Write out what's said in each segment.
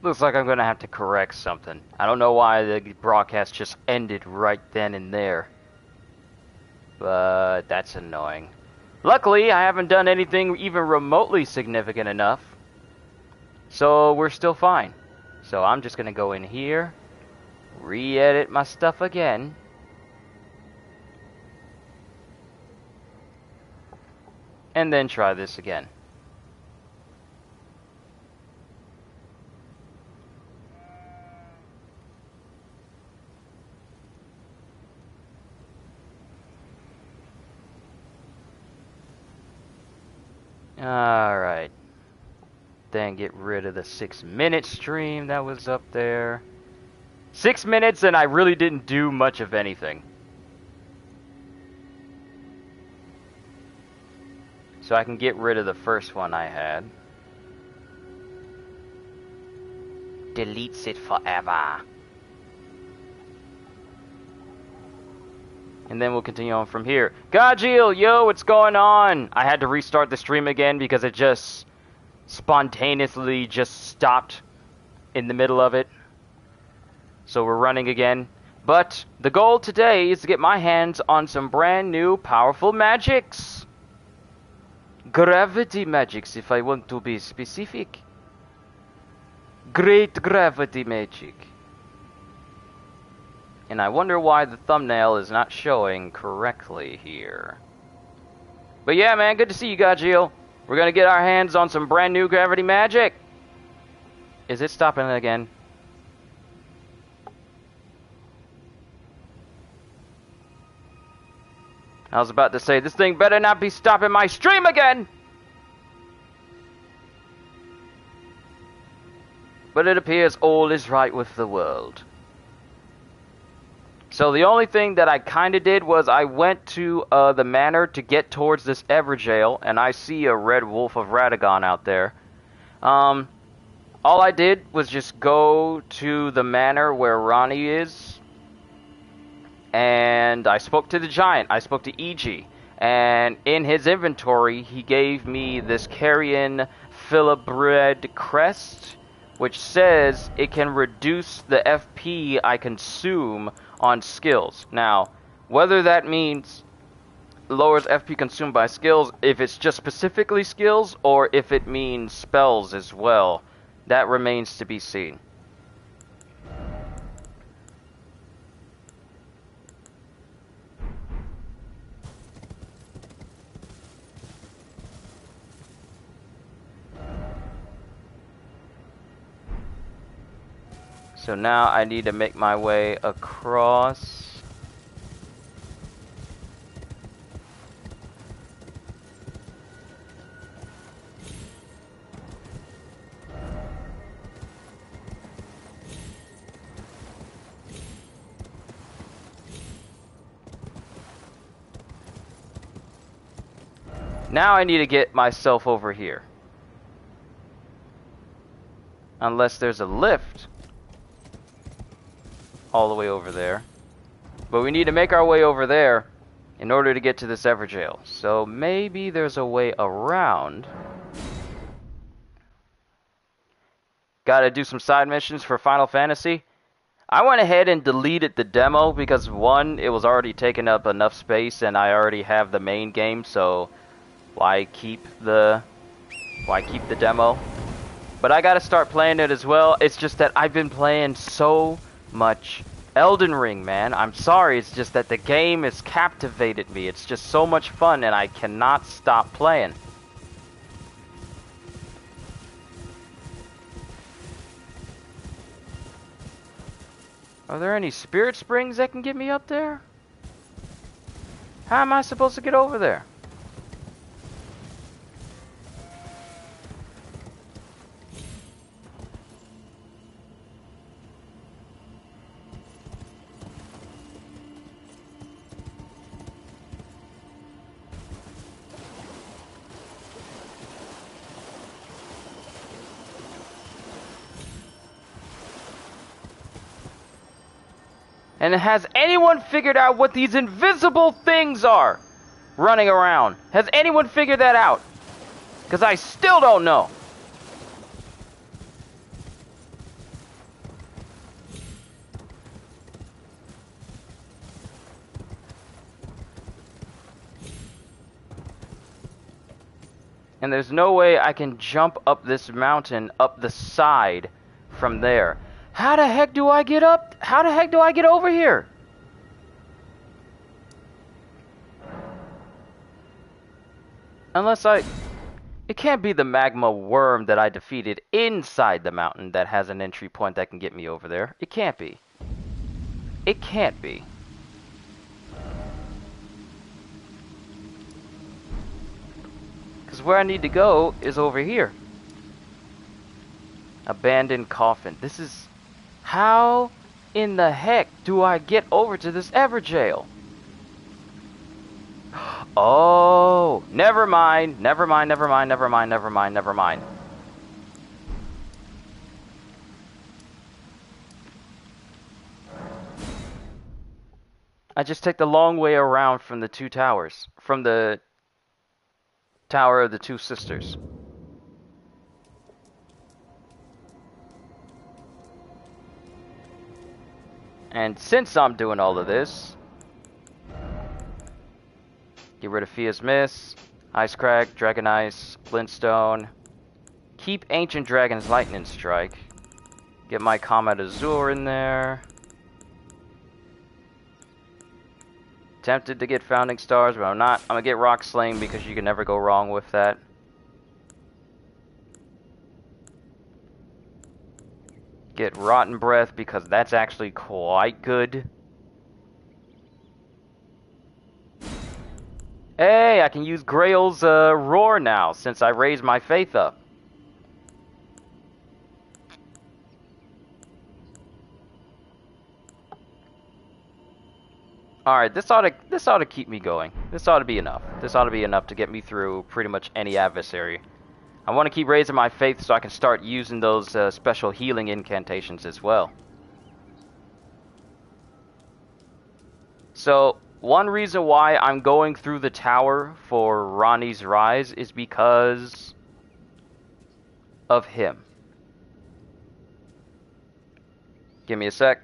Looks like I'm gonna have to correct something. I don't know why the broadcast just ended right then and there. But that's annoying. Luckily, I haven't done anything even remotely significant enough. So we're still fine. So I'm just gonna go in here, re-edit my stuff again. And then try this again. Alright. Then get rid of the 6-minute stream that was up there. 6 minutes and I really didn't do much of anything. So I can get rid of the first one I had. Deletes it forever. And then we'll continue on from here. Gajil, yo, what's going on? I had to restart the stream again because it just spontaneously just stopped in the middle of it. So we're running again. But the goal today is to get my hands on some brand new powerful magics. Gravity magics, if I want to be specific. Great gravity magic. And I wonder why the thumbnail is not showing correctly here. But yeah, man, good to see you, Gajil. We're gonna get our hands on some brand new gravity magic. Is it stopping again? I was about to say, this thing better not be stopping my stream again! But it appears all is right with the world. So the only thing that I kind of did was I went to the manor to get towards this Everjail, and I see a red wolf of Radagon out there. All I did was just go to the manor where Ronnie is, and I spoke to the giant. I spoke to EG, and in his inventory he gave me this Carrion Philibred crest, which says it can reduce the FP I consume on skills. Now, whether that means lowers FP consumed by skills, if it's just specifically skills, or if it means spells as well, that remains to be seen. So now I need to make my way across. Now I need to get myself over here. Unless there's a lift all the way over there. But we need to make our way over there in order to get to this Everjail. So maybe there's a way around. Gotta do some side missions for Final Fantasy. I went ahead and deleted the demo because, one, it was already taking up enough space and I already have the main game, so why keep the demo? But I gotta start playing it as well. It's just that I've been playing so much Elden Ring, man. I'm sorry, it's just that the game has captivated me. It's just so much fun and I cannot stop playing. Are there any spirit springs that can get me up there? How am I supposed to get over there? And has anyone figured out what these invisible things are running around? Has anyone figured that out? Because I still don't know. And there's no way I can jump up this mountain, up the side from there. How the heck do I get up? How the heck do I get over here? Unless I... It can't be the magma worm that I defeated inside the mountain that has an entry point that can get me over there. It can't be. It can't be. Because where I need to go is over here. Abandoned coffin. This is... How in the heck do I get over to this Everjail? Oh, never mind, never mind, never mind, never mind, never mind, never mind. I just take the long way around from the two towers, from the Tower of the Two Sisters. And since I'm doing all of this, get rid of Fia's Miss, Ice Crack, Dragon Ice, Flintstone. Keep Ancient Dragon's Lightning Strike. Get my Comet Azure in there. Tempted to get Founding Stars, but I'm not. I'm gonna get Rock Slaying because you can never go wrong with that. Get Rotten Breath because that's actually quite good. Hey, I can use Grail's Roar now since I raised my faith up. Alright, this ought to keep me going. This ought to be enough. This ought to be enough to get me through pretty much any adversary. I want to keep raising my faith so I can start using those special healing incantations as well. So, one reason why I'm going through the tower for Ronnie's Rise is because of him. Give me a sec.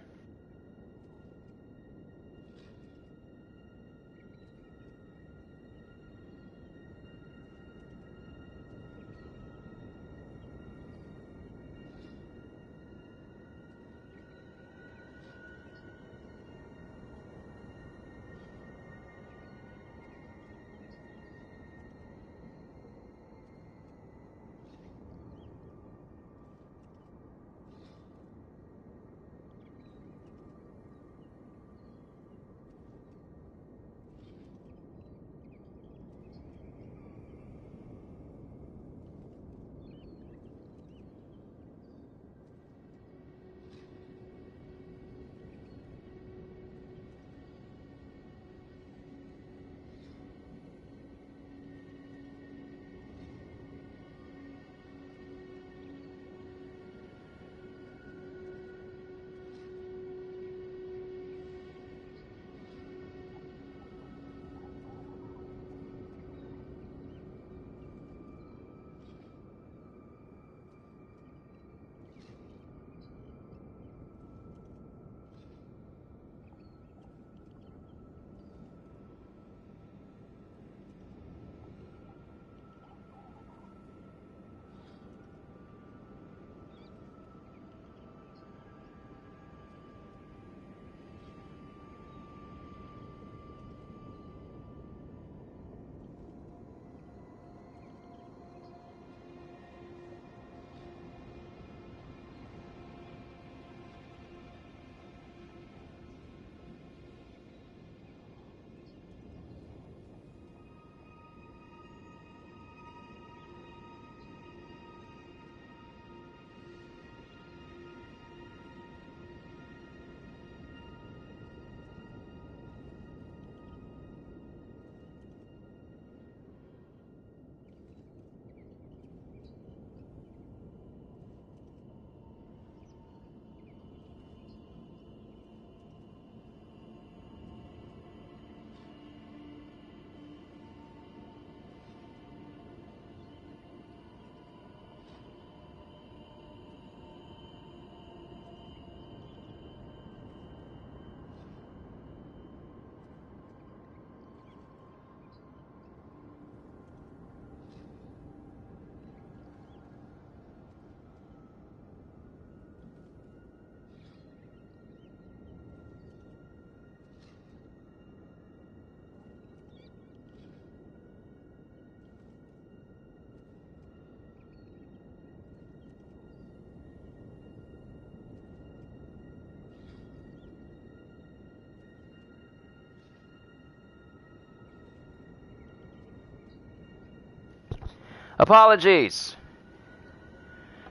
Apologies.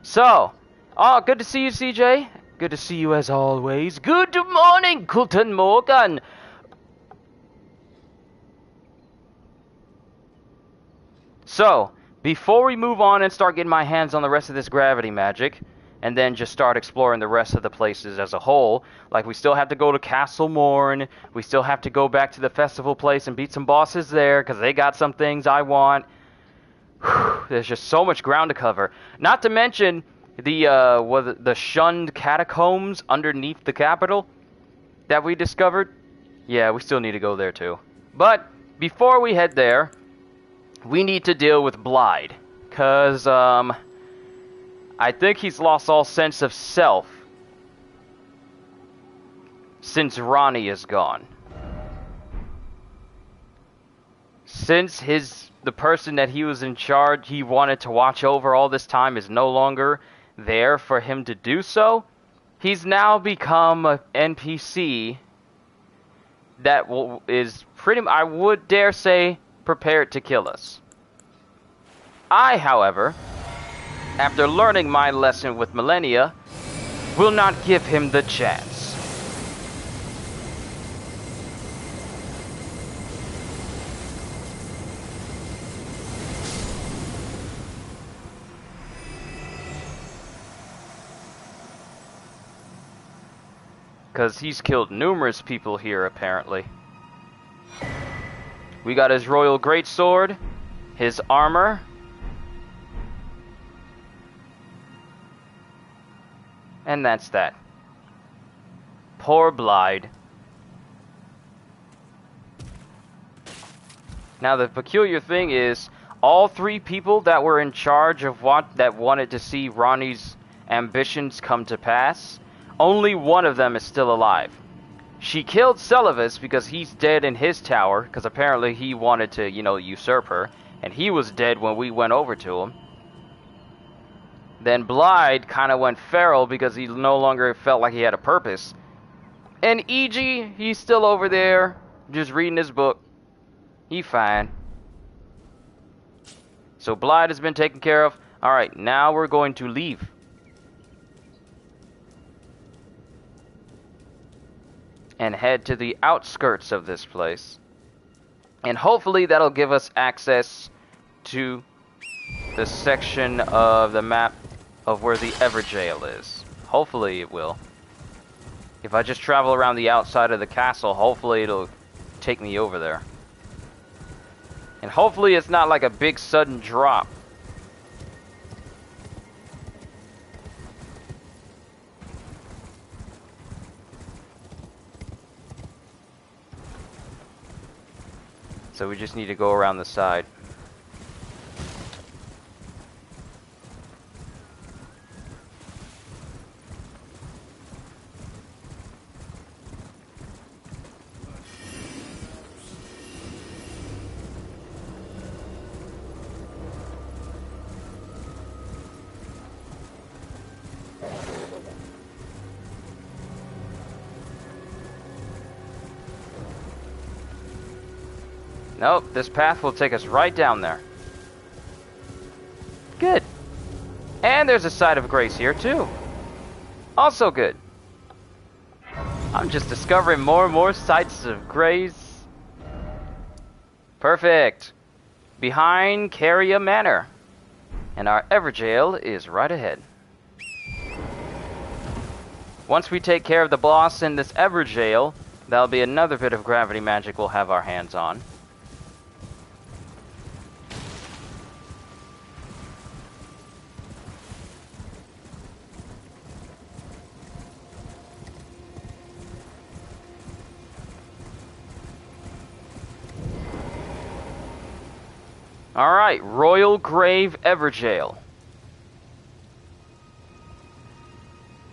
So, oh, good to see you, CJ. Good to see you as always. Good morning, Guten Morgen. So, before we move on and start getting my hands on the rest of this gravity magic, and then just start exploring the rest of the places as a whole, like we still have to go to Castle Morn, we still have to go back to the festival place and beat some bosses there, because they got some things I want. There's just so much ground to cover. Not to mention the shunned catacombs underneath the capital that we discovered. Yeah, we still need to go there too. But before we head there, we need to deal with Blide, cause I think he's lost all sense of self since Ronnie is gone. Since the person that he was in charge, he wanted to watch over all this time, is no longer there for him to do so, he's now become an NPC that is pretty, I would dare say, prepared to kill us. I, however, after learning my lesson with Millennia, will not give him the chance. Because he's killed numerous people here, apparently. We got his royal greatsword, his armor, and that's that. Poor Blide. Now the peculiar thing is, all three people that were in charge of that wanted to see Ronnie's ambitions come to pass, only one of them is still alive. She killed Celavus because he's dead in his tower, because apparently he wanted to, usurp her, and he was dead when we went over to him. Then Blide kind of went feral because he no longer felt like he had a purpose. And E.G., he's still over there, just reading his book. He fine. So Blide has been taken care of. Alright, now we're going to leave. And head to the outskirts of this place. And hopefully that'll give us access to the section of the map of where the Everjail is. Hopefully it will. If I just travel around the outside of the castle, hopefully it'll take me over there. And hopefully it's not like a big sudden drop. So we just need to go around the side. Nope, this path will take us right down there. Good. And there's a side of grace here, too. Also good. I'm just discovering more and more sites of grace. Perfect. Behind Caria Manor. And our Everjail is right ahead. Once we take care of the boss in this Everjail, that'll be another bit of gravity magic we'll have our hands on. Alright, Royal Grave Everjail.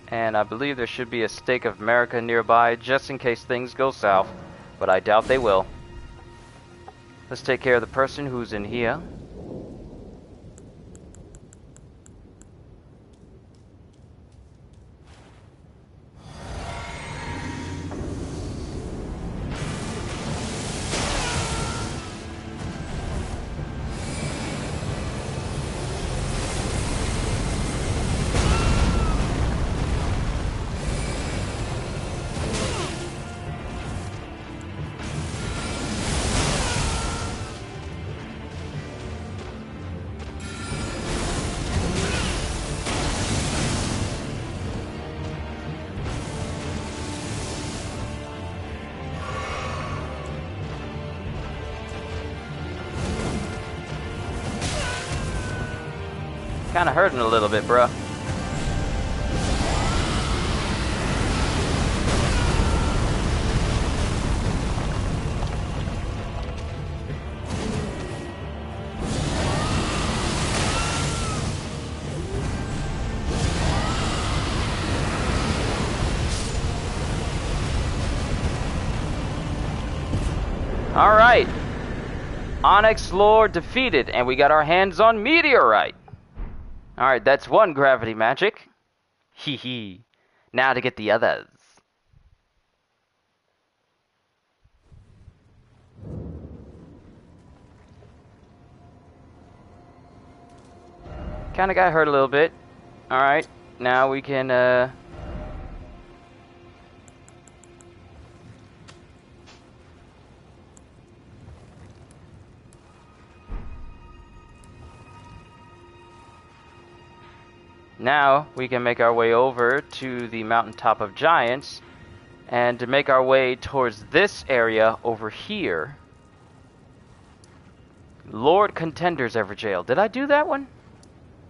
And I believe there should be a Stake of America nearby, just in case things go south. But I doubt they will. Let's take care of the person who's in here. Kinda hurting a little bit, bruh. Alright. Onyx Lord defeated, and we got our hands on Meteorite. Alright, that's one gravity magic. Hee hee. Now to get the others. Kinda got hurt a little bit. Alright, now we can, Now we can make our way over to the mountaintop of giants and to make our way towards this area over here. Lord Contender's Everjail. Did I do that one?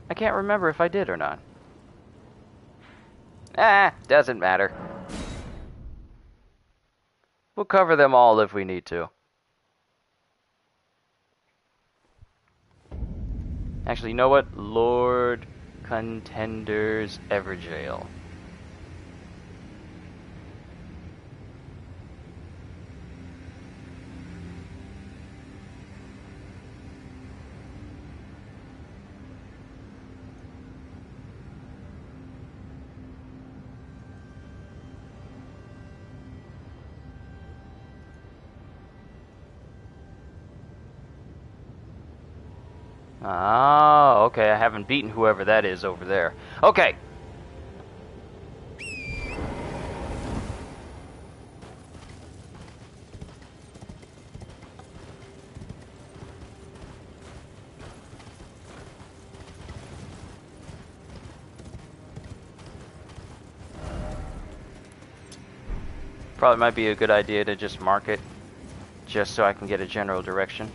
I can't remember if I did or not. Doesn't matter. We'll cover them all if we need to. Actually, you know what? Lord Contender's Everjail. Oh, okay, I haven't beaten whoever that is over there. Okay. Probably might be a good idea to just mark it, just so I can get a general direction.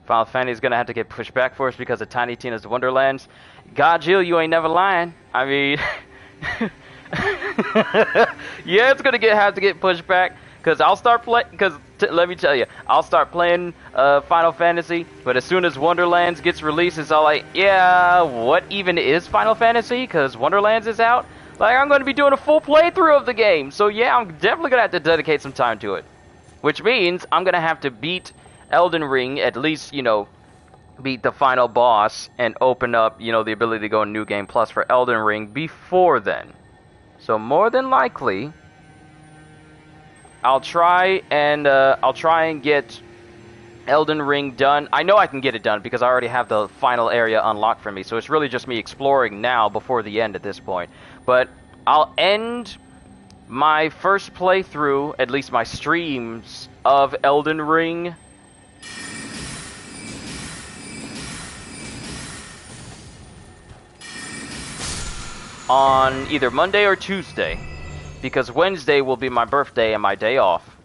Final Fantasy's gonna have to get pushed back for us because of Tiny Tina's Wonderlands. God, Jill, you ain't never lying. I mean, yeah, it's gonna have to get pushed back because I'll start playing. Because let me tell you, I'll start playing Final Fantasy, but as soon as Wonderlands gets released, it's all like, yeah, what even is Final Fantasy? Because Wonderlands is out. Like, I'm gonna be doing a full playthrough of the game, so yeah, I'm definitely gonna have to dedicate some time to it. Which means I'm gonna have to beat Elden Ring, at least, you know, beat the final boss and open up, you know, the ability to go in New Game Plus for Elden Ring before then. So more than likely, I'll try and get Elden Ring done. I know I can get it done because I already have the final area unlocked for me. So it's really just me exploring now before the end at this point. But I'll end my first playthrough, at least my streams of Elden Ring, on either Monday or Tuesday, because Wednesday will be my birthday and my day off.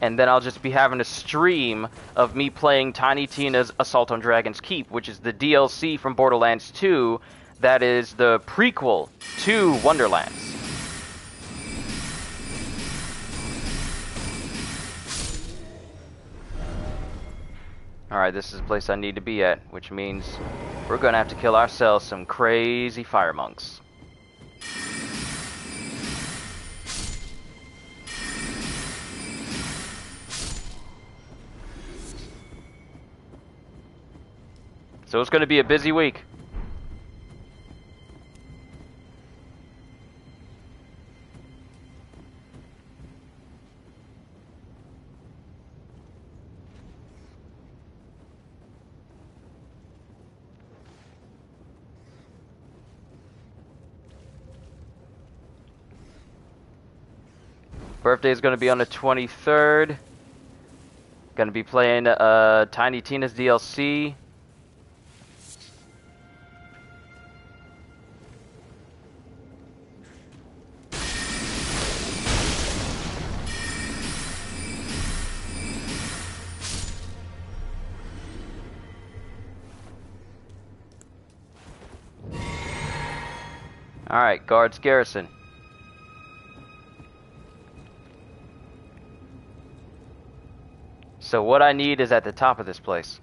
And then I'll just be having a stream of me playing Tiny Tina's Assault on Dragon's Keep, which is the DLC from Borderlands 2 that is the prequel to Wonderlands. Alright, this is the place I need to be at, which means we're gonna have to kill ourselves some crazy fire monks. So it's gonna be a busy week. Birthday is going to be on the 23rd. Going to be playing Tiny Tina's DLC. Alright, guards garrison. So what I need is at the top of this place.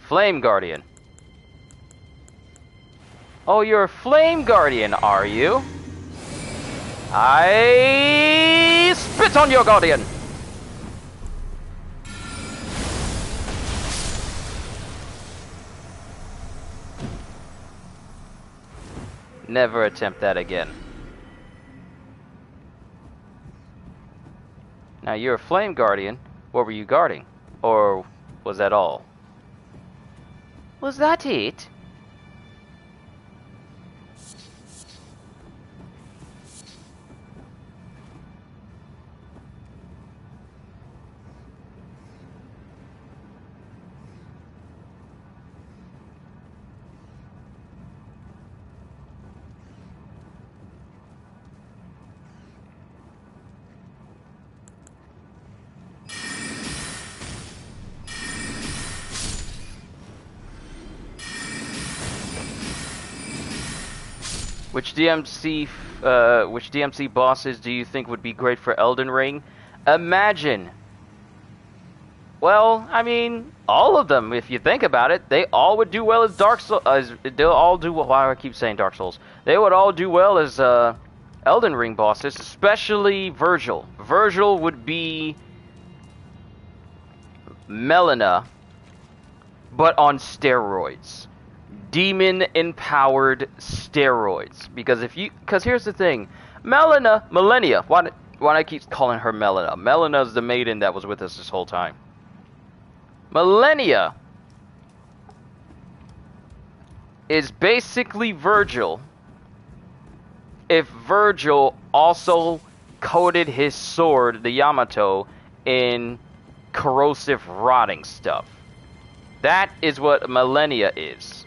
Flame Guardian. Oh, you're a Flame Guardian, are you? I spit on your Guardian! Never attempt that again. Now, you're a Flame Guardian. What were you guarding? Or was that all? Was that it? Which DMC bosses do you think would be great for Elden Ring? Imagine. Well, I mean, all of them. If you think about it, they all would do well as Dark Souls. They'll all do well. Why do I keep saying Dark Souls? They would all do well as Elden Ring bosses, especially Virgil. Virgil would be Melina, but on steroids. Demon-empowered steroids. Because here's the thing. Melania, why do I keep calling her Melina? Melina's the maiden that was with us this whole time. Melania is basically Virgil if Virgil also coated his sword, the Yamato, in corrosive rotting stuff. That is what Melania is.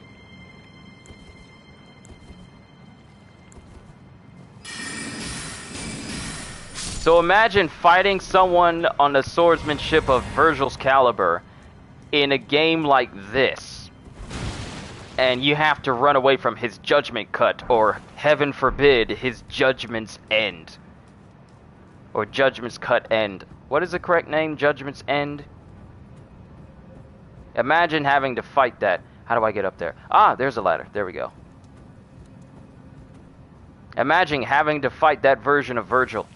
So imagine fighting someone on the swordsmanship of Virgil's caliber in a game like this. And you have to run away from his judgment cut, or heaven forbid, his judgment's end. Or judgment's cut end. What is the correct name? Judgment's end? Imagine having to fight that. How do I get up there? Ah, there's a ladder. There we go. Imagine having to fight that version of Virgil.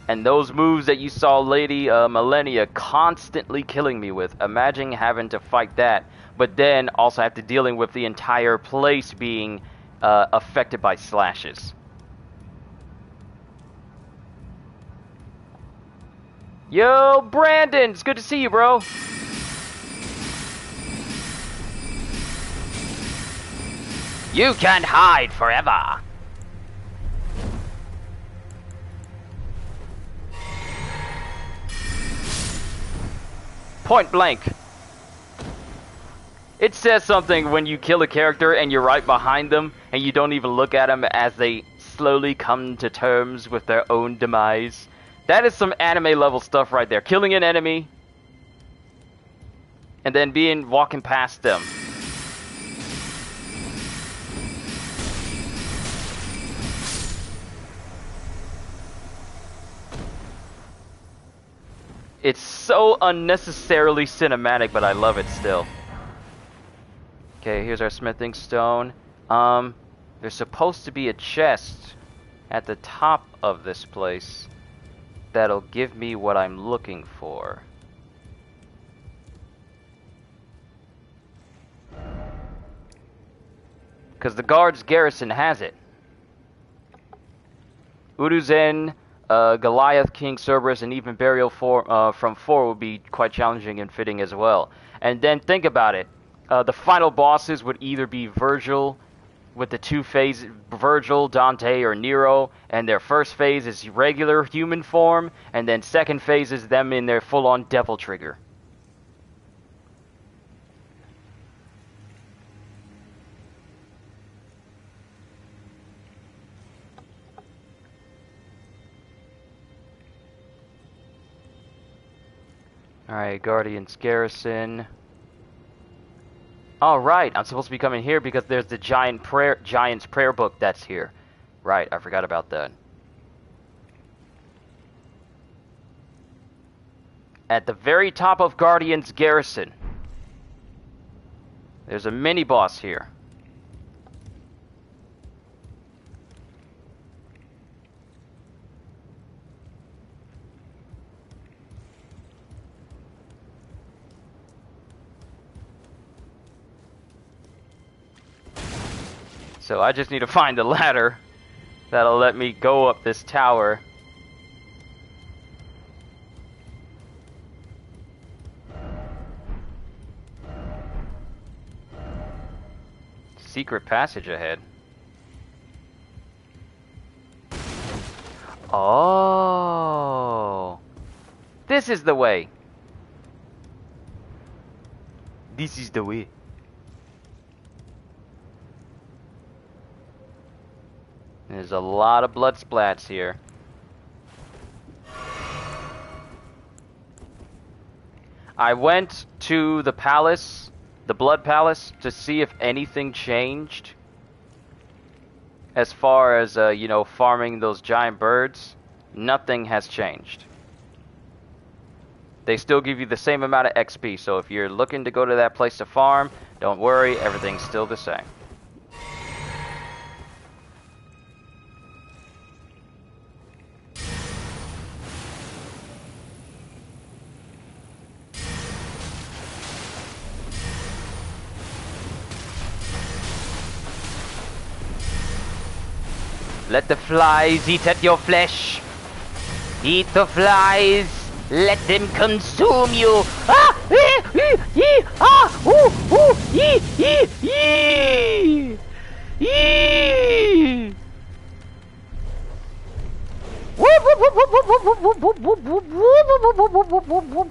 And those moves that you saw Lady Melania constantly killing me with, imagine having to fight that, but then also have to dealing with the entire place being affected by slashes. Yo, Brandon! It's good to see you, bro! You can't hide forever! Point blank. It says something when you kill a character and you're right behind them and you don't even look at them as they slowly come to terms with their own demise. That is some anime level stuff right there. Killing an enemy and then walking past them. It's so unnecessarily cinematic, but I love it still. Okay, here's our smithing stone. There's supposed to be a chest at the top of this place that'll give me what I'm looking for. Because the guard's garrison has it. Uruzen, Goliath, King Cerberus, and even Burial from 4 would be quite challenging and fitting as well. And then think about it. The final bosses would either be Virgil with the two phases, Virgil, Dante, or Nero, and their first phase is regular human form, and then second phase is them in their full-on devil trigger. Alright, Guardian's Garrison. Oh, right, I'm supposed to be coming here because there's the Giant's Prayer Book that's here. Right, I forgot about that. At the very top of Guardian's Garrison, there's a mini-boss here. So I just need to find a ladder that'll let me go up this tower. Secret passage ahead. Oh, this is the way. This is the way. There's a lot of blood splats here. I went to the palace, the Blood Palace, to see if anything changed as far as, you know, farming those giant birds. Nothing has changed. They still give you the same amount of XP, so if you're looking to go to that place to farm, don't worry, everything's still the same. Let the flies eat at your flesh. Eat the flies. Let them consume you. Ah! Ah! Ooh! Ooh! Ee! Ee! Ee! Ee! Whoop! Whoop! Whoop! Whoop! Whoop! Whoop! Whoop! Whoop! Whoop! Whoop! Whoop! Whoop! Whoop!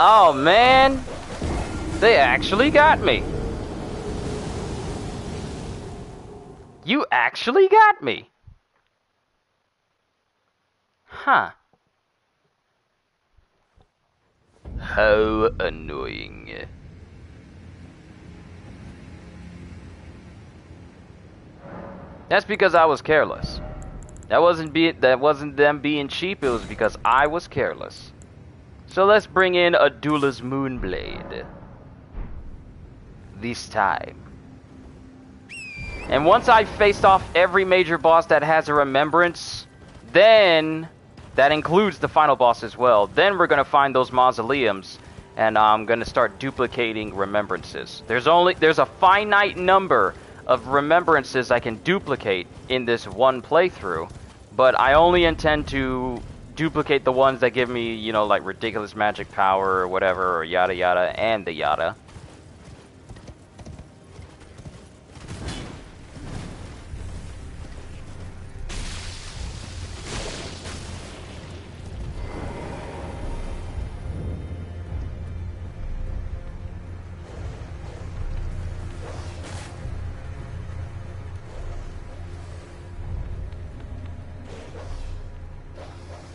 Oh man, they actually got me. You actually got me. Huh. How annoying. That's because I was careless. That wasn't them being cheap, it was because I was careless. So let's bring in Adula's Moonblade. This time. And once I've faced off every major boss that has a remembrance, then that includes the final boss as well. Then we're gonna find those mausoleums, and I'm gonna start duplicating remembrances. There's a finite number of remembrances I can duplicate in this one playthrough, but I only intend to duplicate the ones that give me, you know, like ridiculous magic power or whatever, or yada yada and the yada.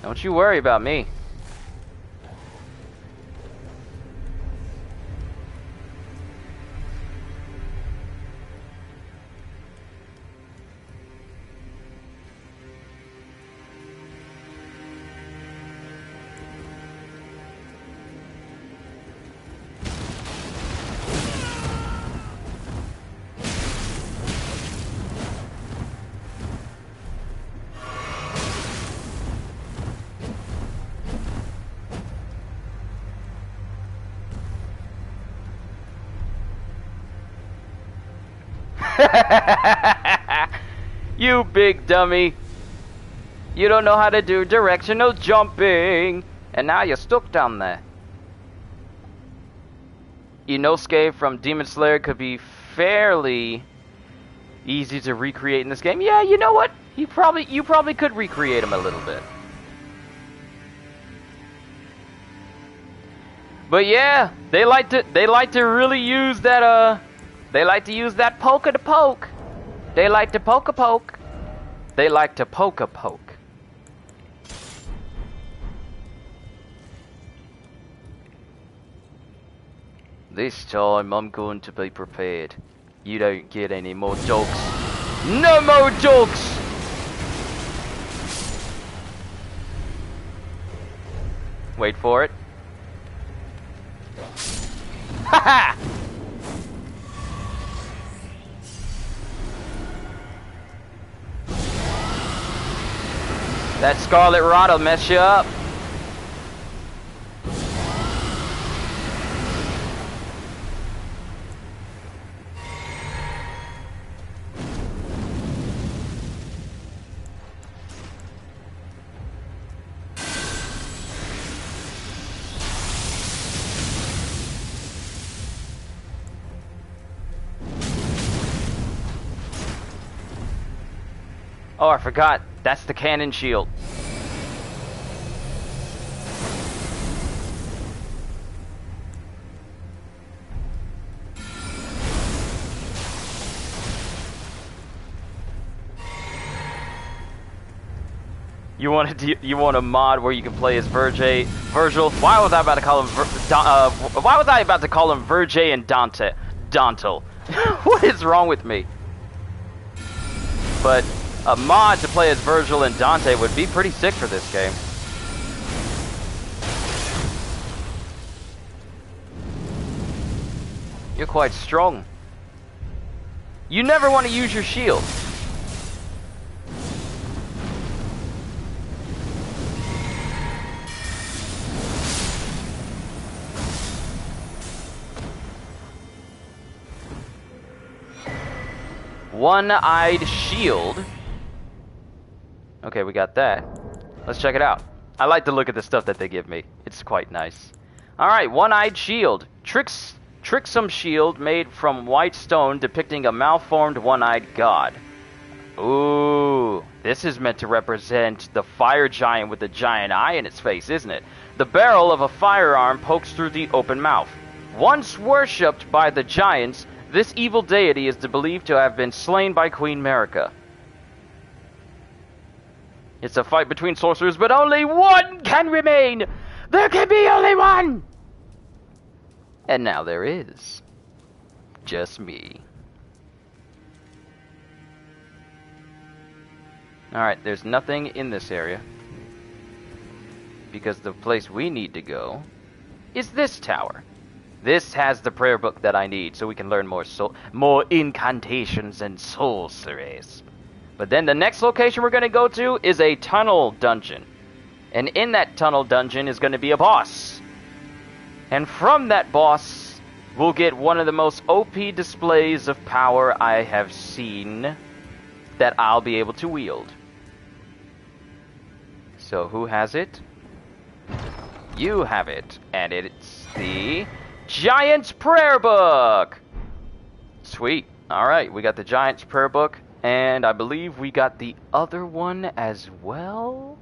Don't you worry about me. You big dummy. You don't know how to do directional jumping. And now you're stuck down there. Inosuke from Demon Slayer could be fairly easy to recreate in this game. Yeah, you know what? You probably could recreate him a little bit. But yeah, they like to really use that they like to use that poker to poke. They like to poke a poke. They like to poke a poke. This time I'm going to be prepared. You don't get any more jokes. No more jokes! Wait for it. Haha! That Scarlet Rot will mess you up. Oh, I forgot. That's the cannon shield. You want a mod where you can play as Virgil? Why was I about to call him why was I about to call him Virgil and Dantel? What is wrong with me? But a mod to play as Virgil and Dante would be pretty sick for this game. You're quite strong. You never want to use your shield. One-eyed shield. Okay, we got that. Let's check it out. I like to look at the stuff that they give me. It's quite nice. Alright, one-eyed shield. Tricksome shield made from white stone depicting a malformed one-eyed god. Ooh, this is meant to represent the fire giant with the giant eye in its face, isn't it? The barrel of a firearm pokes through the open mouth. Once worshipped by the giants, this evil deity is believed to have been slain by Queen Marika. It's a fight between sorcerers, but only one can remain! There can be only one! And now there is. Just me. Alright, there's nothing in this area. Because the place we need to go is this tower. This has the prayer book that I need, so we can learn more incantations and sorceries. But then the next location we're going to go to is a tunnel dungeon. And in that tunnel dungeon is going to be a boss. And from that boss, we'll get one of the most OP displays of power I have seen that I'll be able to wield. So who has it? You have it. And it's the Giant's Prayer Book! Sweet. Alright, we got the Giant's Prayer Book, and I believe we got the other one as well?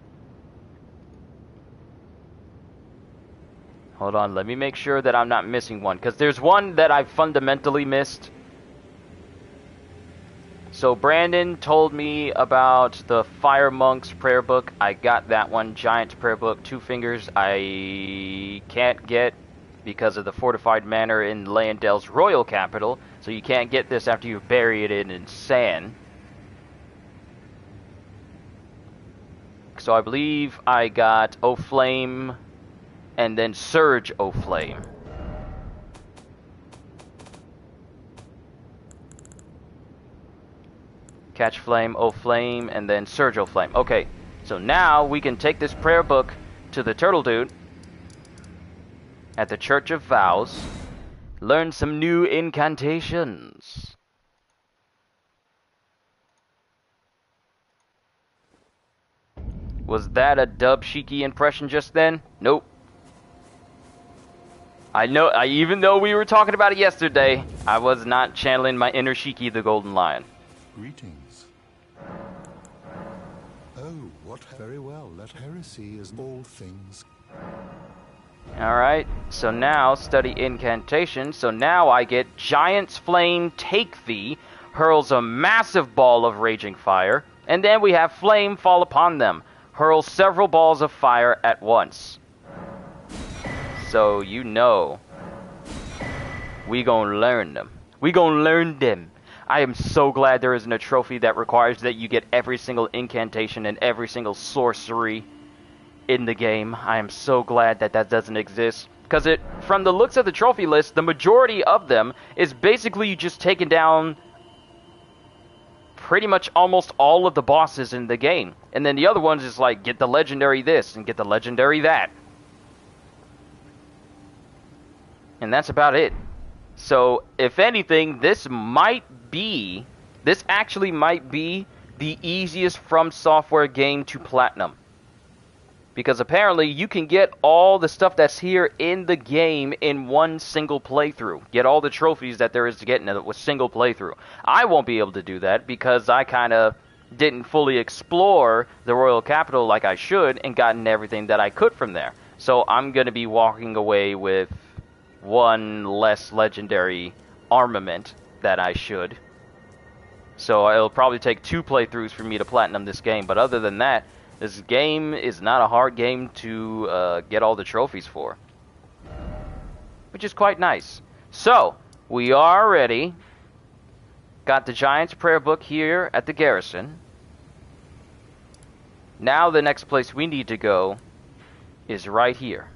Hold on, let me make sure that I'm not missing one, because there's one that I fundamentally missed. So Brandon told me about the Fire Monk's Prayer Book. I got that one. Giant's Prayer Book, 2 fingers. I can't get because of the fortified manor in Leyendel's royal capital, so you can't get this after you bury it in sand. So I believe I got O Flame and then Surge O Flame. Catch Flame, O Flame, and then Surge O Flame. Okay, so now we can take this prayer book to the turtle dude at the Church of Vows, learn some new incantations. Was that a Dub Shiki impression just then? Nope. I know, even though we were talking about it yesterday, I was not channeling my inner Shiki the Golden Lion. Greetings. Oh, what very well. Let heresy is all things. Alright, so now study incantation. So now I get Giant's Flame Take Thee, hurls a massive ball of raging fire, and then we have Flame fall upon them, hurls several balls of fire at once. So you know, we gonna learn them. We gonna learn them. I am so glad there isn't a trophy that requires that you get every single incantation and every single sorcery in the game. I am so glad that that doesn't exist. Because from the looks of the trophy list, the majority of them is basically you just taking down pretty much almost all of the bosses in the game. And then the other ones is like, get the legendary this and get the legendary that. And that's about it. So, if anything, this actually might be the easiest From Software game to platinum. Because apparently you can get all the stuff that's here in the game in one single playthrough. Get all the trophies that there is to get in it with single playthrough. I won't be able to do that because I kind of didn't fully explore the Royal Capital like I should and gotten everything that I could from there. So I'm going to be walking away with one less legendary armament that I should. So it'll probably take 2 playthroughs for me to platinum this game. But other than that, this game is not a hard game to get all the trophies for. Which is quite nice. So, we already got the Giant's Prayer Book here at the garrison. Now the next place we need to go is right here.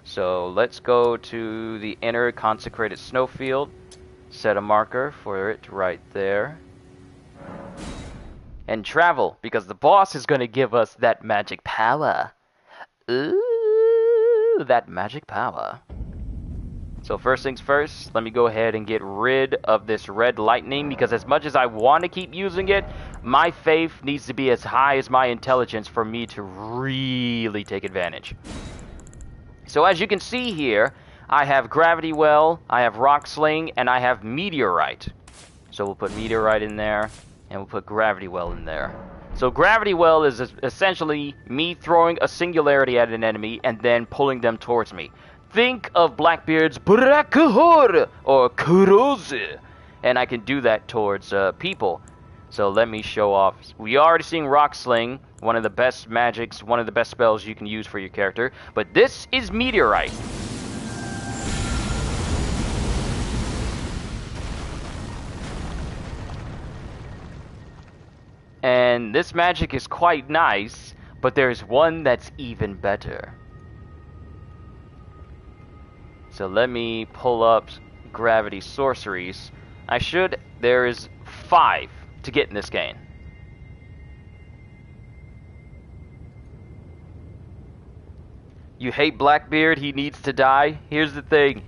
So let's go to the inner consecrated snowfield, set a marker for it right there, and travel, because the boss is going to give us that magic power. Ooh, that magic power. So first things first, let me go ahead and get rid of this red lightning, because as much as I want to keep using it, my faith needs to be as high as my intelligence for me to really take advantage. So as you can see here, I have Gravity Well, I have Rock Sling, and I have Meteorite. So we'll put Meteorite in there, and we'll put Gravity Well in there. So Gravity Well is essentially me throwing a singularity at an enemy and then pulling them towards me. Think of Blackbeard's Brakahor or Kurozu, and I can do that towards people. So let me show off. We already seen Rock Sling, one of the best magics, one of the best spells you can use for your character. But this is Meteorite. And this magic is quite nice, but there's one that's even better. So let me pull up Gravity Sorceries. There is 5 to get in this game. You hate Blackbeard, he needs to die. Here's the thing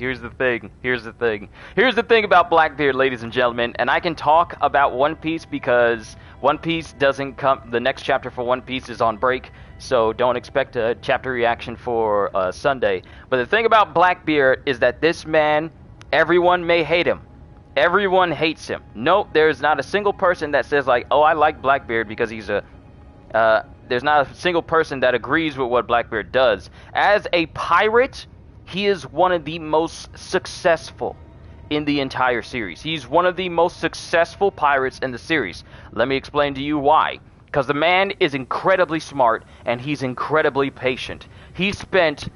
about Blackbeard, ladies and gentlemen, and I can talk about One Piece because One Piece doesn't come, the next chapter for One Piece is on break, so don't expect a chapter reaction for Sunday. But the thing about Blackbeard is that this man, everyone may hate him. Everyone hates him. Nope, there's not a single person that says like, oh, I like Blackbeard because he's a... there's not a single person that agrees with what Blackbeard does. As a pirate, he is one of the most successful in the entire series. He's one of the most successful pirates in the series. Let me explain to you why. Because the man is incredibly smart and he's incredibly patient. He spent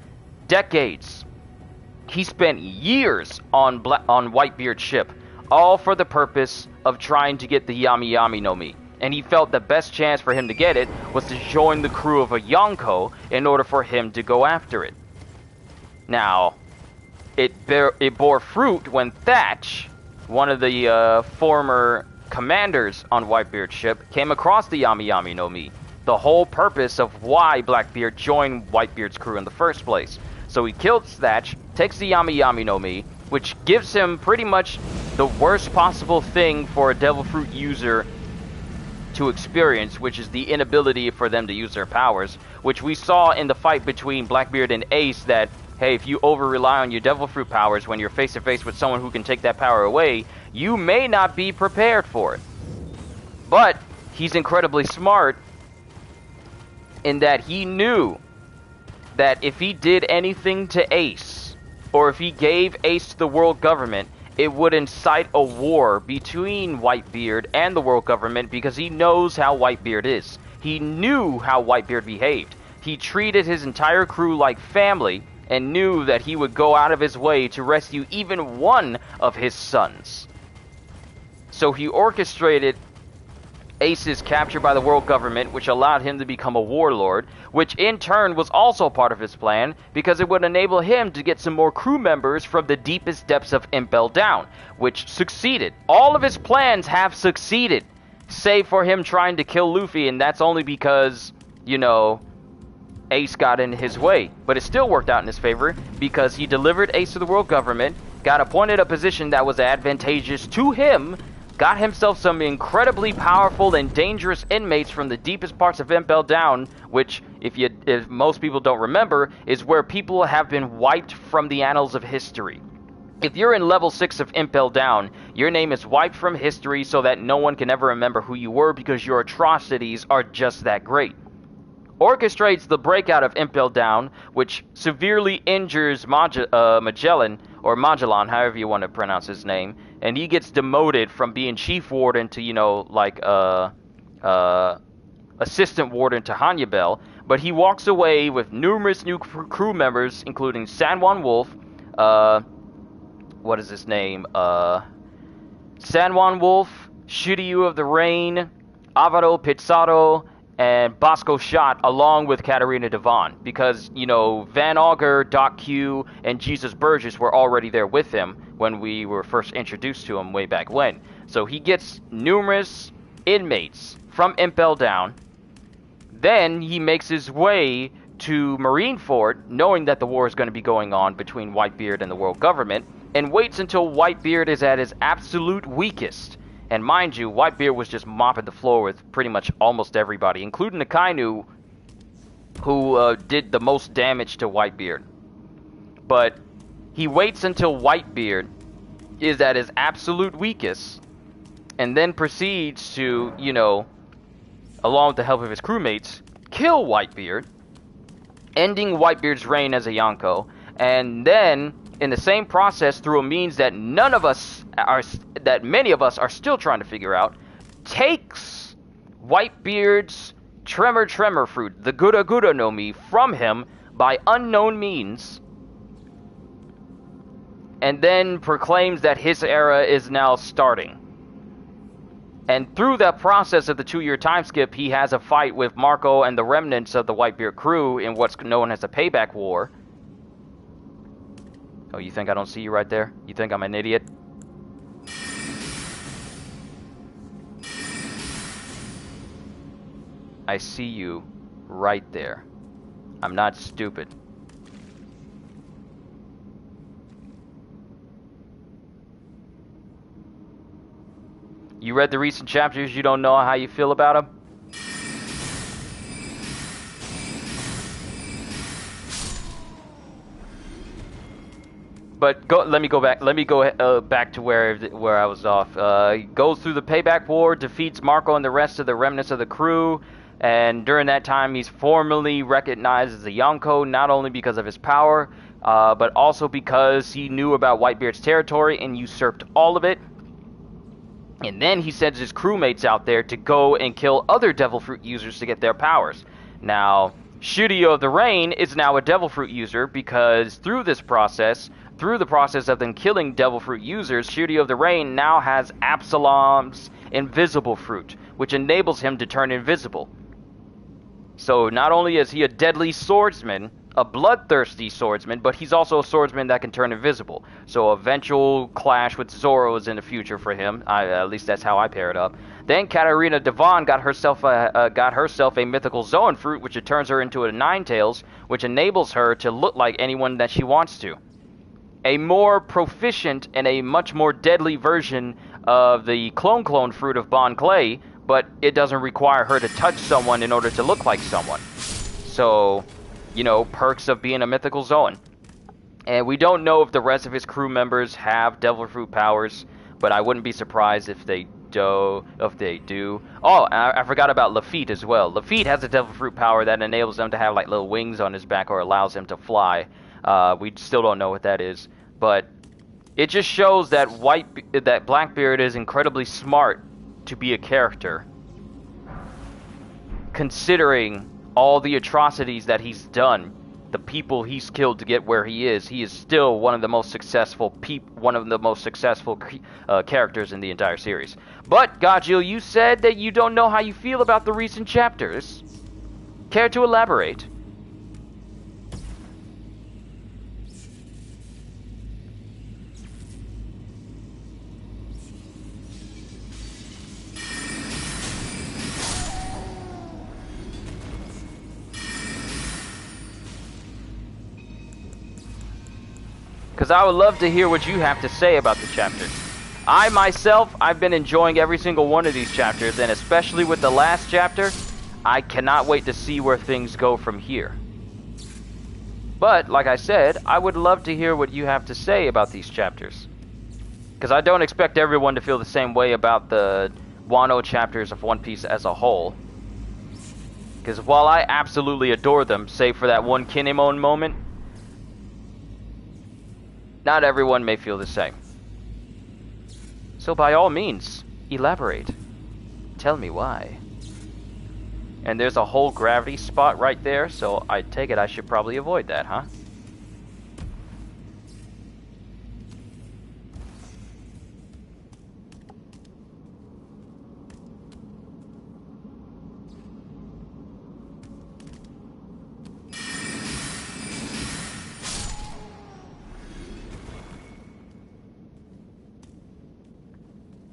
decades, he spent years on Whitebeard's ship, all for the purpose of trying to get the Yami Yami no Mi. And he felt the best chance for him to get it was to join the crew of a Yonko in order for him to go after it. Now, it bore fruit when Thatch, one of the former commanders on Whitebeard's ship, came across the Yami Yami no Mi. The whole purpose of why Blackbeard joined Whitebeard's crew in the first place. So he kills Thatch, takes the Yami Yami no Mi, which gives him pretty much the worst possible thing for a Devil Fruit user to experience, which is the inability for them to use their powers, which we saw in the fight between Blackbeard and Ace, that, hey, if you over-rely on your Devil Fruit powers when you're face-to-face with someone who can take that power away, you may not be prepared for it. But he's incredibly smart in that he knew that if he did anything to Ace, or if he gave Ace to the world government, it would incite a war between Whitebeard and the world government, because he knows how Whitebeard is. He knew how Whitebeard behaved. He treated his entire crew like family and knew that he would go out of his way to rescue even one of his sons. So he orchestrated Ace's capture by the world government, which allowed him to become a warlord, which in turn was also part of his plan, because it would enable him to get some more crew members from the deepest depths of Impel Down, which succeeded. All of his plans have succeeded, save for him trying to kill Luffy, and that's only because, you know, Ace got in his way. But it still worked out in his favor, because he delivered Ace to the world government, got appointed a position that was advantageous to him, got himself some incredibly powerful and dangerous inmates from the deepest parts of Impel Down, which, if most people don't remember, is where people have been wiped from the annals of history. If you're in level 6 of Impel Down, your name is wiped from history so that no one can ever remember who you were, because your atrocities are just that great. Orchestrates the breakout of Impel Down, which severely injures Magellan, or Magellan, however you want to pronounce his name, and he gets demoted from being chief warden to, you know, like, assistant warden to Hanya Bell, but he walks away with numerous new crew members, including San Juan Wolf, what is his name, San Juan Wolf, Shiryu of the Rain, Avaro Pizarro, and Bosco Shot, along with Katarina Devon, because, you know, Van Augur, Doc Q, and Jesus Burgess were already there with him when we were first introduced to him way back when. So he gets numerous inmates from Impel Down. Then he makes his way to Marineford, knowing that the war is going to be going on between Whitebeard and the world government, and waits until Whitebeard is at his absolute weakest. And mind you, Whitebeard was just mopping the floor with pretty much almost everybody, including the Kainu, who did the most damage to Whitebeard. But he waits until Whitebeard is at his absolute weakest, and then proceeds to, you know, along with the help of his crewmates, kill Whitebeard, ending Whitebeard's reign as a Yonko, and then, in the same process, through a means that many of us are still trying to figure out, takes Whitebeard's Tremor fruit, the Gura Gura no Mi, from him by unknown means, and then proclaims that his era is now starting. And through that process of the 2-year time skip, he has a fight with Marco and the remnants of the Whitebeard crew in what's known as the Payback War. Oh, you think I don't see you right there? You think I'm an idiot? I see you right there. I'm not stupid. You read the recent chapters, you don't know how you feel about them? But let me go back. Let me go back to where I was off. Goes through the Payback War, defeats Marco and the rest of the remnants of the crew, and during that time, he's formally recognized as a Yonko, not only because of his power, but also because he knew about Whitebeard's territory and usurped all of it. And then he sends his crewmates out there to go and kill other Devil Fruit users to get their powers. Now, Shiryu of the Rain is now a Devil Fruit user, because through the process of them killing Devil Fruit users, Shiryu of the Rain now has Absalom's Invisible Fruit, which enables him to turn invisible. So not only is he a deadly swordsman, a bloodthirsty swordsman, but he's also a swordsman that can turn invisible. So eventual clash with Zoro is in the future for him. At least that's how I pair it up. Then Katarina Devon got herself a mythical Zoan fruit, which it turns her into a Ninetales, which enables her to look like anyone that she wants to. A more proficient and a much more deadly version of the clone fruit of Bon Clay, but it doesn't require her to touch someone in order to look like someone. So, you know, perks of being a mythical Zoan. And we don't know if the rest of his crew members have devil fruit powers, but I wouldn't be surprised if they do. Oh, I forgot about Lafitte as well. Lafitte has a devil fruit power that enables him to have like little wings on his back or allows him to fly. We still don't know what that is, but it just shows that Blackbeard is incredibly smart to be a character, considering all the atrocities that he's done, the people he's killed to get where he is. He is still one of the most successful characters in the entire series. But Gajil, you said that you don't know how you feel about the recent chapters. Care to elaborate? Because I would love to hear what you have to say about the chapters. I myself, I've been enjoying every single one of these chapters, and especially with the last chapter, I cannot wait to see where things go from here. But, like I said, I would love to hear what you have to say about these chapters. Because I don't expect everyone to feel the same way about the Wano chapters of One Piece as a whole. Because while I absolutely adore them, save for that one Kinemon moment, not everyone may feel the same. So by all means, elaborate. Tell me why. And there's a whole gravity spot right there, so I take it I should probably avoid that, huh?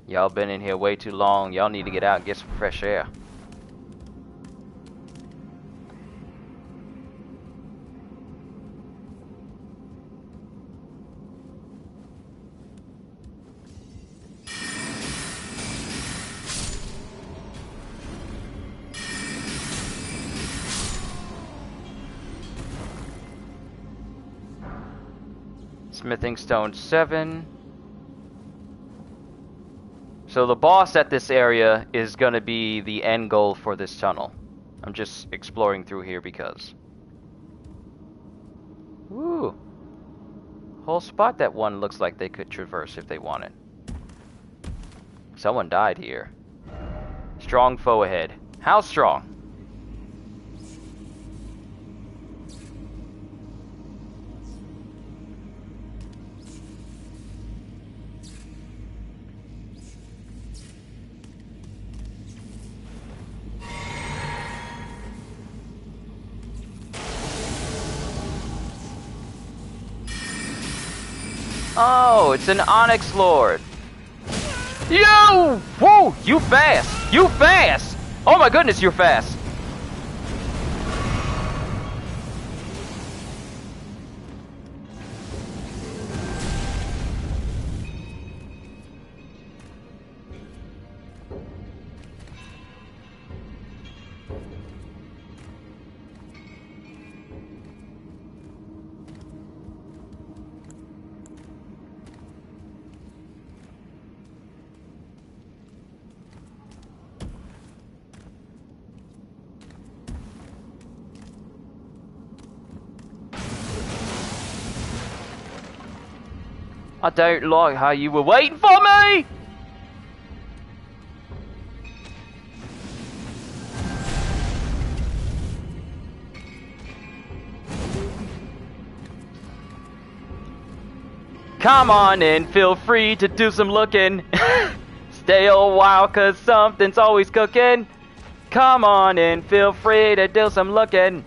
Y'all been in here way too long. Y'all need to get out and get some fresh air. Smithing stone 7. So the boss at this area is going to be the end goal for this tunnel. I'm just exploring through here because. Woo! Whole spot that one looks like they could traverse if they wanted. Someone died here. Strong foe ahead. How strong? Oh, it's an Onyx Lord. Yo! Whoa! You fast! You fast! Oh my goodness, you're fast! I don't like how you were waiting for me! Come on in, feel free to do some looking. Stay a while, cause something's always cooking. Come on in, feel free to do some looking.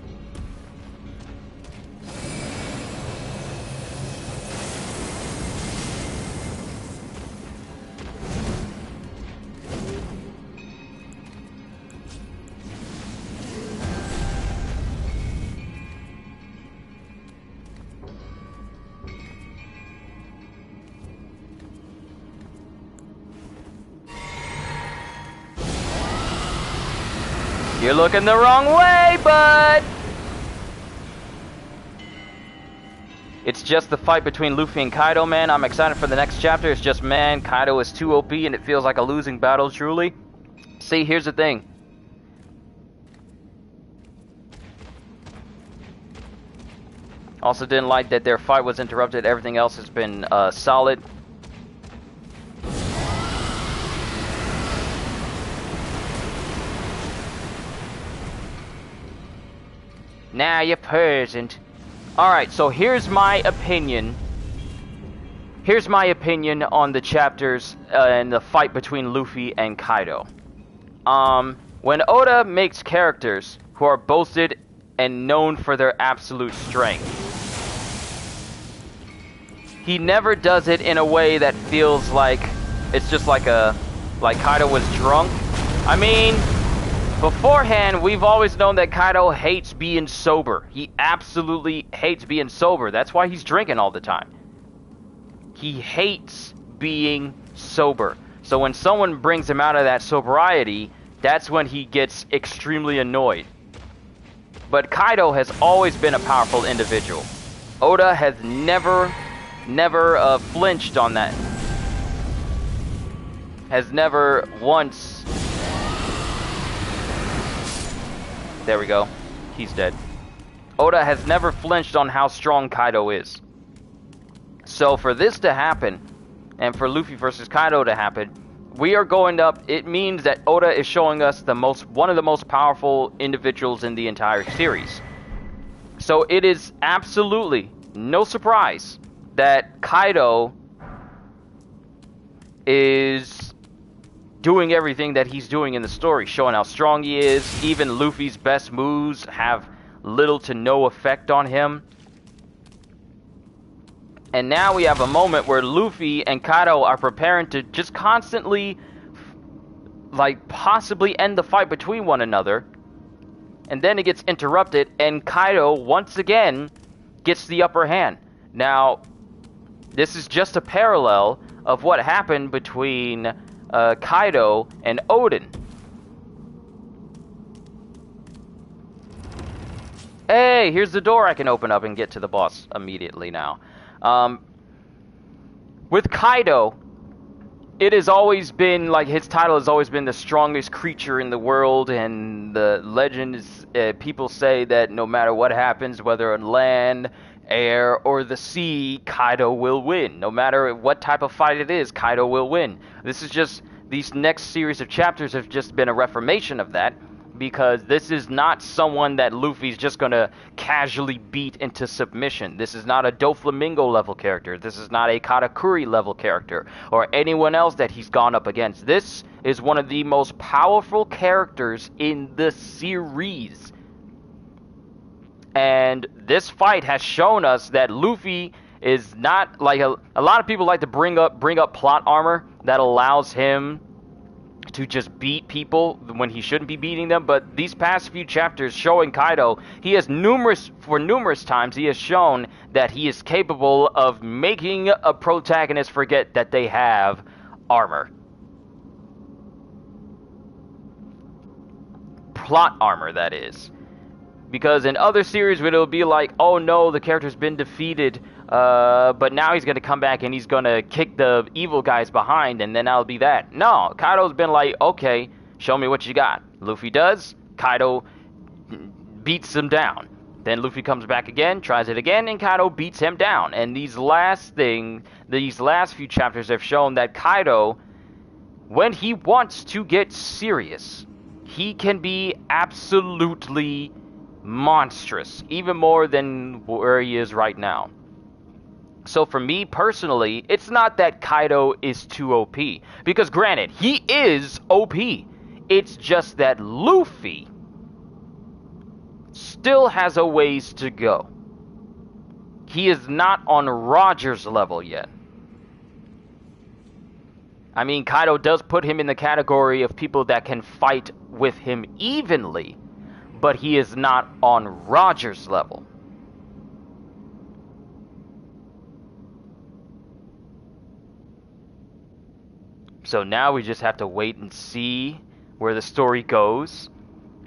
You're looking the wrong way, bud! It's just the fight between Luffy and Kaido, man. I'm excited for the next chapter. It's just, man, Kaido is too OP and it feels like a losing battle, truly. See, here's the thing. Also didn't like that their fight was interrupted. Everything else has been solid. Now you're present. Alright, so here's my opinion. Here's my opinion on the chapters and the fight between Luffy and Kaido. When Oda makes characters who are boasted and known for their absolute strength, he never does it in a way that feels like it's just like Kaido was drunk. I mean, beforehand, we've always known that Kaido hates being sober. He absolutely hates being sober. That's why he's drinking all the time. He hates being sober. So when someone brings him out of that sobriety, that's when he gets extremely annoyed. But Kaido has always been a powerful individual. Oda has never flinched on that. Has never once... There we go. He's dead. Oda has never flinched on how strong Kaido is. So for this to happen, and for Luffy versus Kaido to happen, we are going up. It means that Oda is showing us one of the most powerful individuals in the entire series. So it is absolutely no surprise that Kaido is doing everything that he's doing in the story, showing how strong he is. Even Luffy's best moves have little to no effect on him. And now we have a moment where Luffy and Kaido are preparing to just constantly, like, possibly end the fight between one another. And then it gets interrupted, and Kaido, once again, gets the upper hand. Now, this is just a parallel of what happened between Kaido and Odin. Hey, here's the door I can open up and get to the boss immediately now. With Kaido, it has always been, like, his title has always been the strongest creature in the world, and the legends, people say that no matter what happens, whether on land, air, or the sea, Kaido will win. No matter what type of fight it is, Kaido will win. These next series of chapters have just been a reformation of that, because this is not someone that Luffy's just gonna casually beat into submission. This is not a Doflamingo level character. This is not a Katakuri level character, or anyone else that he's gone up against. This is one of the most powerful characters in the series. And this fight has shown us that Luffy is not, like, a lot of people like to bring up plot armor that allows him to just beat people when he shouldn't be beating them. But these past few chapters showing Kaido, he has numerous times he has shown that he is capable of making a protagonist forget that they have armor. Plot armor, that is. Because in other series where it'll be like, oh no, the character's been defeated, but now he's going to come back and he's going to kick the evil guys behind, and then that'll be that. No, Kaido's been like, okay, show me what you got. Luffy does, Kaido beats him down. Then Luffy comes back again, tries it again, and Kaido beats him down. And these last few chapters have shown that Kaido, when he wants to get serious, he can be absolutely monstrous, even more than where he is right now. So for me personally, it's not that Kaido is too OP, because granted, he is OP. It's just that Luffy still has a ways to go. He is not on Roger's level yet. I mean, Kaido does put him in the category of people that can fight with him evenly, but he is not on Roger's level. So now we just have to wait and see where the story goes.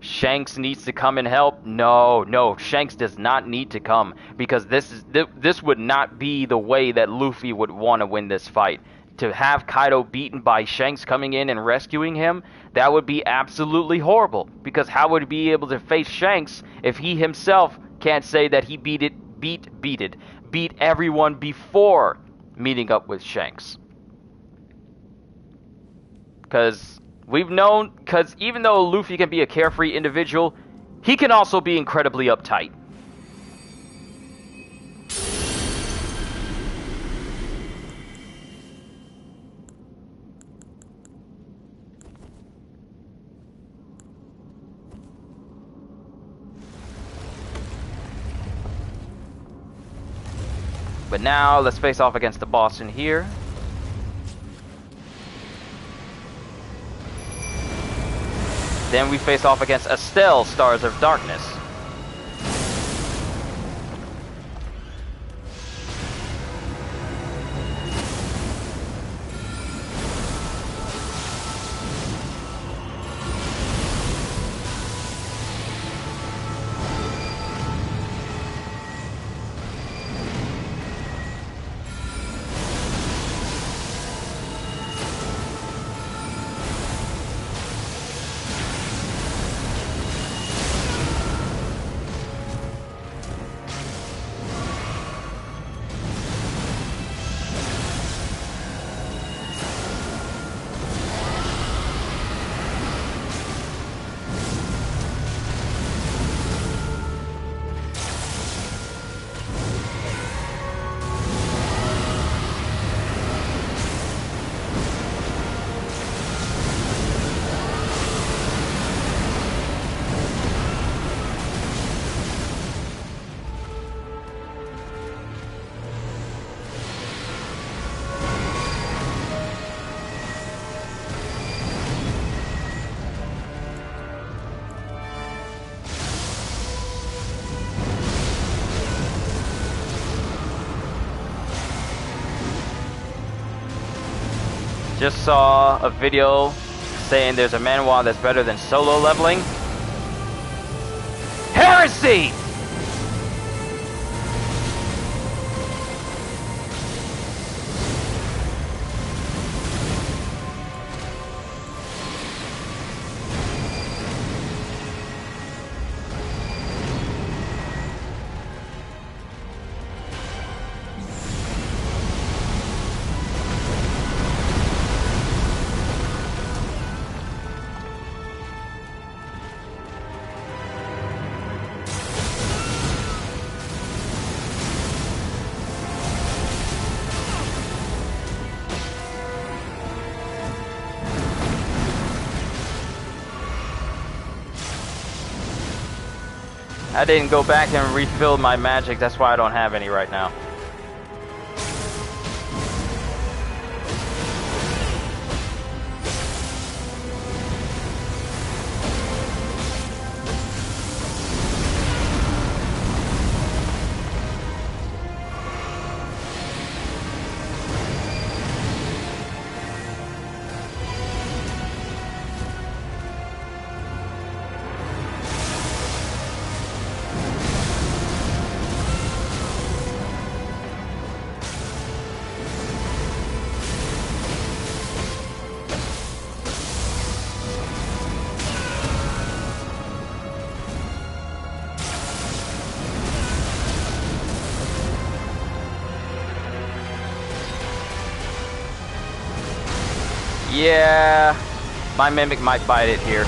Shanks needs to come and help. No, Shanks does not need to come, because this would not be the way that Luffy would want to win this fight. To have Kaido beaten by Shanks coming in and rescuing him, that would be absolutely horrible, because how would he be able to face Shanks if he himself can't say that he beat everyone before meeting up with Shanks? Because even though Luffy can be a carefree individual, he can also be incredibly uptight. But now, let's face off against the boss in here. Then we face off against Estelle, Stars of Darkness. Just saw a video saying there's a manhwa that's better than solo leveling. Heresy! I didn't go back and refill my magic, that's why I don't have any right now. Yeah, my mimic might bite it here.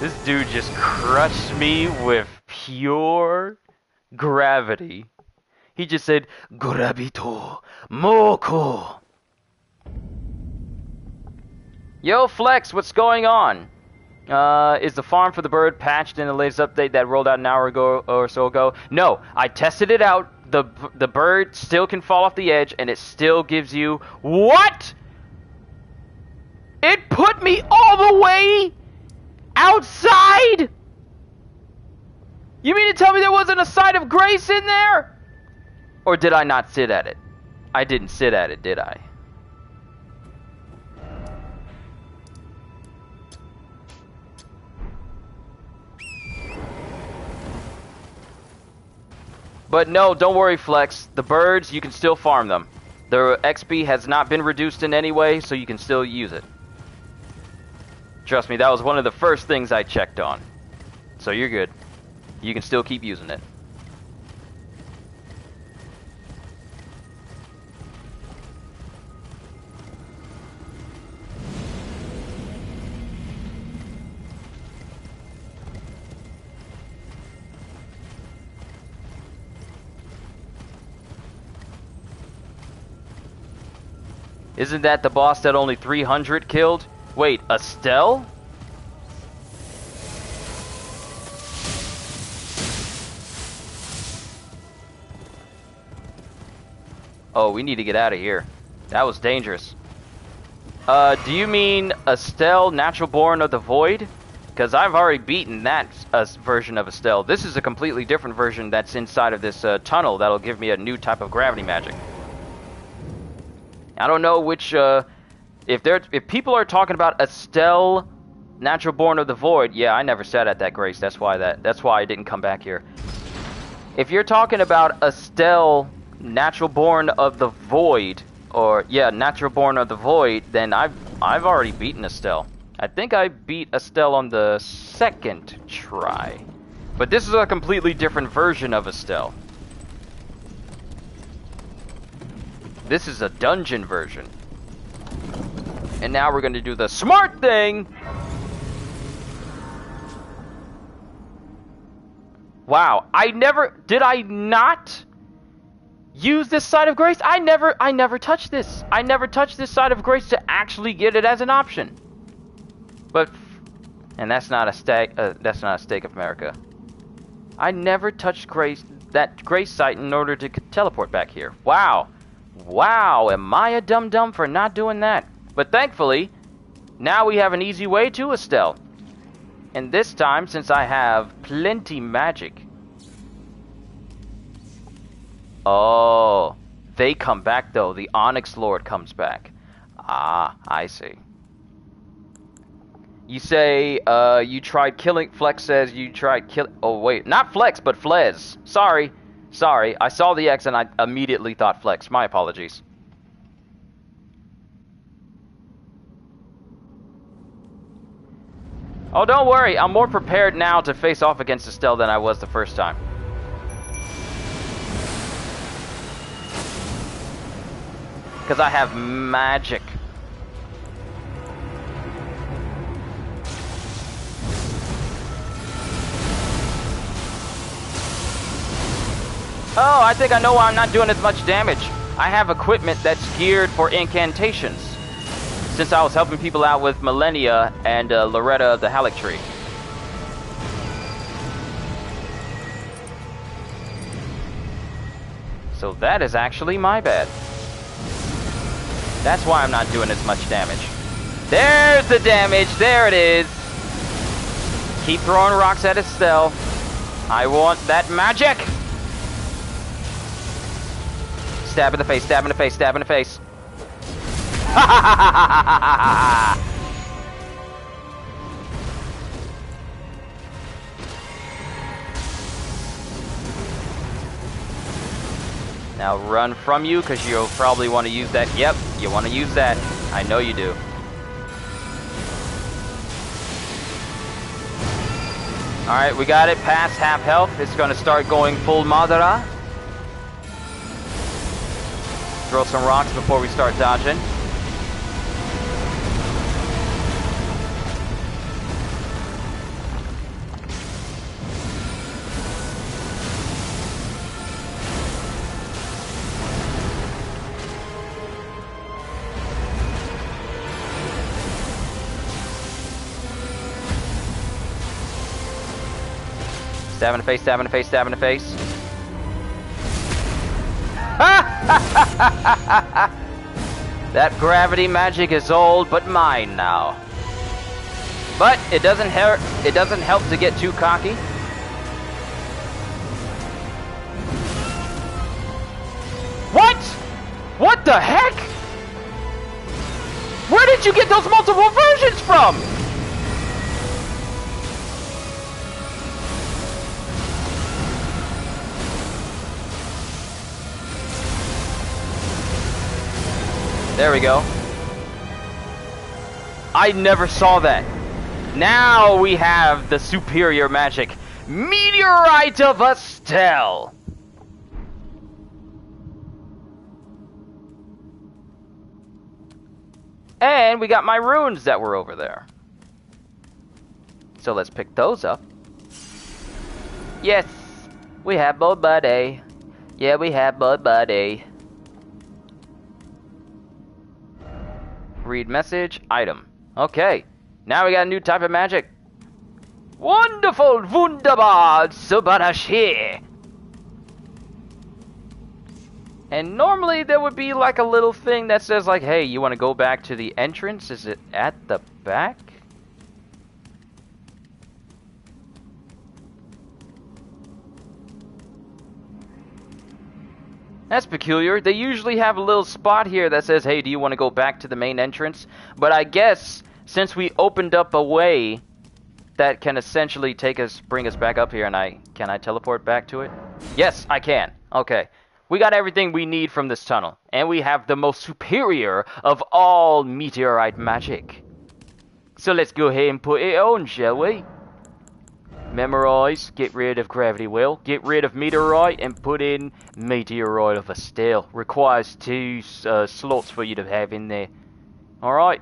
This dude just crushed me with pure gravity. He just said, Gravito Moko. Yo, Flex, what's going on? Is the farm for the bird patched in the latest update that rolled out an hour ago or so ago? No, I tested it out. The bird still can fall off the edge, and it still gives you... What? It put me all the way outside? You mean to tell me there wasn't a side of grace in there? Or did I not sit at it? I didn't sit at it, did I? But no, don't worry, Flex. The birds, you can still farm them. Their XP has not been reduced in any way, so you can still use it. Trust me, that was one of the first things I checked on. So you're good. You can still keep using it. Isn't that the boss that only 300 killed? Wait, Estelle? Oh, we need to get out of here. That was dangerous. Do you mean Estelle, Natural Born of the Void? Because I've already beaten that version of Estelle. This is a completely different version that's inside of this tunnel that'll give me a new type of gravity magic. I don't know which, if people are talking about Estelle, Natural Born of the Void, yeah, I never sat at that grace. That's why I didn't come back here. If you're talking about Estelle, Natural Born of the Void, or yeah, Natural Born of the Void, then I've already beaten Estelle. I think I beat Estelle on the second try, but this is a completely different version of Estelle. This is a dungeon version. And now we're going to do the smart thing. Wow, did I not use this side of grace? I never touched this. I never touched this side of grace to actually get it as an option. But, and that's not a stake of America. I never touched that grace site in order to teleport back here. Wow. Wow, am I a dum-dum for not doing that? But thankfully, now we have an easy way to Estelle. And this time, since I have plenty magic... Oh, they come back though. The Onyx Lord comes back. Ah, I see. You say, you tried killing... Flex says you tried killing... Oh, wait. Not Flex, but Flez. Sorry. Sorry. I saw the X and I immediately thought Flex. My apologies. Oh, don't worry. I'm more prepared now to face off against Estelle than I was the first time. Because I have magic. Oh, I think I know why I'm not doing as much damage. I have equipment that's geared for incantations. Since I was helping people out with Millennia and Loretta the Halictree. So that is actually my bad. That's why I'm not doing as much damage. There's the damage. There it is. Keep throwing rocks at Estelle. I want that magic. Stab in the face, stab in the face, stab in the face. Now run from you, because you'll probably want to use that. Yep, you want to use that. I know you do. Alright, we got it past half health. It's going to start going full Madara. Throw some rocks before we start dodging. Stab in the face, stab in the face, stab in the face. That gravity magic is old but mine now. But it doesn't hurt. It doesn't help to get too cocky. What? What the heck? Where did you get those multiple versions from? There we go. I never saw that. Now we have the superior magic. Meteorite of Estelle. And we got my runes that were over there. So let's pick those up. Yes, we have Bud Buddy. Yeah, we have Bud Buddy. Read message, item. Okay, now we got a new type of magic. Wonderful, wunderbar, subarashi. And normally there would be like a little thing that says like, hey, you want to go back to the entrance? Is it at the back? That's peculiar. They usually have a little spot here that says, hey, do you want to go back to the main entrance? But I guess since we opened up a way that can essentially bring us back up here, and can I teleport back to it? Yes, I can. Okay. We got everything we need from this tunnel, and we have the most superior of all meteorite magic. So let's go ahead and put it on, shall we? Memorize, get rid of gravity well, get rid of meteorite, and put in meteorite of Estelle. Requires 2 slots for you to have in there. Alright.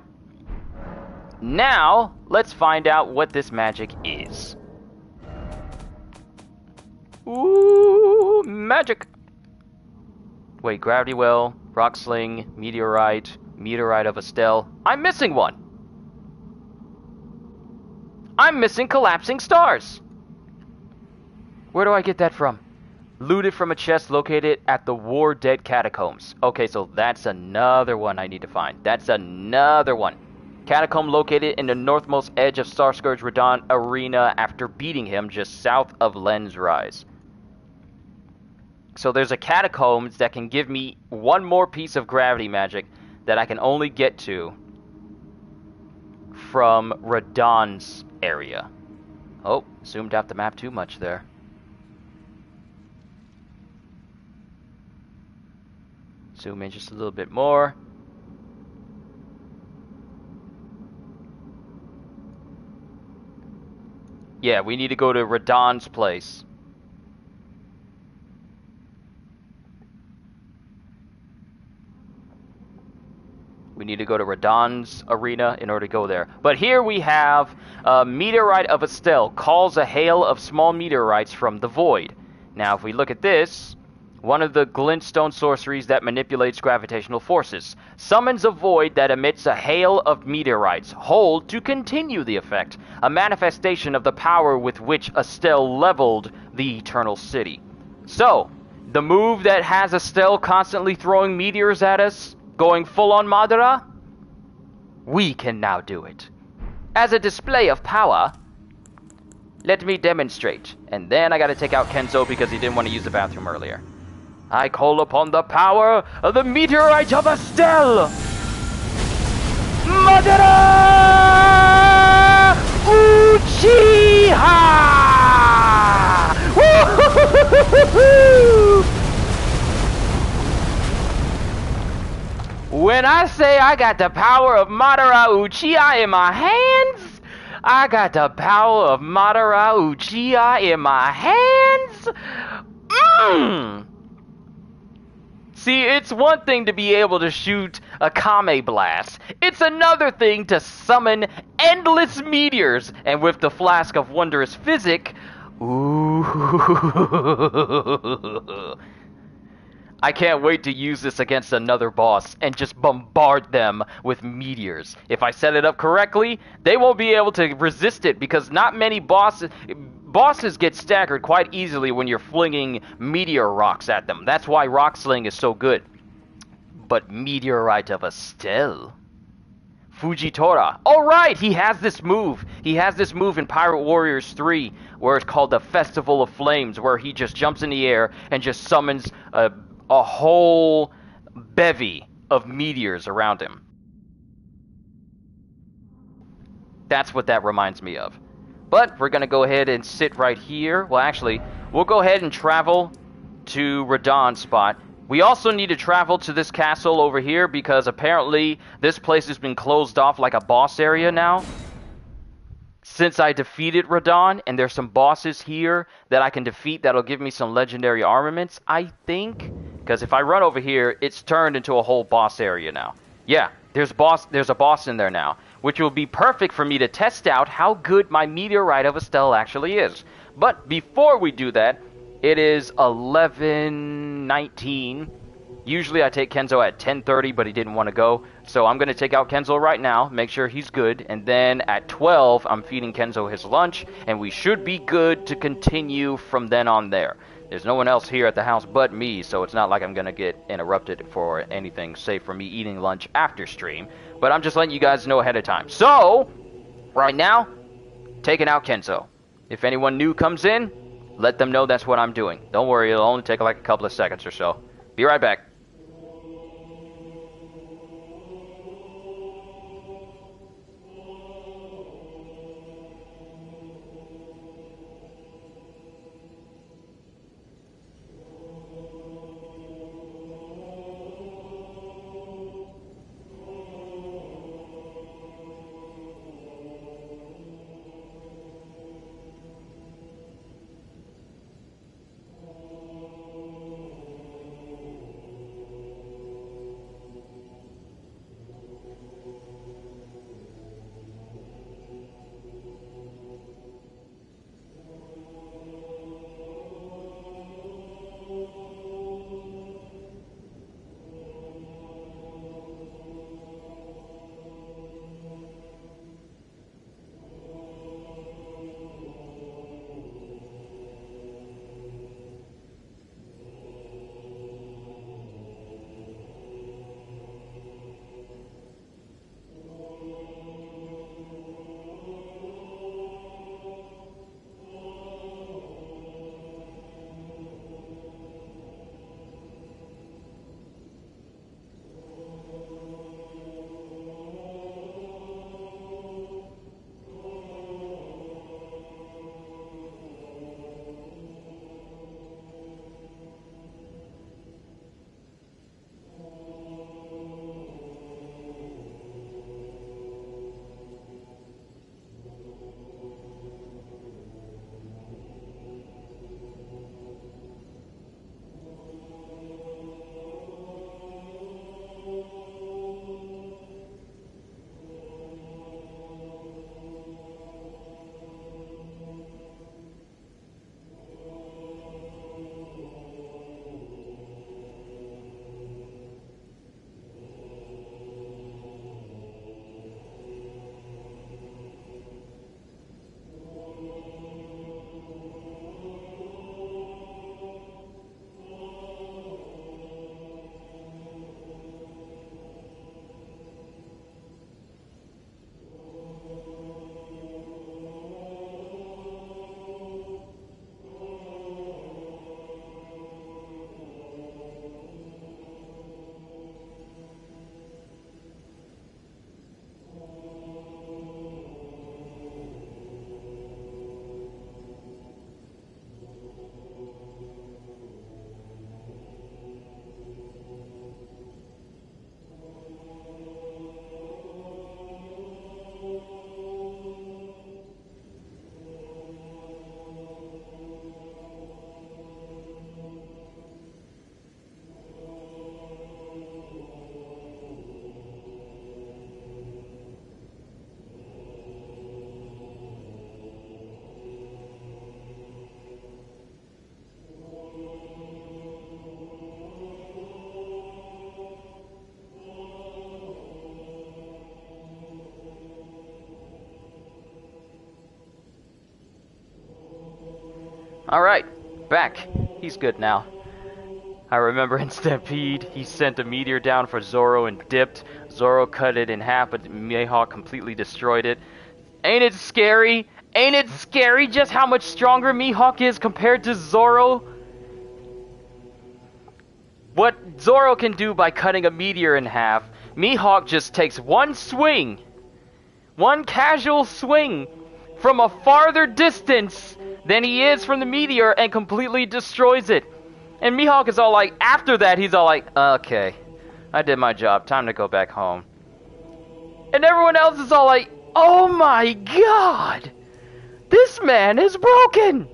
Now, let's find out what this magic is. Ooh, magic! Wait, gravity well, rock sling, meteorite, meteorite of Estelle. I'm missing one! I'm missing collapsing stars! Where do I get that from? Looted from a chest located at the War Dead Catacombs. Okay, so that's another one I need to find. That's another one. Catacomb located in the northmost edge of Starscourge Radon Arena after beating him just south of Lens Rise. So there's a catacombs that can give me one more piece of gravity magic that I can only get to from Radon's area. Oh, zoomed out the map too much there. Zoom in just a little bit more. Yeah, we need to go to Radon's place. We need to go to Radon's arena in order to go there. But here we have Meteorite of Estelle. Calls a hail of small meteorites from the void. Now, if we look at this, one of the glintstone sorceries that manipulates gravitational forces. Summons a void that emits a hail of meteorites. Hold to continue the effect. A manifestation of the power with which Estelle leveled the Eternal City. So, the move that has Estelle constantly throwing meteors at us, going full on Madara, we can now do it. As a display of power, let me demonstrate. And then I gotta take out Kenzo because he didn't want to use the bathroom earlier. I call upon the power of the Meteorite of Estelle! Madara Uchiha! Woo-hoo-hoo-hoo-hoo-hoo! When I say I got the power of Madara Uchiha in my hands, I got the power of Madara Uchiha in my hands. See, it's one thing to be able to shoot a Kame Blast. It's another thing to summon endless meteors. And with the Flask of Wondrous Physic, ooh. I can't wait to use this against another boss and just bombard them with meteors. If I set it up correctly, they won't be able to resist it because not many bosses Bosses get staggered quite easily when you're flinging meteor rocks at them. That's why rock sling is so good. But Meteorite of Estelle? Fujitora. Oh, right! He has this move. He has this move in Pirate Warriors 3 where it's called the Festival of Flames, where he just jumps in the air and just summons a whole bevy of meteors around him. That's what that reminds me of. But we're going to go ahead and sit right here. Well, actually, we'll go ahead and travel to Radahn's spot. We also need to travel to this castle over here because apparently this place has been closed off like a boss area now. Since I defeated Radahn, and there's some bosses here that I can defeat that'll give me some legendary armaments, I think. Because if I run over here, it's turned into a whole boss area now. Yeah, there's a boss in there now, which will be perfect for me to test out how good my Meteorite of Estelle actually is. But before we do that, it is 11:19. Usually I take Kenzo at 10:30, but he didn't want to go. So I'm going to take out Kenzo right now, make sure he's good. And then at 12, I'm feeding Kenzo his lunch. And we should be good to continue from then on there. There's no one else here at the house but me, so it's not like I'm going to get interrupted for anything, save for me eating lunch after stream. But I'm just letting you guys know ahead of time. So, right now, taking out Kenzo. If anyone new comes in, let them know that's what I'm doing. Don't worry, it'll only take like a couple of seconds or so. Be right back. Alright, back. He's good now. I remember in Stampede, he sent a meteor down for Zoro and dipped. Zoro cut it in half, but Mihawk completely destroyed it. Ain't it scary? Ain't it scary just how much stronger Mihawk is compared to Zoro? What Zoro can do by cutting a meteor in half, Mihawk just takes one swing, one casual swing, from a farther distance than he is from the meteor and completely destroys it. And Mihawk is all like, after that, he's all like, okay, I did my job, time to go back home. And everyone else is all like, oh my god, this man is broken.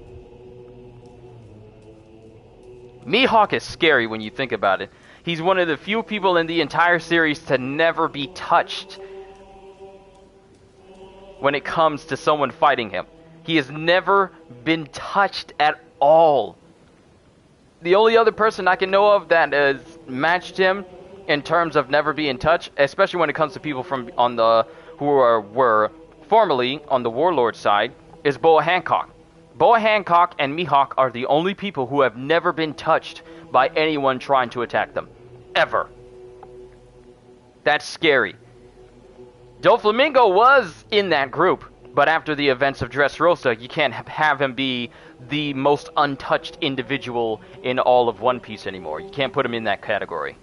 Mihawk is scary when you think about it. He's one of the few people in the entire series to never be touched when it comes to someone fighting him. He has never been touched at all. The only other person I can know of that has matched him in terms of never being touched, especially when it comes to people from on the were formerly on the Warlord side, is Boa Hancock. Boa Hancock and Mihawk are the only people who have never been touched by anyone trying to attack them. Ever. That's scary. Doflamingo was in that group, but after the events of Dressrosa, you can't have him be the most untouched individual in all of One Piece anymore. You can't put him in that category.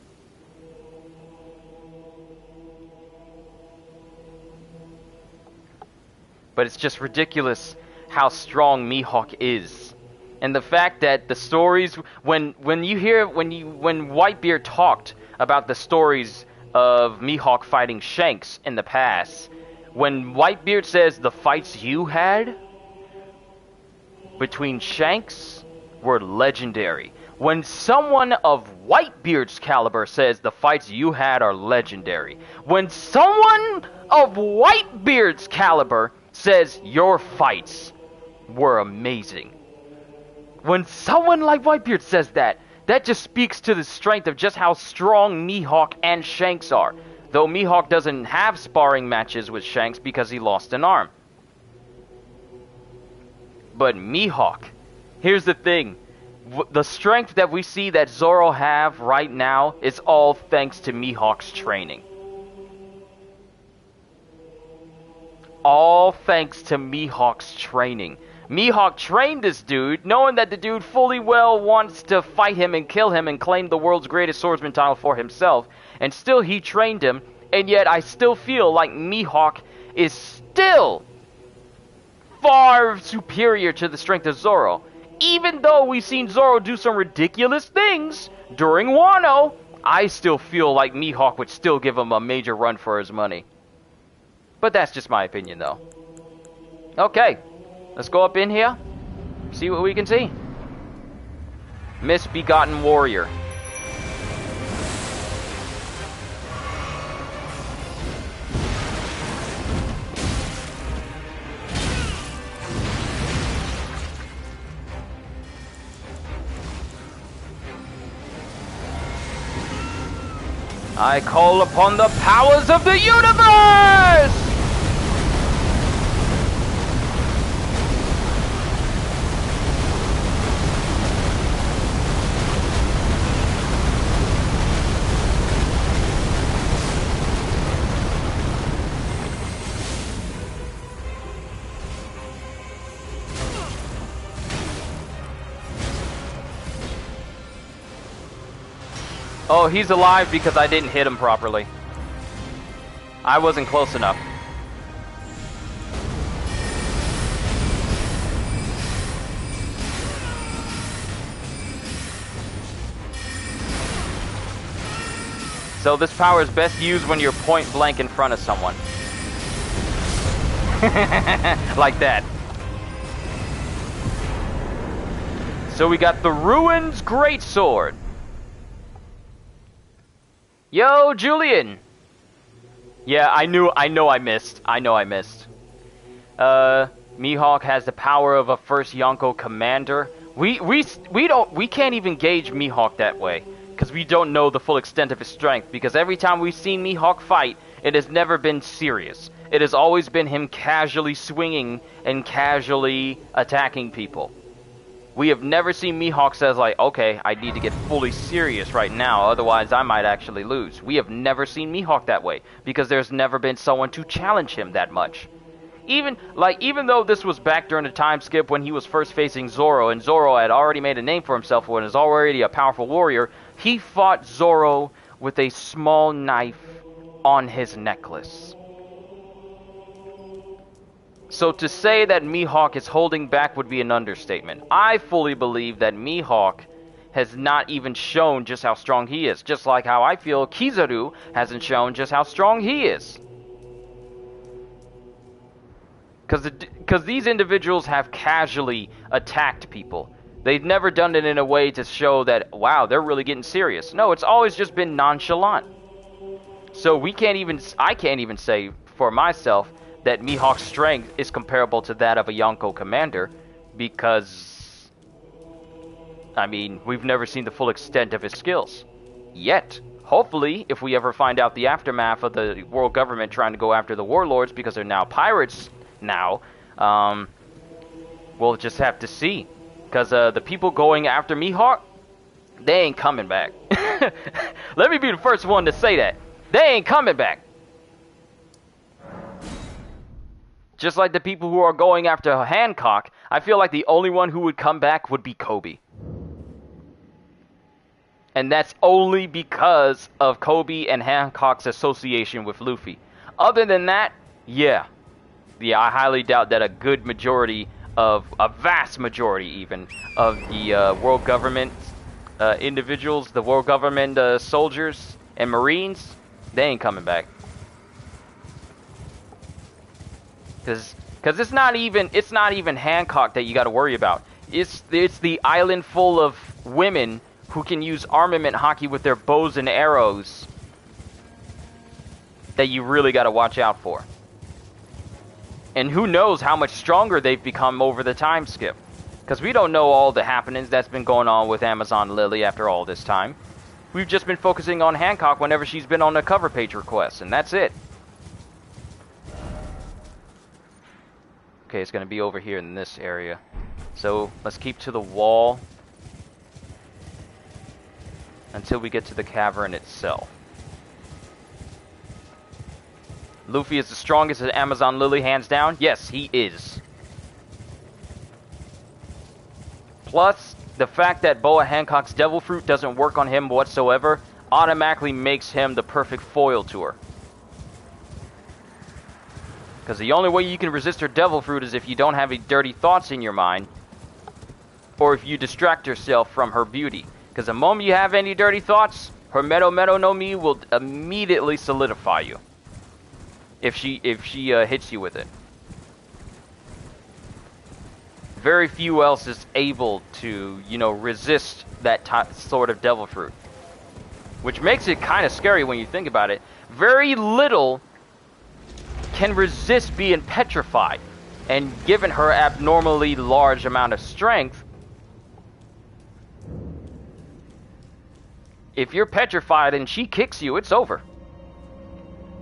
But it's just ridiculous how strong Mihawk is. And the fact that the stories, when Whitebeard talked about the stories of Mihawk fighting Shanks in the past, when Whitebeard says the fights you had between Shanks were legendary. When someone of Whitebeard's caliber says the fights you had are legendary. When someone of Whitebeard's caliber says your fights were amazing. When someone like Whitebeard says that, that just speaks to the strength of just how strong Mihawk and Shanks are. Though Mihawk doesn't have sparring matches with Shanks because he lost an arm. But Mihawk, here's the thing. The strength that we see that Zoro have right now is all thanks to Mihawk's training. All thanks to Mihawk's training. Mihawk trained this dude, knowing that the dude fully well wants to fight him and kill him and claim the world's greatest swordsman title for himself. And still he trained him, and yet I still feel like Mihawk is still far superior to the strength of Zoro. Even though we've seen Zoro do some ridiculous things during Wano, I still feel like Mihawk would still give him a major run for his money. But that's just my opinion, though. Okay, let's go up in here, see what we can see. Misbegotten Warrior. I call upon the powers of the universe! Oh, he's alive because I didn't hit him properly. I wasn't close enough. So this power is best used when you're point blank in front of someone. Like that. So we got the Ruins Greatsword. Yo, Julian! Yeah, I know I missed. Mihawk has the power of a first Yonko commander. We can't even gauge Mihawk that way, because we don't know the full extent of his strength, because every time we've seen Mihawk fight, it has never been serious. It has always been him casually swinging and casually attacking people. We have never seen Mihawk says like, okay, I need to get fully serious right now, otherwise I might actually lose. We have never seen Mihawk that way, because there's never been someone to challenge him that much. Even though this was back during the time skip when he was first facing Zoro, and Zoro had already made a name for himself and was already a powerful warrior, he fought Zoro with a small knife on his necklace. So to say that Mihawk is holding back would be an understatement. I fully believe that Mihawk has not even shown just how strong he is. Just like how I feel Kizaru hasn't shown just how strong he is. Because these individuals have casually attacked people. They've never done it in a way to show that, wow, they're really getting serious. No, it's always just been nonchalant. So I can't even say for myself that Mihawk's strength is comparable to that of a Yonko commander, because, I mean, we've never seen the full extent of his skills. Yet. Hopefully, if we ever find out the aftermath of the world government trying to go after the warlords because they're now pirates now, we'll just have to see. Because the people going after Mihawk, they ain't coming back. Let me be the first one to say that. They ain't coming back. Just like the people who are going after Hancock, I feel like the only one who would come back would be Kobe. And that's only because of Kobe and Hancock's association with Luffy. Other than that, yeah, I highly doubt that a vast majority even, of the world government individuals, the world government soldiers and Marines, they ain't coming back. Because it's not even Hancock that you got to worry about. It's the island full of women who can use armament hockey with their bows and arrows that you really got to watch out for. And who knows how much stronger they've become over the time skip. Because we don't know all the happenings that's been going on with Amazon Lily after all this time. We've just been focusing on Hancock whenever she's been on the cover page requests, and that's it. Okay, it's going to be over here in this area. So let's keep to the wall until we get to the cavern itself. Luffy is the strongest at Amazon Lily, hands down. Yes, he is. Plus, the fact that Boa Hancock's Devil Fruit doesn't work on him whatsoever automatically makes him the perfect foil to her. Because the only way you can resist her Devil Fruit is if you don't have any dirty thoughts in your mind, or if you distract yourself from her beauty. Because the moment you have any dirty thoughts, her Medo Medo no Mi will immediately solidify you. If she hits you with it. Very few else is able to, resist that sort of Devil Fruit. Which makes it kind of scary when you think about it. Very little can resist being petrified. And given her abnormally large amount of strength, if you're petrified and she kicks you, it's over.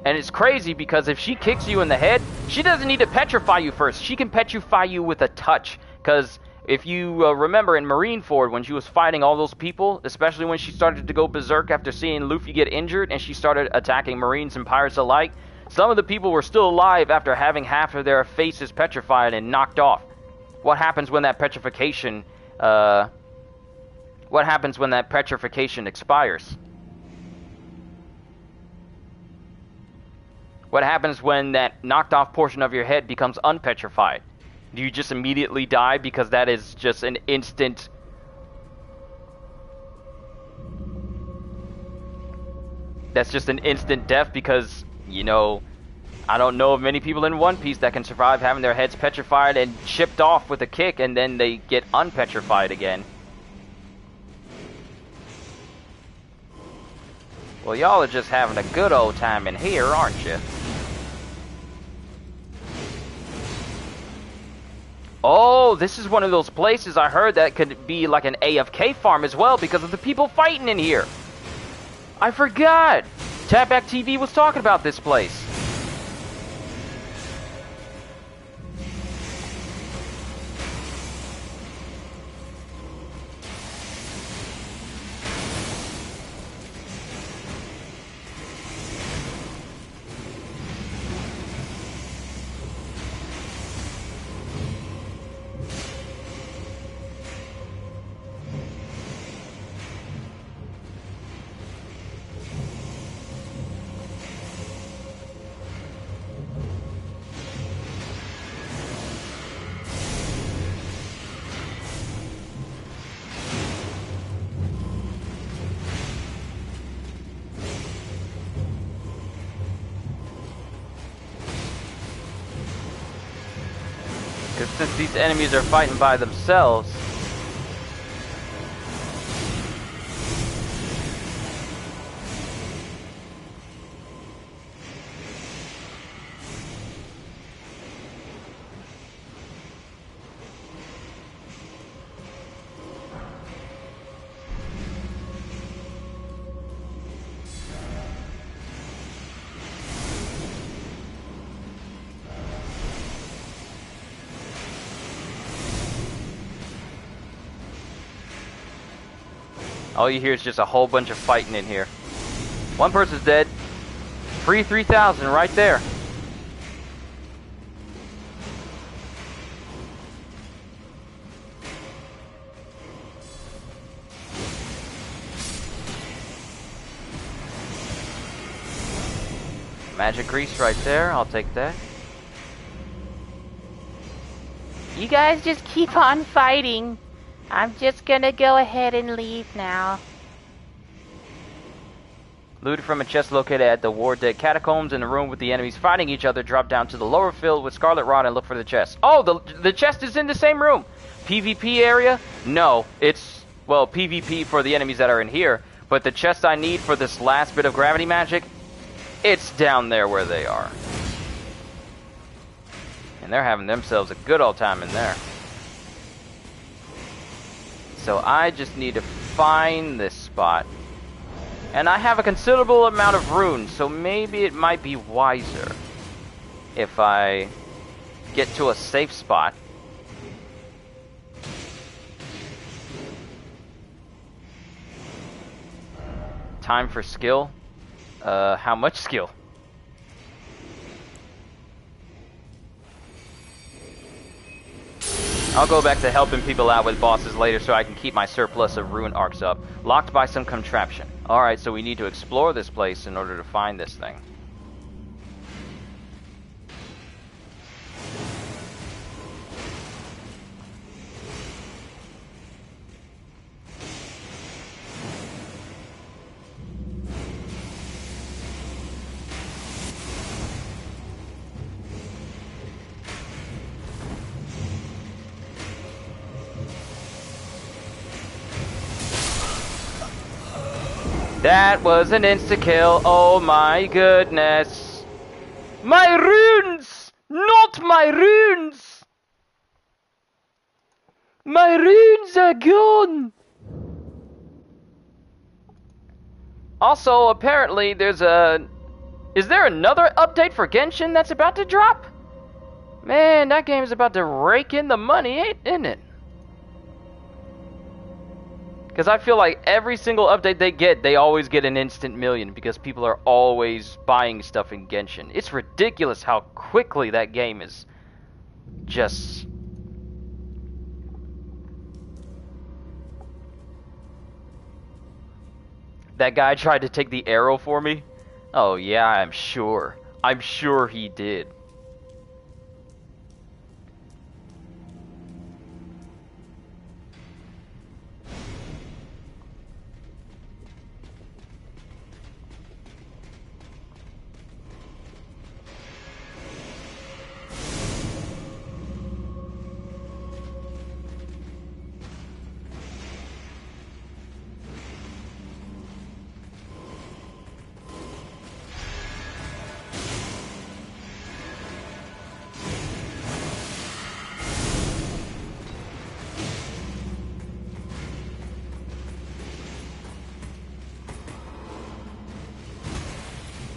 And it's crazy because if she kicks you in the head, she doesn't need to petrify you first. She can petrify you with a touch. Because if you remember in Marineford, when she was fighting all those people, especially when she started to go berserk after seeing Luffy get injured and she started attacking Marines and pirates alike, some of the people were still alive after having half of their faces petrified and knocked off. What happens when that petrification expires? What happens when that knocked off portion of your head becomes unpetrified? Do you just immediately die because that is just an instant... That's just an instant death because, I don't know of many people in One Piece that can survive having their heads petrified and chipped off with a kick and then they get unpetrified again. Well, y'all are just having a good old time in here, aren't you? Oh, this is one of those places I heard that could be like an AFK farm as well because of the people fighting in here. I forgot. Tapback TV was talking about this place. Because since these enemies are fighting by themselves... All you hear is just a whole bunch of fighting in here. One person's dead. Free 3,000 right there. Magic grease right there. I'll take that. You guys just keep on fighting. I'm just gonna go ahead and leave now. Looted from a chest located at the War Dead Catacombs in the room with the enemies fighting each other. Drop down to the lower field with Scarlet Rod and look for the chest. Oh, the chest is in the same room. PvP area? No, it's, well, PvP for the enemies that are in here. But the chest I need for this last bit of gravity magic, it's down there where they are. And they're having themselves a good old time in there. So I just need to find this spot. And I have a considerable amount of runes, so maybe it might be wiser if I get to a safe spot. Time for skill? How much skill? I'll go back to helping people out with bosses later so I can keep my surplus of rune arcs up. Locked by some contraption. Alright, so we need to explore this place in order to find this thing. That was an insta-kill, oh my goodness. My runes! Not my runes! My runes are gone! Also, apparently there's a... Is there another update for Genshin that's about to drop? Man, that game is about to rake in the money, isn't it? Because I feel like every single update they get, they always get an instant million because people are always buying stuff in Genshin. It's ridiculous how quickly that game is just... That guy tried to take the arrow for me? Oh yeah, I'm sure. I'm sure he did.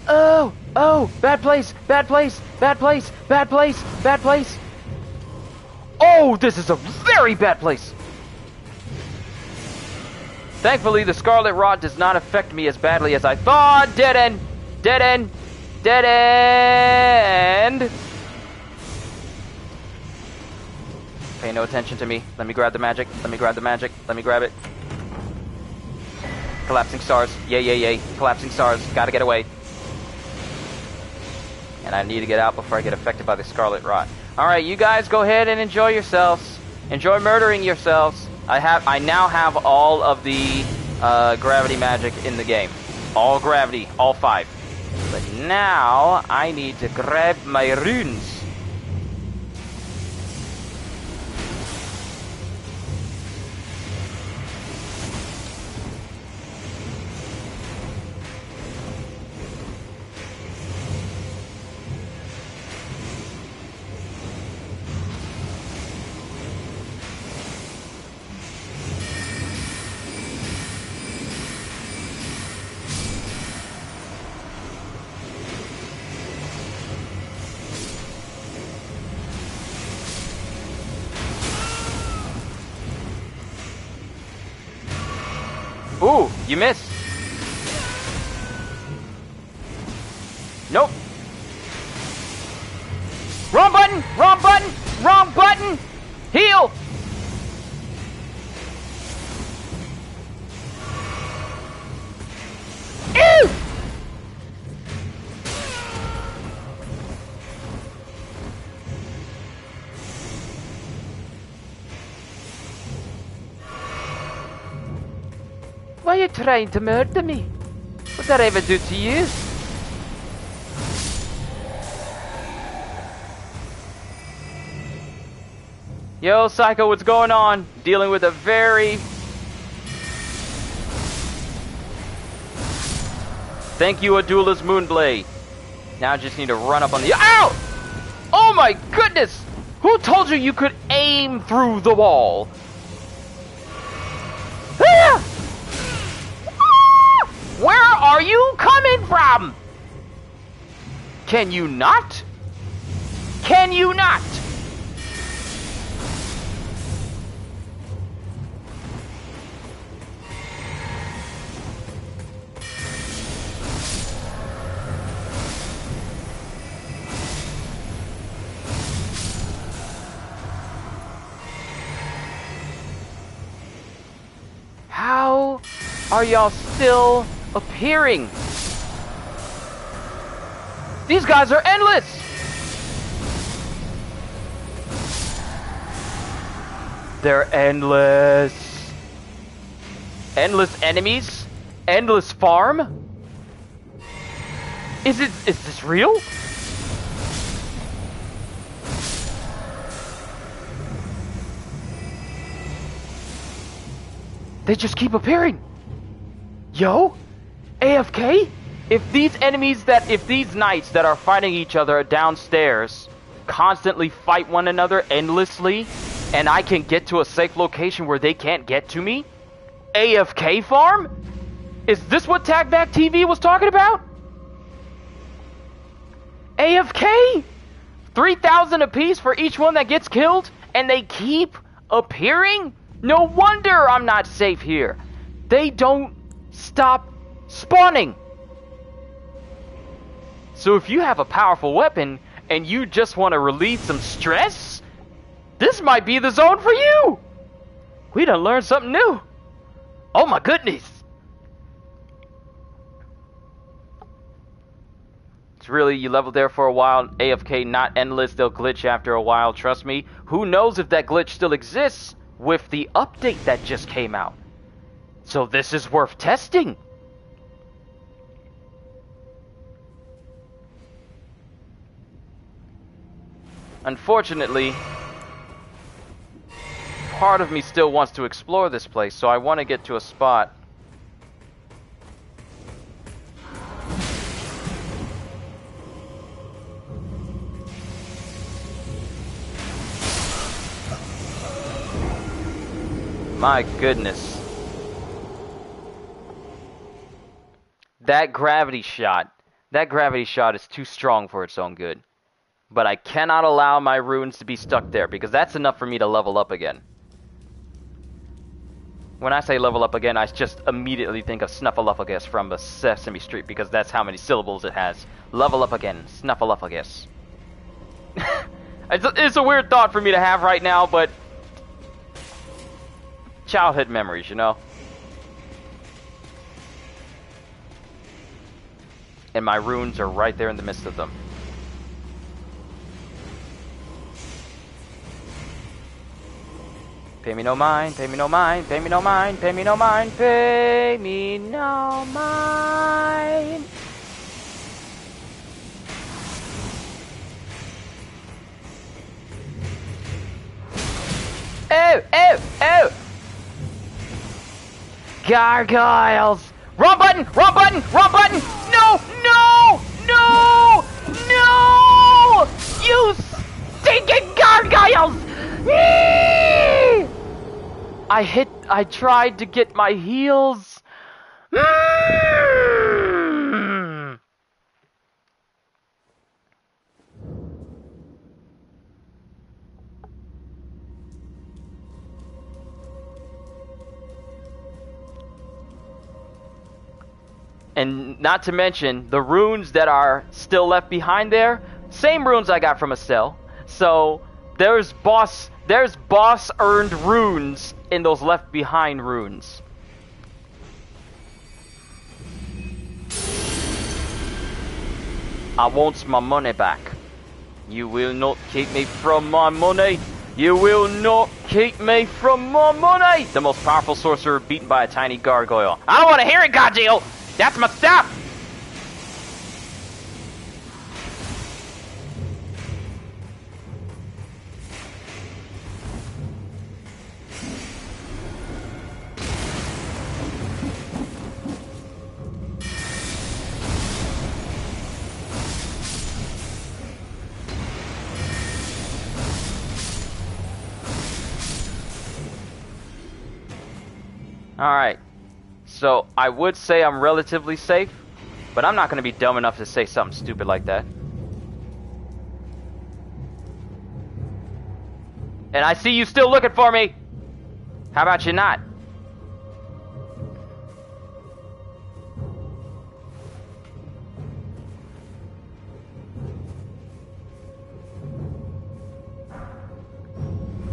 Oh! Oh! Bad place! Bad place! Bad place! Bad place! Bad place! Oh! This is a very bad place! Thankfully, the Scarlet Rot does not affect me as badly as I thought! Dead end! Dead end! Dead end! Pay no attention to me. Let me grab the magic. Let me grab the magic. Let me grab it. Collapsing stars. Yay, yay, yay. Collapsing stars. Gotta get away. And I need to get out before I get affected by the Scarlet Rot. Alright, you guys go ahead and enjoy yourselves. Enjoy murdering yourselves. I now have all of the gravity magic in the game. All gravity, all 5. But now I need to grab my runes. Ooh, you missed. Nope. Wrong button! Wrong button! Wrong button! Heal! Ew! Why are you trying to murder me? What did I ever do to you? Yo, Psycho, what's going on? Dealing with a very... Thank you, Adula's Moonblade. Now I just need to run up on the... Ow! Oh my goodness! Who told you you could aim through the wall? Ah! Ah! Where are you coming from? Can you not? Can you not? How are y'all still appearing? These guys are endless! They're endless. Endless enemies? Endless farm? Is this real? They just keep appearing. Yo, AFK? If these knights that are fighting each other downstairs constantly fight one another endlessly, and I can get to a safe location where they can't get to me, AFK farm? Is this what Tagback TV was talking about? AFK? 3,000 apiece for each one that gets killed, and they keep appearing? No wonder I'm not safe here. They don't stop spawning. So if you have a powerful weapon and you just want to relieve some stress, this might be the zone for you. We done learned something new. Oh my goodness. It's really, you level there for a while, AFK not endless, they'll glitch after a while, trust me. Who knows if that glitch still exists with the update that just came out. So this is worth testing. Unfortunately, part of me still wants to explore this place, so I want to get to a spot. My goodness. That gravity shot is too strong for its own good. But I cannot allow my runes to be stuck there, because that's enough for me to level up again. When I say level up again, I just immediately think of Snuffleupagus from the Sesame Street, because that's how many syllables it has. Level up again, Snuffleupagus. It's a weird thought for me to have right now, but... childhood memories, you know? And my runes are right there in the midst of them. Pay me no mind, pay me no mind, pay me no mind, pay me no mind, pay me no mind. Oh, oh, oh! Gargoyles! Wrong button! Wrong button! Wrong button! No! No! No! No! You stinking gargoyles! I tried to get my heals. And not to mention, the runes that are still left behind there, same runes I got from Estelle. So, there's boss earned runes in those left behind runes. I want my money back. You will not keep me from my money. You will not keep me from my money. The most powerful sorcerer beaten by a tiny gargoyle. I don't want to hear it, Godjill. That's my stuff. Alright, so I would say I'm relatively safe, but I'm not going to be dumb enough to say something stupid like that. And I see you still looking for me! How about you not?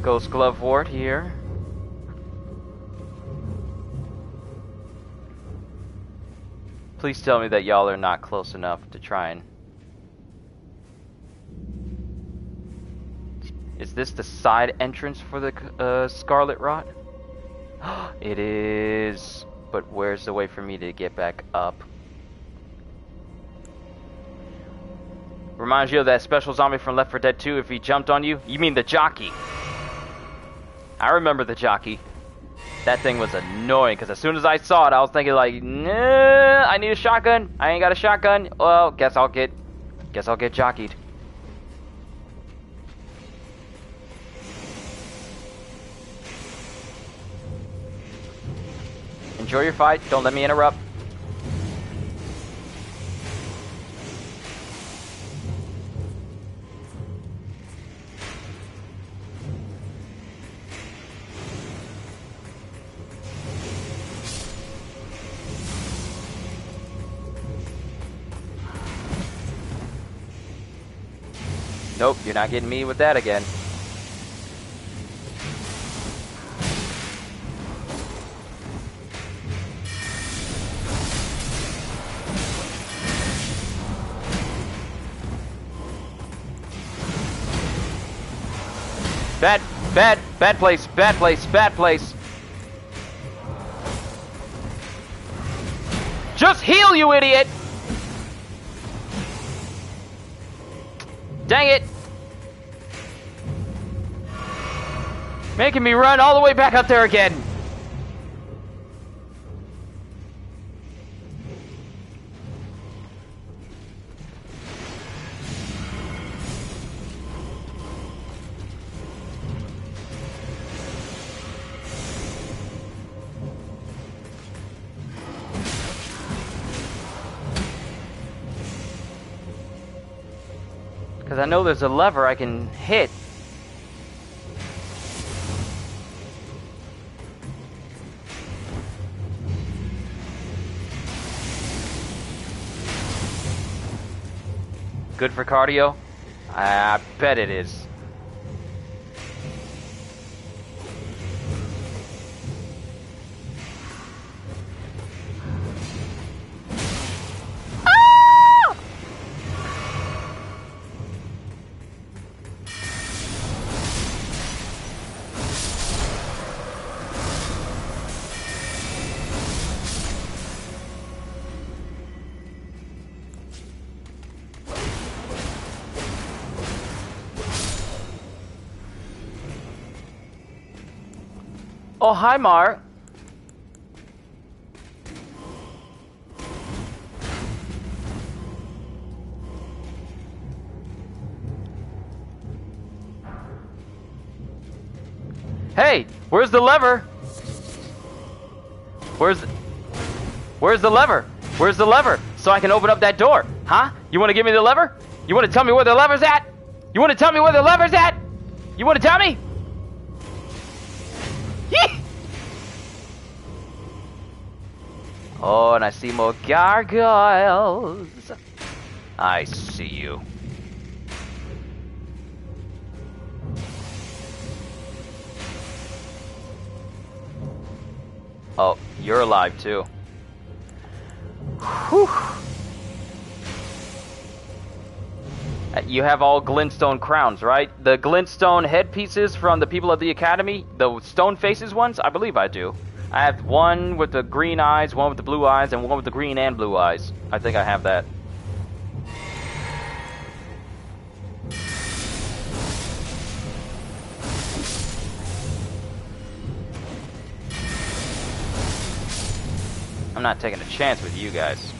Ghost Glove Ward here. Please tell me that y'all are not close enough to try and... Is this the side entrance for the Scarlet Rot? It is. But where's the way for me to get back up? Reminds you of that special zombie from Left 4 Dead 2 if he jumped on you? You mean the jockey. I remember the jockey. That thing was annoying, because as soon as I saw it, I was thinking like, nah, I need a shotgun. I ain't got a shotgun. Well, guess I'll get jockeyed. Enjoy your fight. Don't let me interrupt. Nope, you're not getting me with that again. Bad place. Just heal, you idiot! Dang it! Making me run all the way back up there again. Because I know there's a lever I can hit. Good for cardio? I bet it is. Oh, hi, Mar. Hey, where's the lever? Where's the lever? Where's the lever? So I can open up that door. Huh? You want to give me the lever? You want to tell me where the lever's at? You want to tell me where the lever's at? You want to tell me? Oh, and I see more gargoyles. I see you. Oh, you're alive too. Whew. You have all glintstone crowns, right? The glintstone headpieces from the people of the academy, the stone faces ones, I believe I do. I have one with the green eyes, one with the blue eyes, and one with the green and blue eyes. I think I have that. I'm not taking a chance with you guys.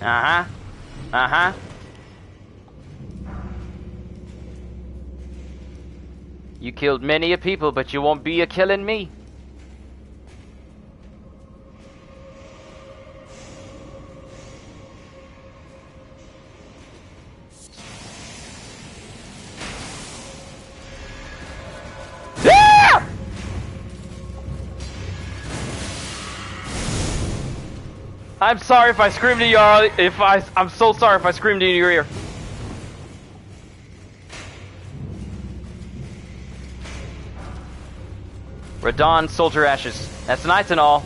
Uh-huh. Uh-huh. You killed many a people, but you won't be a-killing me. I'm sorry if I screamed in your I'm so sorry if I screamed in your ear. Radon soldier ashes. That's nice and all.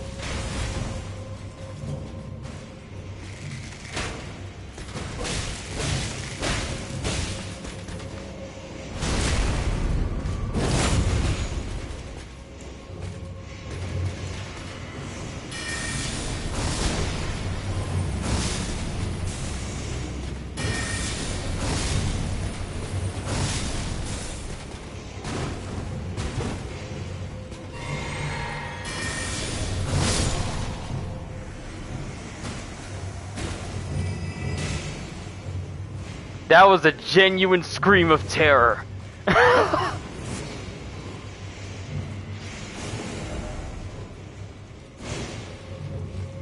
That was a genuine scream of terror.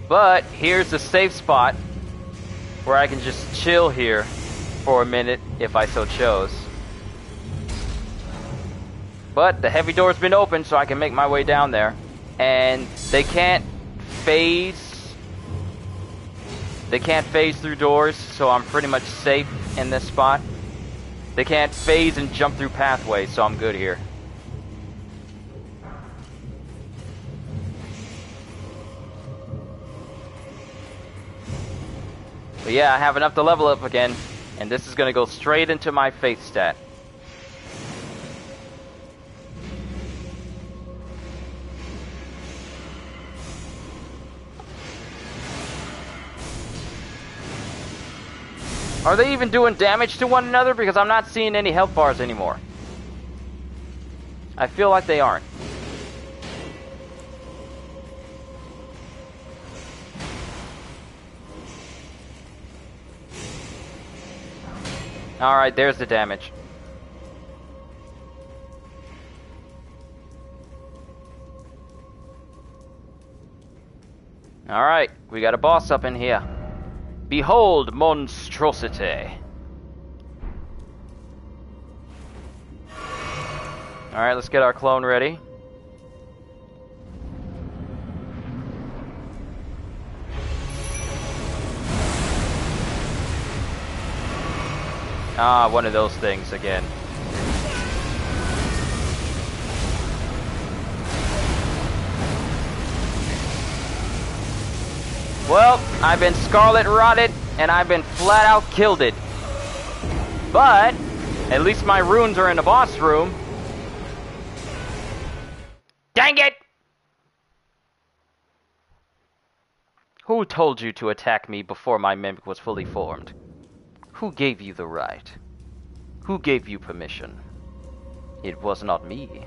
But here's a safe spot where I can just chill here for a minute if I so chose. But the heavy door's been opened, so I can make my way down there. And they can't phase. They can't phase through doors, so I'm pretty much safe in this spot. They can't phase and jump through pathways, so I'm good here. But yeah, I have enough to level up again, and this is going to go straight into my faith stat. Are they even doing damage to one another? Because I'm not seeing any health bars anymore. I feel like they aren't. Alright, there's the damage. Alright, we got a boss up in here. Behold, monstrosity. Alright, let's get our clone ready. Ah, one of those things again. Well, I've been scarlet rotted, and I've been flat out killed it. But, at least my runes are in the boss room. Dang it! Who told you to attack me before my mimic was fully formed? Who gave you the right? Who gave you permission? It was not me.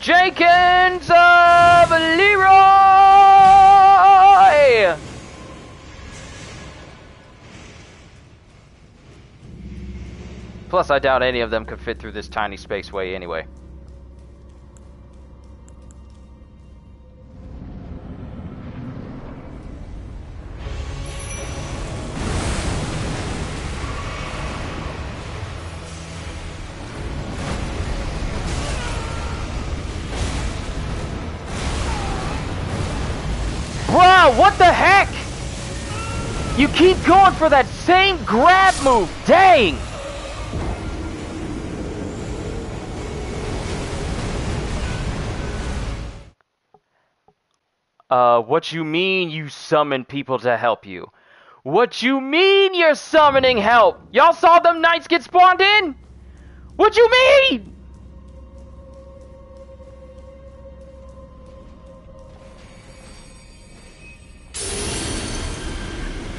Jenkins of Leroy! Plus, I doubt any of them could fit through this tiny spaceway anyway. Bruh, what the heck? You keep going for that same grab move, dang! What you mean you summon people to help you? What you mean you're summoning help? Y'all saw them knights get spawned in? What you mean?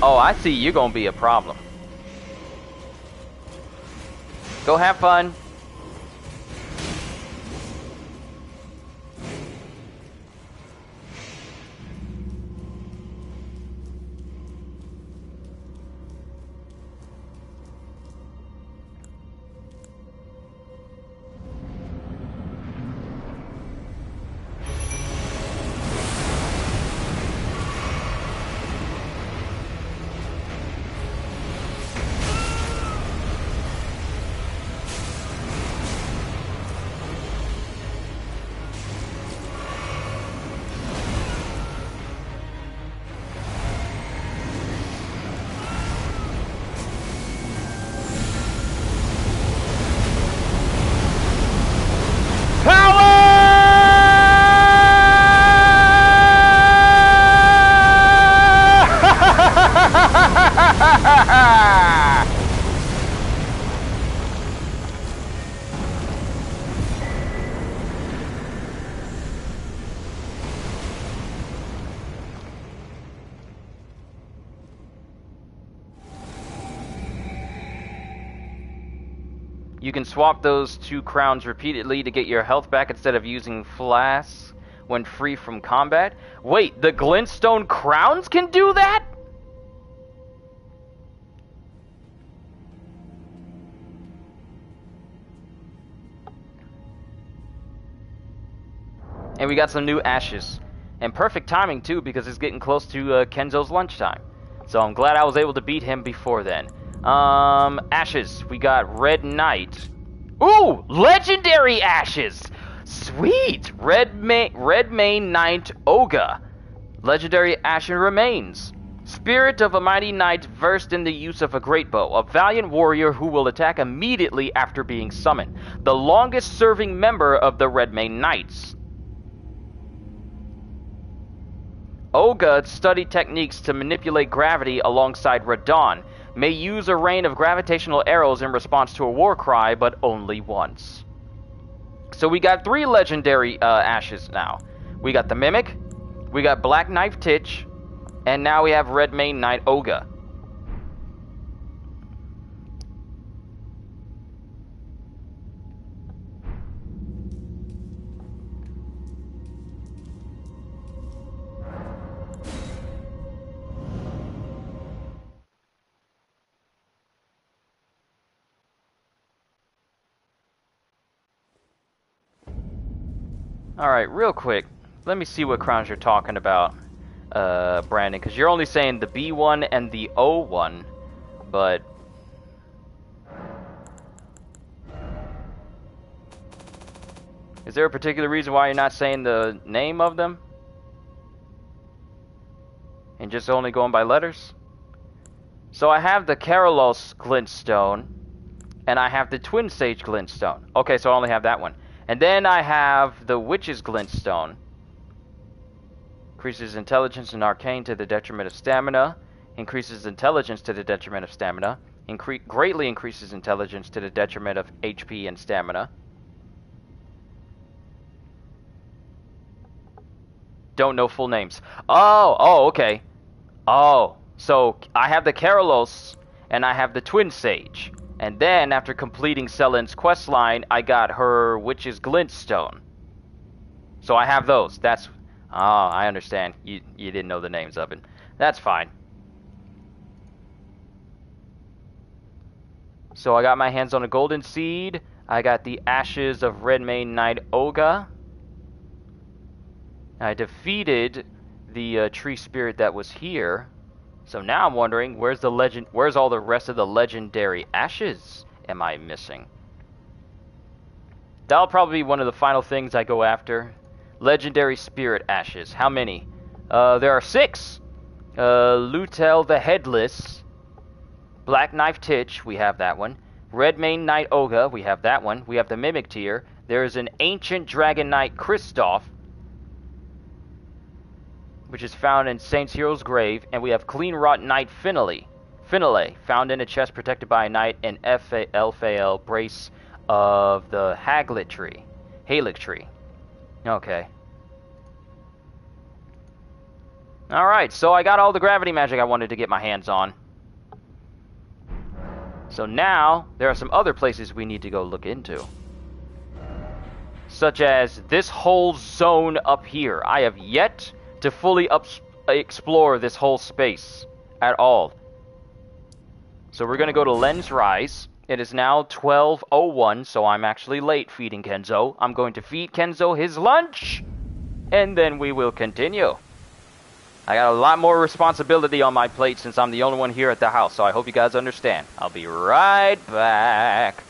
Oh, I see you're gonna be a problem. Go have fun. You can swap those 2 crowns repeatedly to get your health back instead of using flasks when free from combat. Wait, the glintstone crowns can do that? And we got some new ashes. And perfect timing too, because it's getting close to Kenzo's lunchtime. So I'm glad I was able to beat him before then. Ashes. We got Red Knight. Ooh, legendary ashes. Sweet. Red Mane Knight Oga. Legendary ashen remains. Spirit of a mighty knight versed in the use of a great bow. A valiant warrior who will attack immediately after being summoned. The longest serving member of the Red Mane Knights. Oga studied techniques to manipulate gravity alongside Radon. May use a rain of gravitational arrows in response to a war cry, but only once. So we got 3 legendary ashes now. We got the Mimic, we got Black Knife Titch, and now we have Red Mane Knight Oga. Alright, real quick, let me see what crowns you're talking about, Brandon, because you're only saying the B1 and the O1, but... Is there a particular reason why you're not saying the name of them? And just only going by letters? So I have the Karalos Glintstone, and I have the Twin Sage Glintstone. Okay, so I only have that one. And then I have the Witch's Glintstone. Increases intelligence and arcane to the detriment of stamina. Increases intelligence to the detriment of stamina. Greatly increases intelligence to the detriment of HP and stamina. Don't know full names. Oh, okay. Oh, so I have the Karalos and I have the Twin Sage. And then, after completing Selen's questline, I got her Witch's Glintstone. So I have those. That's... Ah, I understand. You didn't know the names of it. That's fine. So I got my hands on a golden seed. I got the ashes of Redmane Knight Oga. I defeated the tree spirit that was here. So now I'm wondering, where's all the rest of the legendary ashes am I missing? That'll probably be one of the final things I go after. Legendary spirit ashes. How many? There are 6. Lutel the Headless. Black Knife Titch, we have that one. Redmane Knight Oga, we have that one. We have the Mimic Tier. There's an Ancient Dragon Knight Kristoff, which is found in Saint's Hero's Grave. And we have Clean Rot Knight Finale, found in a chest protected by a knight in FAL Brace of the Haglit Tree. Halic Tree. Okay. Alright, so I got all the gravity magic I wanted to get my hands on. So now, there are some other places we need to go look into. Such as this whole zone up here. I have yet to fully explore this whole space at all. So we're going to go to Len's Rise. It is now 12:01, so I'm actually late feeding Kenzo. I'm going to feed Kenzo his lunch, and then we will continue. I got a lot more responsibility on my plate since I'm the only one here at the house, so I hope you guys understand. I'll be right back.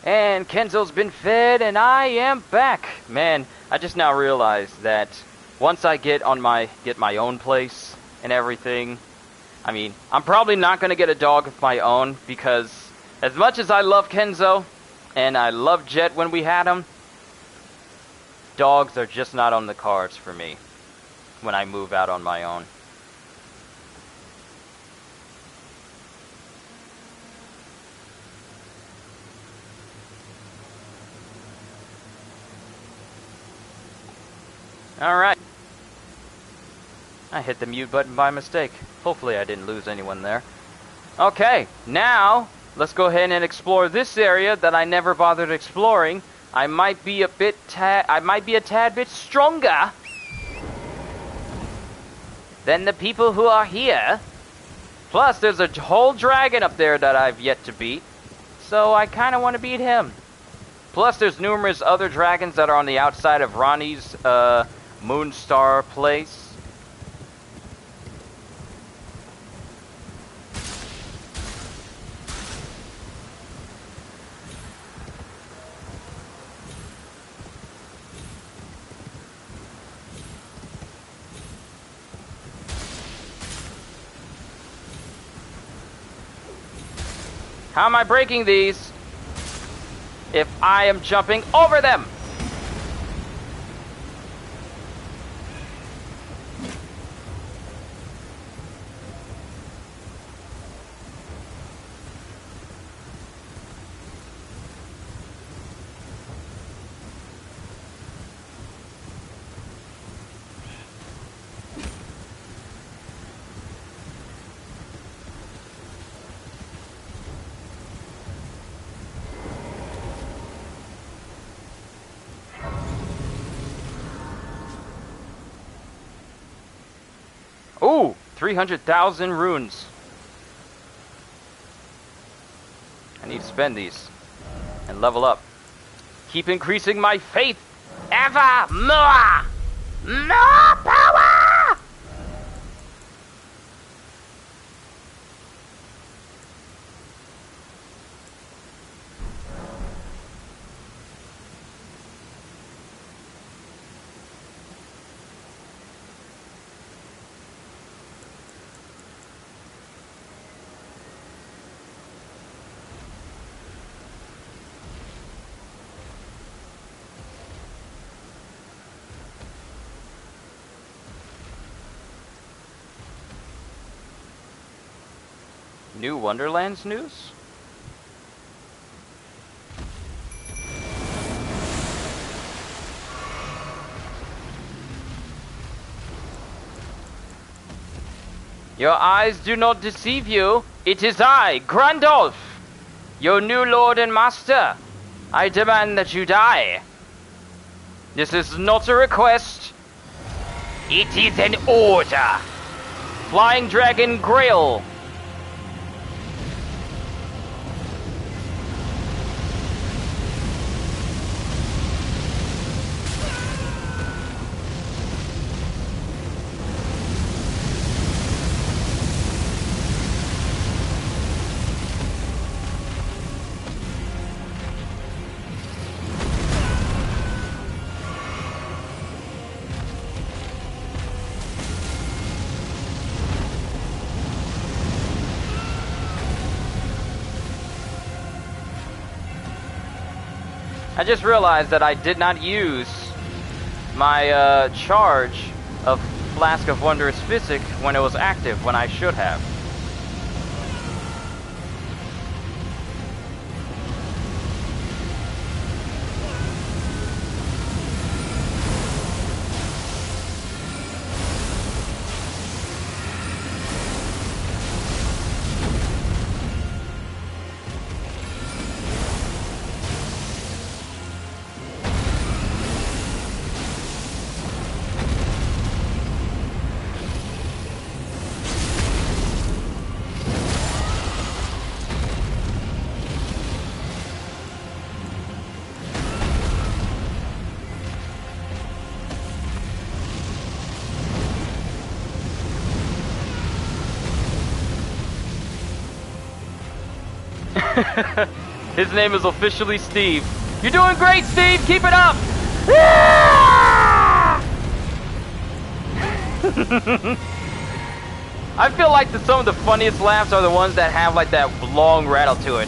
And Kenzo's been fed, and I am back. Man, I just now realized that once I get my own place and everything, I mean, I'm probably not going to get a dog of my own, because as much as I love Kenzo, and I love Jet when we had him, dogs are just not on the cards for me when I move out on my own. Alright. I hit the mute button by mistake. Hopefully I didn't lose anyone there. Okay, now let's go ahead and explore this area that I never bothered exploring. I might be a tad bit stronger than the people who are here. Plus, there's a whole dragon up there that I've yet to beat, so I kind of want to beat him. Plus, there's numerous other dragons that are on the outside of Ronnie's Moonstar place. How am I breaking these if I am jumping over them? Ooh, 300,000 runes. I need to spend these and level up. Keep increasing my faith ever more. More power! New Wonderlands news? Your eyes do not deceive you. It is I, Grandolph, your new lord and master. I demand that you die. This is not a request. It is an order. Flying Dragon Grail. I just realized that I did not use my charge of Flask of Wondrous Physic when it was active, when I should have. His name is officially Steve. You're doing great, Steve! Keep it up! I feel like some of the funniest laughs are the ones that have like that long rattle to it.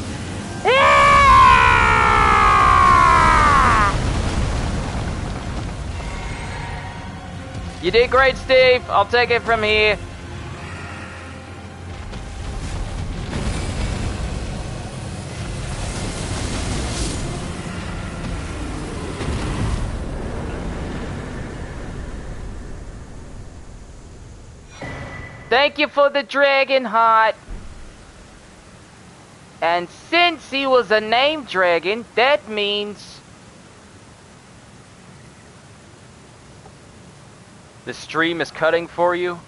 You did great, Steve. I'll take it from here. Thank you for the dragon heart. And since he was a named dragon, that means the stream is cutting for you.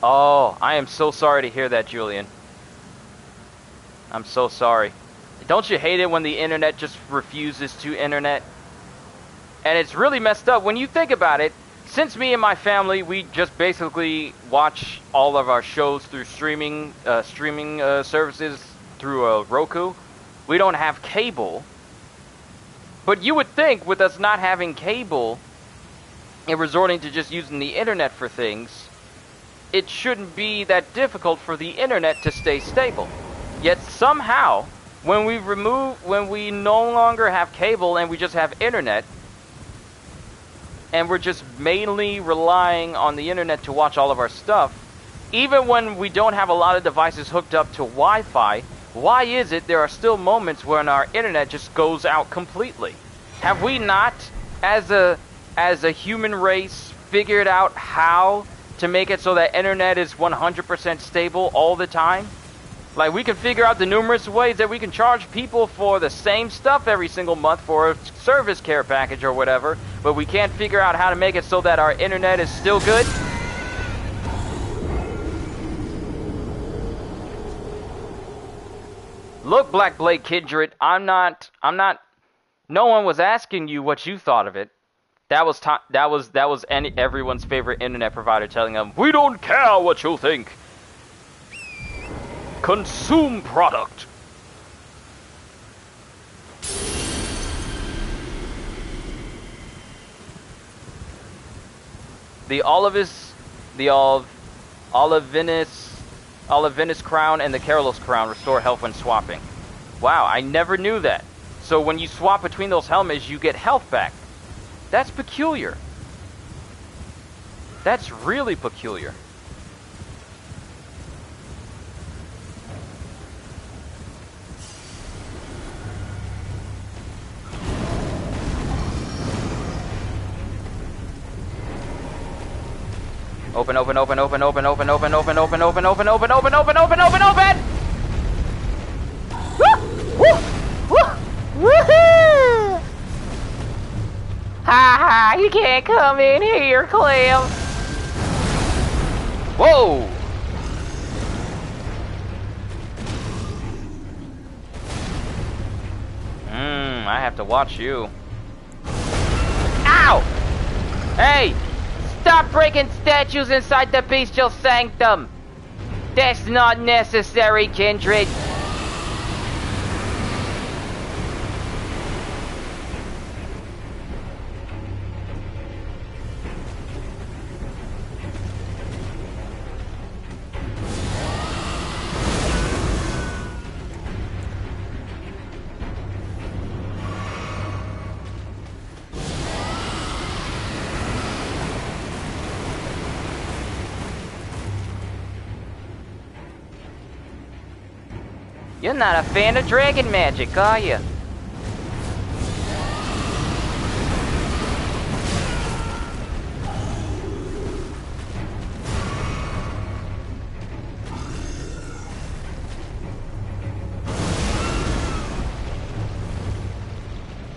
Oh, I am so sorry to hear that, Julian. I'm so sorry. Don't you hate it when the internet just refuses to internet? And it's really messed up when you think about it. Since me and my family, we just basically watch all of our shows through streaming services through Roku. We don't have cable. But you would think with us not having cable and resorting to just using the internet for things, it shouldn't be that difficult for the internet to stay stable. Yet somehow, when we no longer have cable and we just have internet, and we're just mainly relying on the internet to watch all of our stuff, even when we don't have a lot of devices hooked up to Wi-Fi, why is it there are still moments when our internet just goes out completely? Have we not, as a human race, figured out how to make it so that internet is 100% stable all the time? Like, we can figure out the numerous ways that we can charge people for the same stuff every single month for a service care package or whatever, but we can't figure out how to make it so that our internet is still good? Look, Black Blade Kindred, I'm not, no one was asking you what you thought of it. That was everyone's favorite internet provider telling them, we don't care what you think. Consume product. The Olivinus crown and the Carolus crown restore health when swapping. Wow, I never knew that. So when you swap between those helmets, you get health back. That's peculiar. That's really peculiar. Open, open, open, open, open, open, open, open, open, open, open, open, open, open, open, open, open! Woohoo! Ha ha! You can't come in here, Clem. Whoa! I have to watch you. Ow! Hey! Stop breaking statues inside the bestial sanctum! That's not necessary, Kindred! You're not a fan of dragon magic, are you?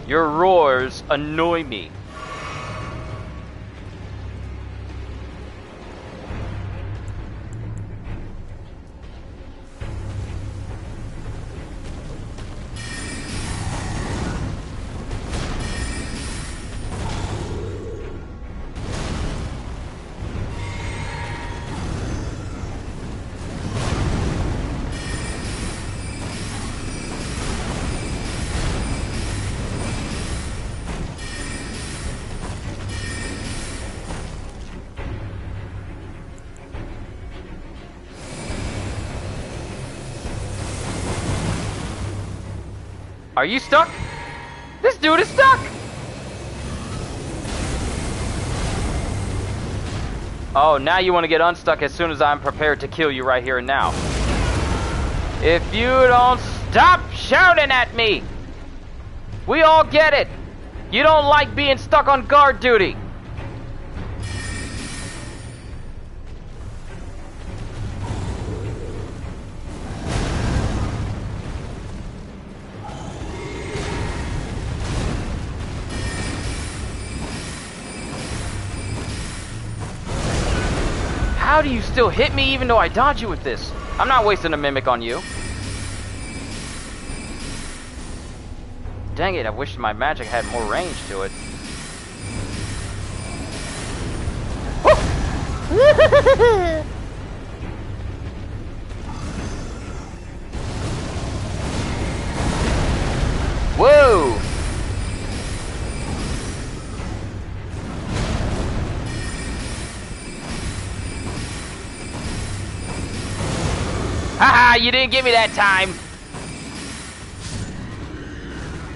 Your roars annoy me. Are you stuck? This dude is stuck! Oh, now you want to get unstuck as soon as I'm prepared to kill you right here and now. If you don't stop shouting at me! We all get it! You don't like being stuck on guard duty! How do you still hit me even though I dodge you with this? I'm not wasting a mimic on you. Dang it, I wish my magic had more range to it. Whoa! Haha, you didn't give me that time!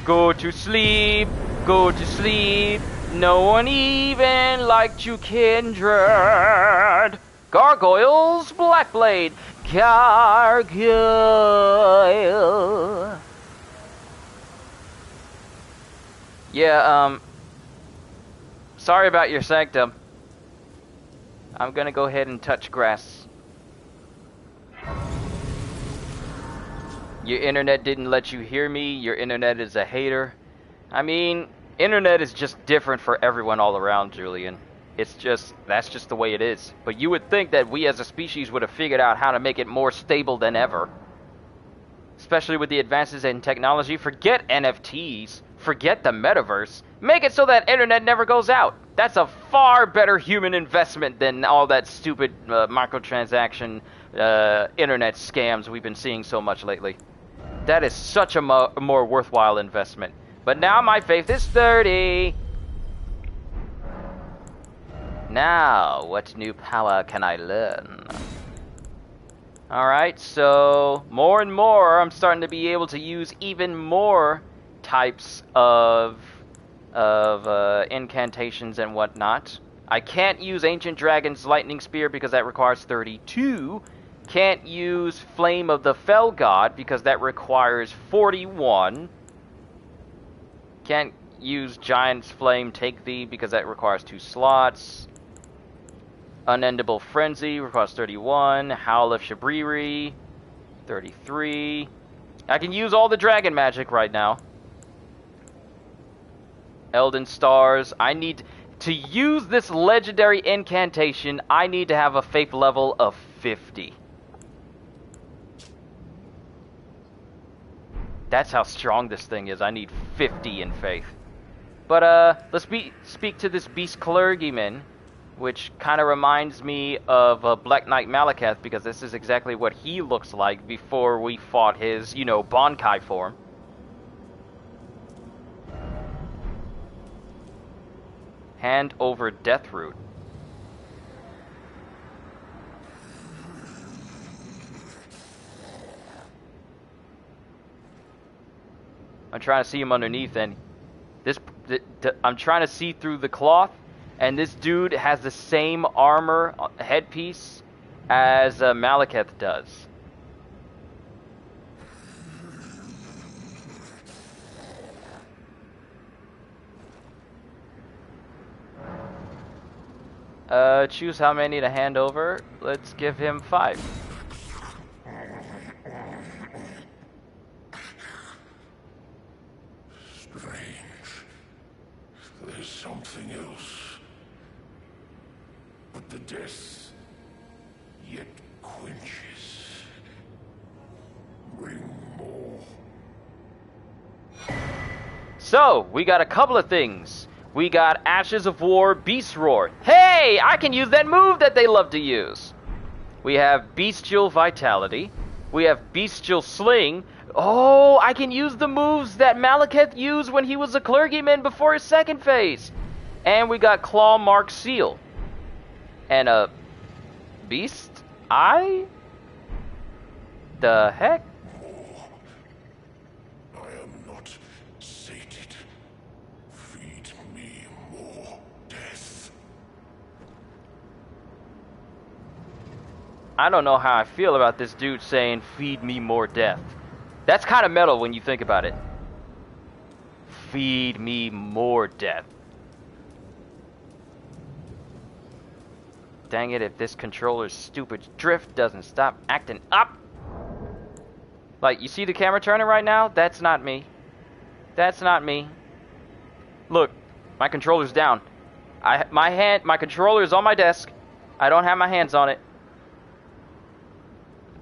Go to sleep, go to sleep. No one even liked you, Kindred. Gargoyles, Blackblade, Gargoyle. Yeah, sorry about your sanctum. I'm gonna go ahead and touch grass. Your internet didn't let you hear me. Your internet is a hater. I mean, internet is just different for everyone all around, Julian. That's just the way it is. But you would think that we as a species would have figured out how to make it more stable than ever. Especially with the advances in technology. Forget NFTs. Forget the metaverse. Make it so that internet never goes out. That's a far better human investment than all that stupid microtransaction internet scams we've been seeing so much lately. That is such a more worthwhile investment. But now my faith is 30. Now, what new power can I learn? Alright, so more and more I'm starting to be able to use even more types of incantations and whatnot. I can't use Ancient Dragon's Lightning Spear because that requires 32. Can't use Flame of the Fell God because that requires 41. Can't use Giant's Flame Take Thee because that requires 2 slots. Unendable Frenzy requires 31. Howl of Shabriri, 33. I can use all the dragon magic right now. Elden Stars. I need to use this legendary incantation. I need to have a faith level of 50. That's how strong this thing is. I need 50 in faith. But let's speak to this beast clergyman, which kind of reminds me of Black Knight Malekith, because this is exactly what he looks like before we fought his, Bonkai form. Hand over Deathroot. I'm trying to see him underneath, and I'm trying to see through the cloth, and this dude has the same armor headpiece as Malekith does. Choose how many to hand over. Let's give him 5. There's something else. But the death yet quenches. Bring more. So, we got a couple of things. We got Ashes of War, Beast Roar. Hey, I can use that move that they love to use. We have Bestial Vitality. We have Bestial Sling. Oh, I can use the moves that Malekith used when he was a clergyman before his second phase. And we got Claw Mark Seal. And a Beast Eye? The heck? I am not I don't know how I feel about this dude saying, feed me more death. That's kind of metal when you think about it. Feed me more death. Dang it, if this controller's stupid drift doesn't stop acting up. Like, you see the camera turning right now? That's not me. That's not me. Look, my controller's down. My controller is on my desk. I don't have my hands on it.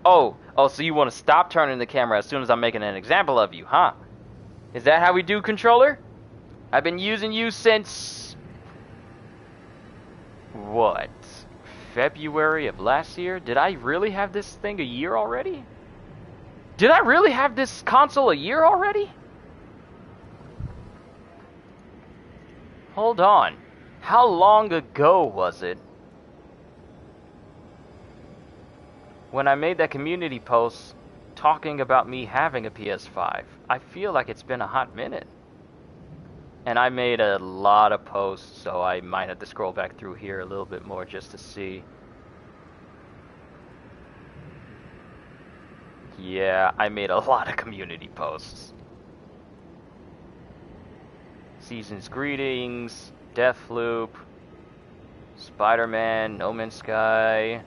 Oh, so you want to stop turning the camera as soon as I'm making an example of you, huh? Is that how we do, controller? I've been using you since... what? February of last year? Did I really have this thing a year already? Did I really have this console a year already? Hold on. How long ago was it when I made that community post talking about me having a PS5? I feel like it's been a hot minute. And I made a lot of posts, so I might have to scroll back through here a little bit more just to see. Yeah, I made a lot of community posts. Season's Greetings, Deathloop, Spider-Man, No Man's Sky,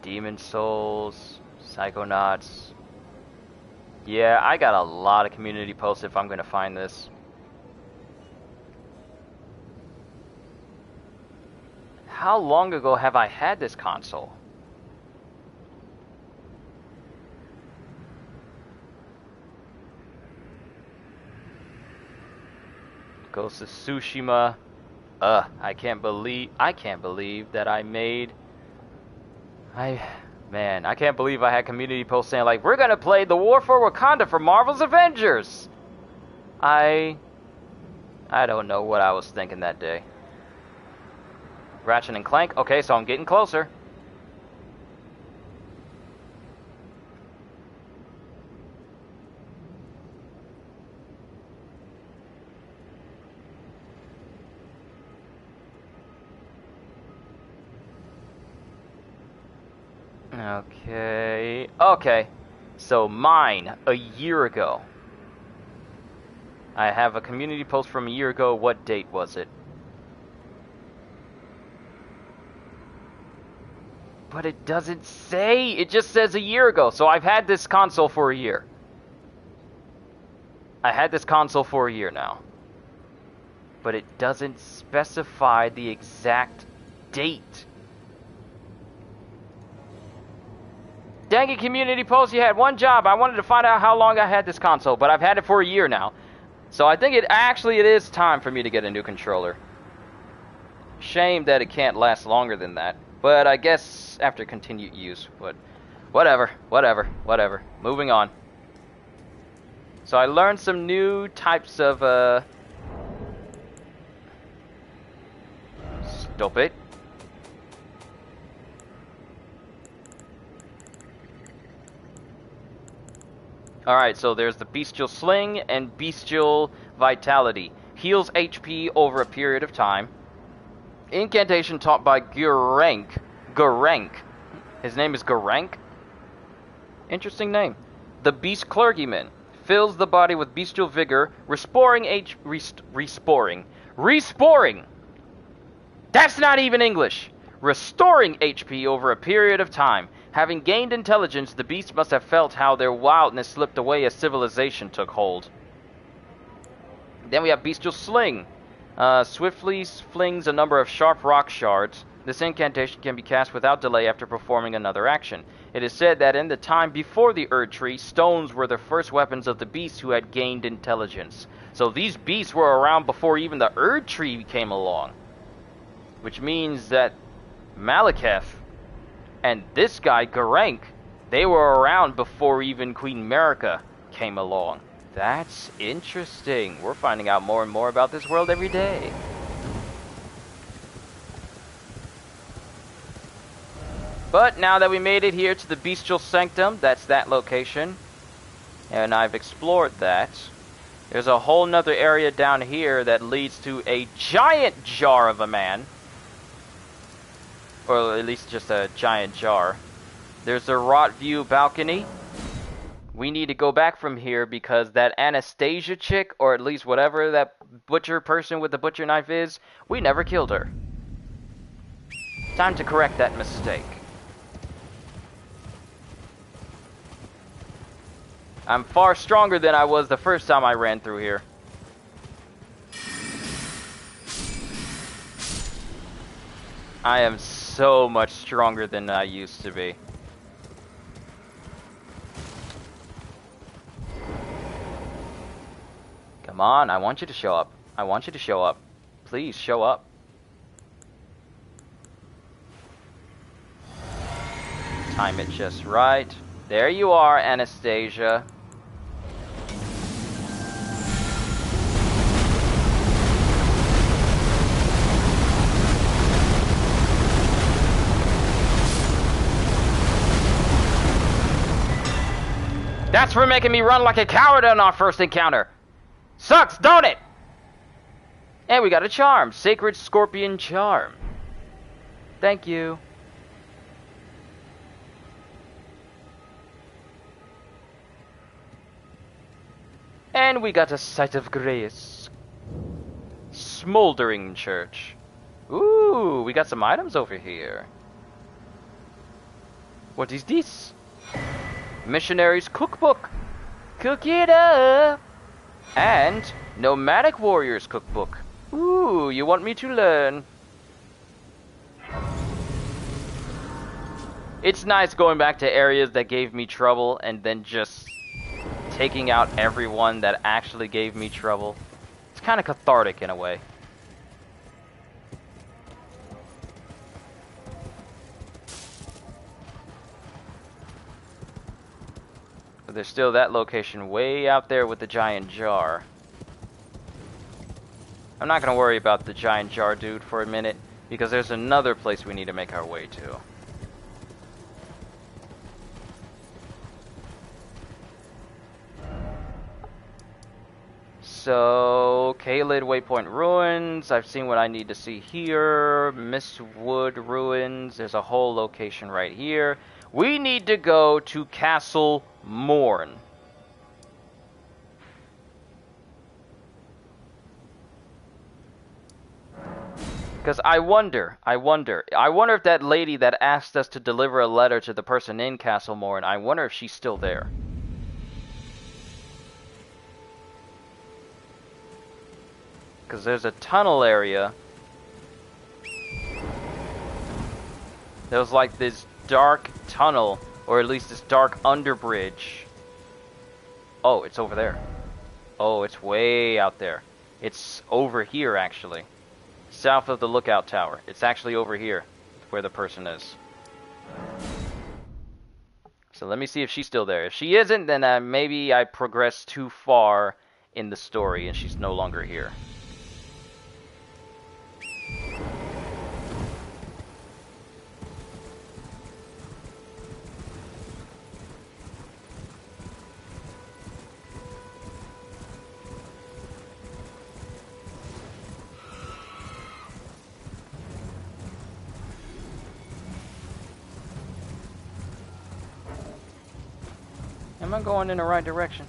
Demon Souls, Psychonauts. Yeah, I got a lot of community posts if I'm gonna find this. How long ago have I had this console? Ghost of Tsushima. I can't believe that I made... Man, I can't believe I had community posts saying like, we're gonna play the War for Wakanda for Marvel's Avengers! I don't know what I was thinking that day. Ratchet and Clank. Okay, so I'm getting closer. Okay. So mine, a year ago. I have a community post from a year ago. What date was it? But it doesn't say. It just says a year ago. So I've had this console for a year. I had this console for a year now. But it doesn't specify the exact date. Dang it, community post, you had one job. I wanted to find out how long I had this console, but I've had it for a year now. So I think it is time for me to get a new controller. Shame that it can't last longer than that. But I guess after continued use, but whatever. Moving on. So I learned some new types of, Stop it. Alright, so there's the Bestial Sling and Bestial Vitality. Heals HP over a period of time. Incantation taught by Gurenk. His name is Gurenk? Interesting name. The Beast Clergyman. Fills the body with bestial vigor, restoring That's not even English! Restoring HP over a period of time. Having gained intelligence, the beast must have felt how their wildness slipped away as civilization took hold. Then we have Bestial Sling. Swiftly flings a number of sharp rock shards. This incantation can be cast without delay after performing another action. It is said that in the time before the Erd Tree, stones were the first weapons of the beasts who had gained intelligence. So these beasts were around before even the Erd Tree came along. Which means that Malekith and this guy, Gurenk, they were around before even Queen America came along. That's interesting. We're finding out more and more about this world every day. But now that we made it here to the Bestial Sanctum, that's that location, and I've explored that, there's a whole nother area down here that leads to a giant jar of a man. Or at least just a giant jar. There's a Rot View balcony. We need to go back from here because that Anastasia chick, or at least whatever that butcher person with the butcher knife is, we never killed her. Time to correct that mistake. I'm far stronger than I was the first time I ran through here. I am so much stronger than I used to be. Come on, I want you to show up. I want you to show up. Please, show up. Time it just right. There you are, Anastasia. That's for making me run like a coward on our first encounter. Sucks, don't it? And we got a charm. Sacred Scorpion Charm. Thank you. And we got a Sight of Grace. Smoldering Church. Ooh, we got some items over here. What is this? Missionary's Cookbook. Cook it up. And Nomadic Warriors Cookbook. Ooh, you want me to learn? It's nice going back to areas that gave me trouble and then just taking out everyone that actually gave me trouble. It's kind of cathartic in a way. But there's still that location way out there with the giant jar. I'm not gonna worry about the giant jar dude for a minute, because there's another place we need to make our way to. So, Kaled Waypoint Ruins, I've seen what I need to see here. Mistwood Ruins, there's a whole location right here. We need to go to Castle Morn. Because I wonder if that lady that asked us to deliver a letter to the person in Castle Morn, I wonder if she's still there. Because there's a tunnel area. There was like this dark tunnel, or at least this dark underbridge. Oh, it's over there. Oh, it's way out there. It's over here, actually. South of the lookout tower. It's actually over here, where the person is. So let me see if she's still there. If she isn't, then maybe I progressed too far in the story and she's no longer here. Am I going in the right direction?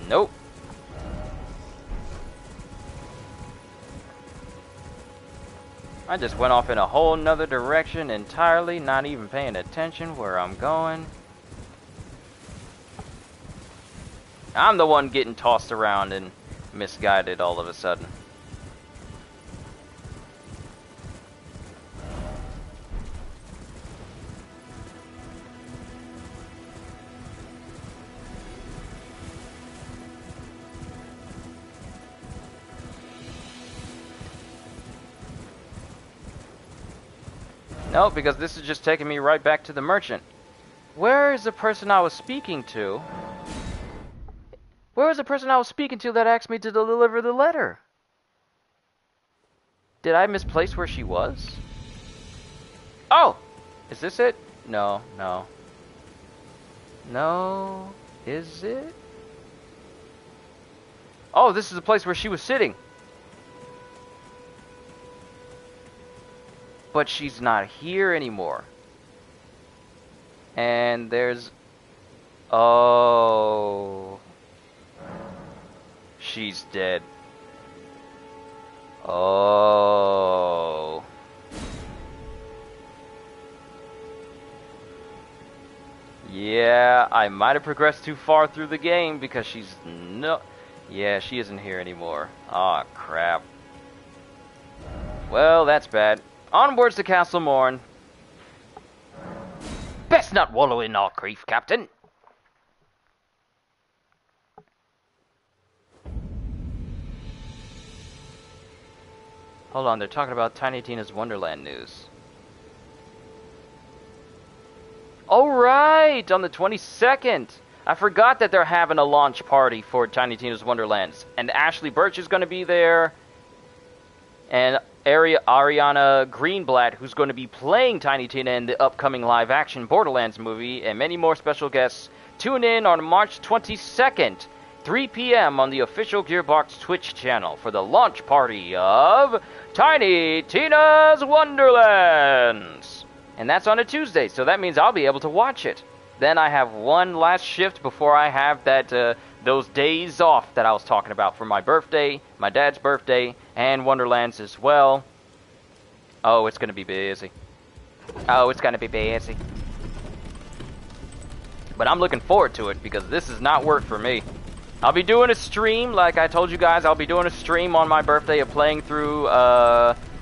Nope. I just went off in a whole nother direction entirely, not even paying attention where I'm going. I'm the one getting tossed around and misguided all of a sudden. No, because this is just taking me right back to the merchant. Where is the person I was speaking to? Where was the person I was speaking to that asked me to deliver the letter? Did I misplace where she was? Oh! Is this it? No, no. No. Is it? Oh, this is the place where she was sitting. but she's not here anymore. And there's... Oh... She's dead. Oh... Yeah, I might have progressed too far through the game because she's no... Yeah, she isn't here anymore. Aw, crap. Well, that's bad. Onwards to Castle Morn. Best not wallow in our grief, Captain. Hold on, they're talking about Tiny Tina's Wonderland news. Alright, on the 22nd. I forgot that they're having a launch party for Tiny Tina's Wonderlands. And Ashley Birch is going to be there. And Ariana Greenblatt, who's going to be playing Tiny Tina in the upcoming live-action Borderlands movie. And many more special guests. Tune in on March 22nd, 3 p.m. on the official Gearbox Twitch channel for the launch party of Tiny Tina's Wonderlands. And that's on a Tuesday, so that means I'll be able to watch it. Then I have one last shift before I have that those days off that I was talking about for my birthday, my dad's birthday, and Wonderlands as well. Oh, it's going to be busy. Oh, it's going to be busy. But I'm looking forward to it because this is not work for me. I'll be doing a stream, like I told you guys, I'll be doing a stream on my birthday of playing through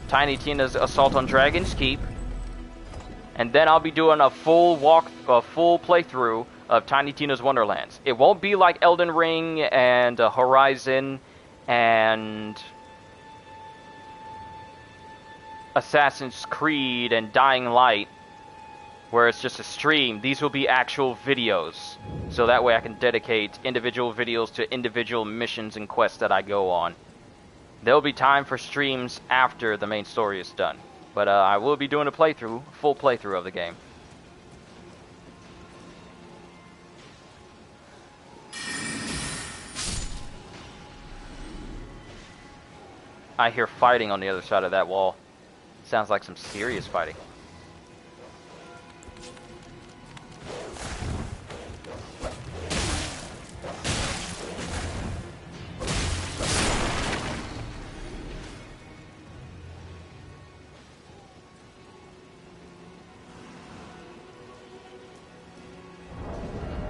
Tiny Tina's Assault on Dragon's Keep. And then I'll be doing a full playthrough of Tiny Tina's Wonderlands. It won't be like Elden Ring and Horizon and Assassin's Creed and Dying Light, where it's just a stream. These will be actual videos. So that way I can dedicate individual videos to individual missions and quests that I go on. There'll be time for streams after the main story is done. But I will be doing a full playthrough of the game. I hear fighting on the other side of that wall. Sounds like some serious fighting.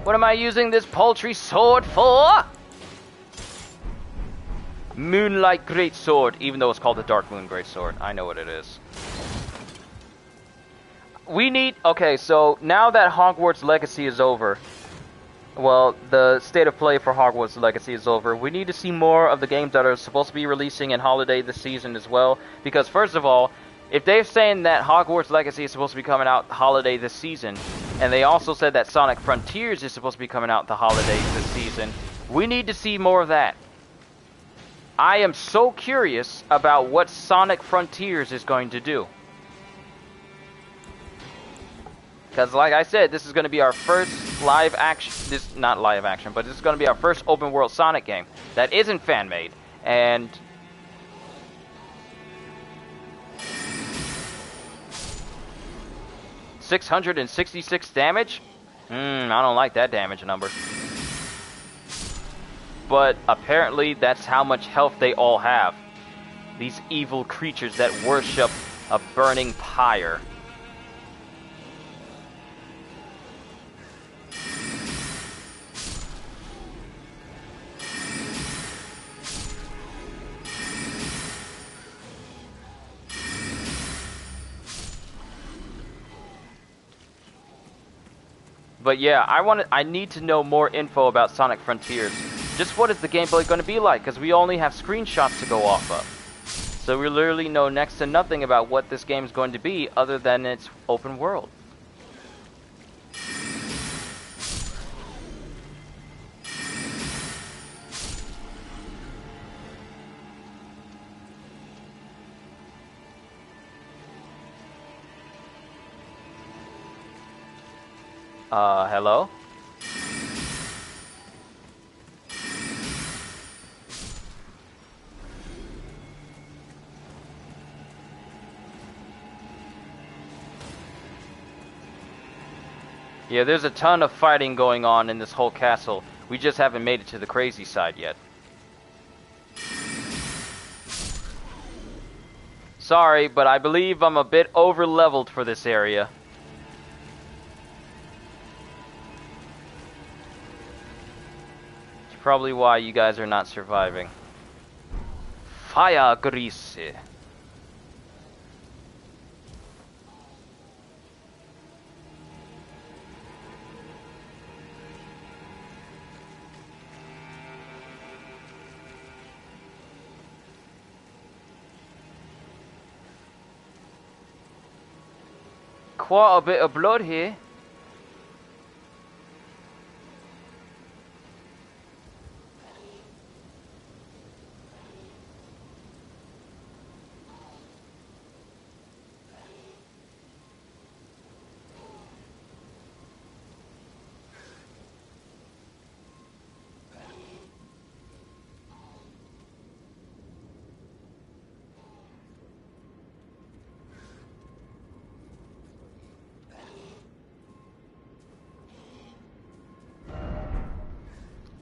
What am I using this paltry sword for? Moonlight Greatsword, even though it's called the Dark Moon Greatsword. I know what it is. We need... Okay, so now that Hogwarts Legacy is over, well, the state of play for Hogwarts Legacy is over, we need to see more of the games that are supposed to be releasing in holiday this season as well. Because first of all, if they're saying that Hogwarts Legacy is supposed to be coming out holiday this season, and they also said that Sonic Frontiers is supposed to be coming out the holidays this season, we need to see more of that. I am so curious about what Sonic Frontiers is going to do. Because like I said, this is going to be our first live action, not live action, but this is going to be our first open world Sonic game that isn't fan made. And $666 damage? I don't like that damage number. But apparently that's how much health they all have. These evil creatures that worship a burning pyre. But yeah, I need to know more info about Sonic Frontiers. Just what is the gameplay going to be like? Because we only have screenshots to go off of. So we literally know next to nothing about what this game is going to be other than its open world. Hello? Yeah, there's a ton of fighting going on in this whole castle. We just haven't made it to the crazy side yet. Sorry, but I believe I'm a bit over-leveled for this area. It's probably why you guys are not surviving. Fire grease. Quite a bit of blood here.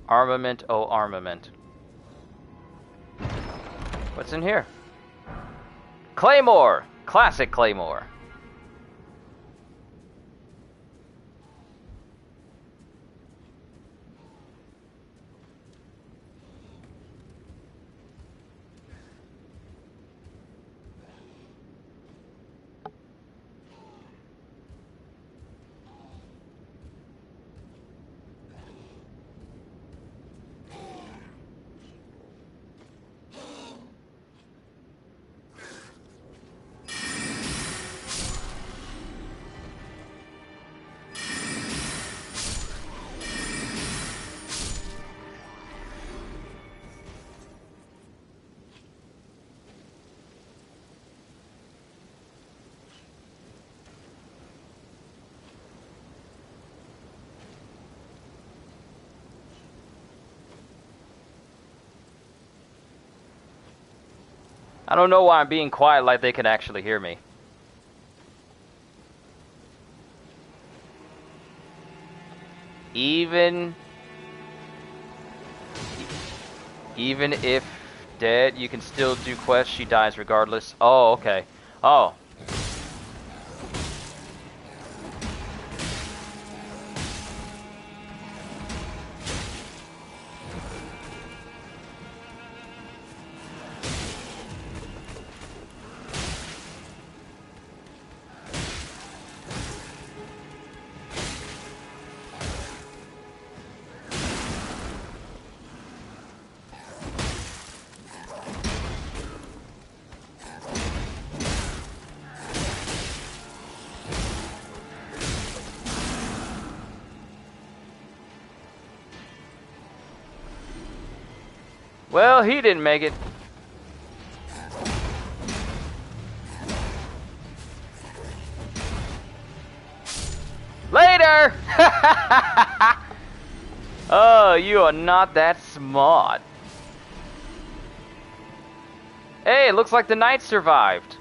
Armament, oh armament. What's in here? Claymore! Classic Claymore. I don't know why I'm being quiet like they can actually hear me. Even if dead, you can still do quests. She dies regardless. Oh, okay. Oh. Well, he didn't make it. Later! Oh, you are not that smart. Hey, it looks like the knight survived.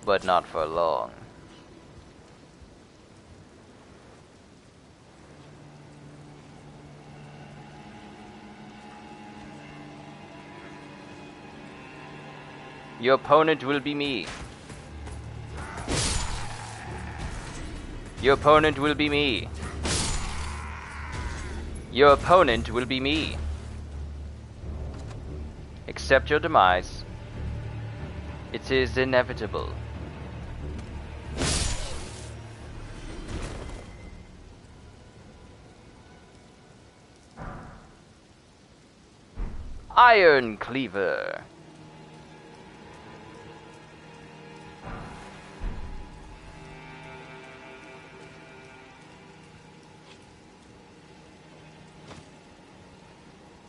But not for long. Your opponent will be me. Your opponent will be me. Your opponent will be me. Accept your demise. It is inevitable. Iron Cleaver.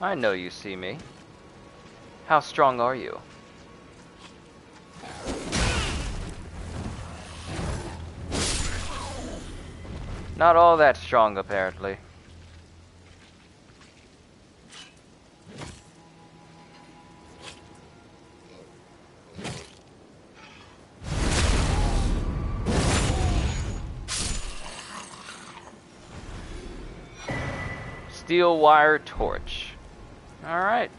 I know you see me. How strong are you? Not all that strong, apparently. Steel wire torch. Alright.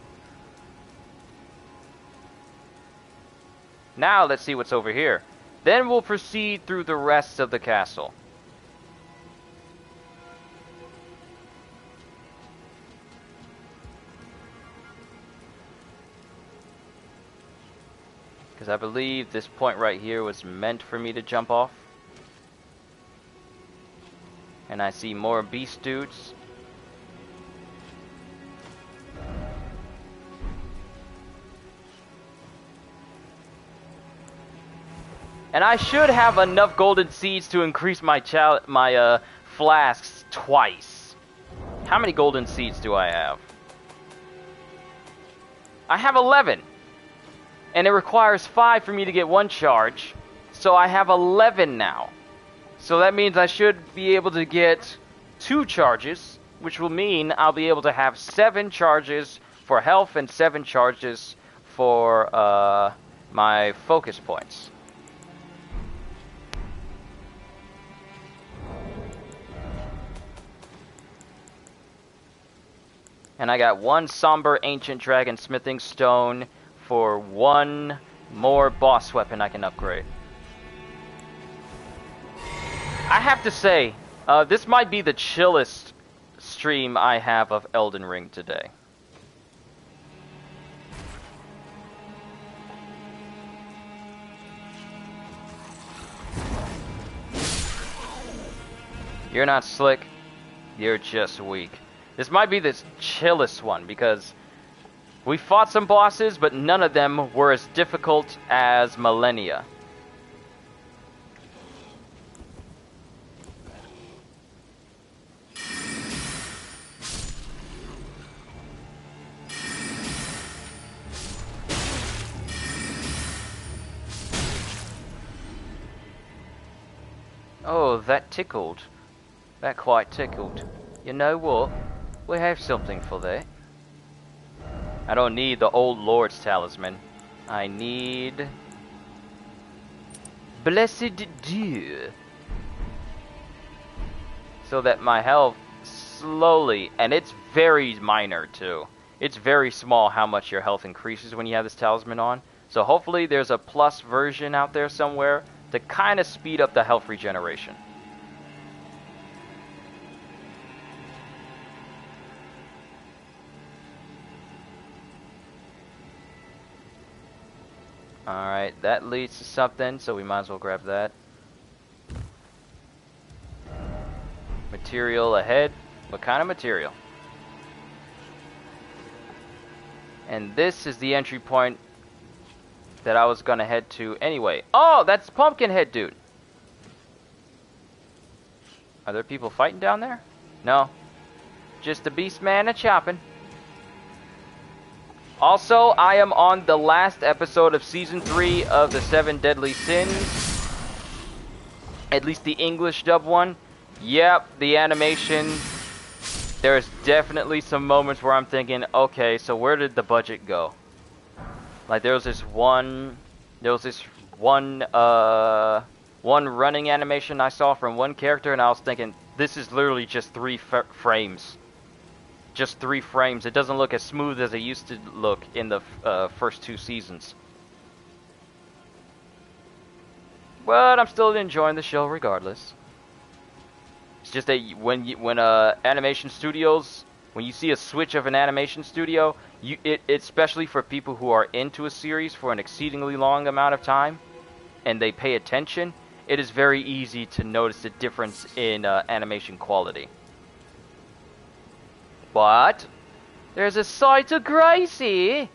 Now let's see what's over here. Then we'll proceed through the rest of the castle. Because I believe this point right here was meant for me to jump off. And I see more beast dudes. And I should have enough golden seeds to increase my flasks twice. How many golden seeds do I have? I have 11. And it requires 5 for me to get 1 charge. So I have 11 now. So that means I should be able to get 2 charges, which will mean I'll be able to have 7 charges for health and 7 charges for my focus points. And I got 1 somber ancient dragon smithing stone for 1 more boss weapon I can upgrade. I have to say, this might be the chillest stream I have of Elden Ring today. You're not slick, you're just weak. This might be the chillest one because we fought some bosses, but none of them were as difficult as Millennia. Oh, that tickled. That quite tickled. You know what? We have something for that. I don't need the old Lord's Talisman. I need... Blessed Dew. So that my health slowly... And it's very minor, too. It's very small how much your health increases when you have this talisman on. So hopefully there's a plus version out there somewhere to kind of speed up the health regeneration. Alright, that leads to something, so we might as well grab that. Material ahead. What kind of material? And this is the entry point that I was gonna head to anyway. Oh, that's Pumpkinhead dude. Are there people fighting down there? No. Just a beast man and chopping. Also, I am on the last episode of Season 3 of the 7 Deadly Sins. At least the English dub one. Yep, the animation. There's definitely some moments where I'm thinking, okay, so where did the budget go? Like there was this one running animation I saw from one character, and I was thinking, this is literally just 3 frames. Just 3 frames. It doesn't look as smooth as it used to look in the first 2 seasons. But I'm still enjoying the show regardless. It's just that when animation studios, when you see a switch of an animation studio, especially for people who are into a series for an exceedingly long amount of time, and they pay attention, it is very easy to notice a difference in animation quality. But there's a sight of grace here.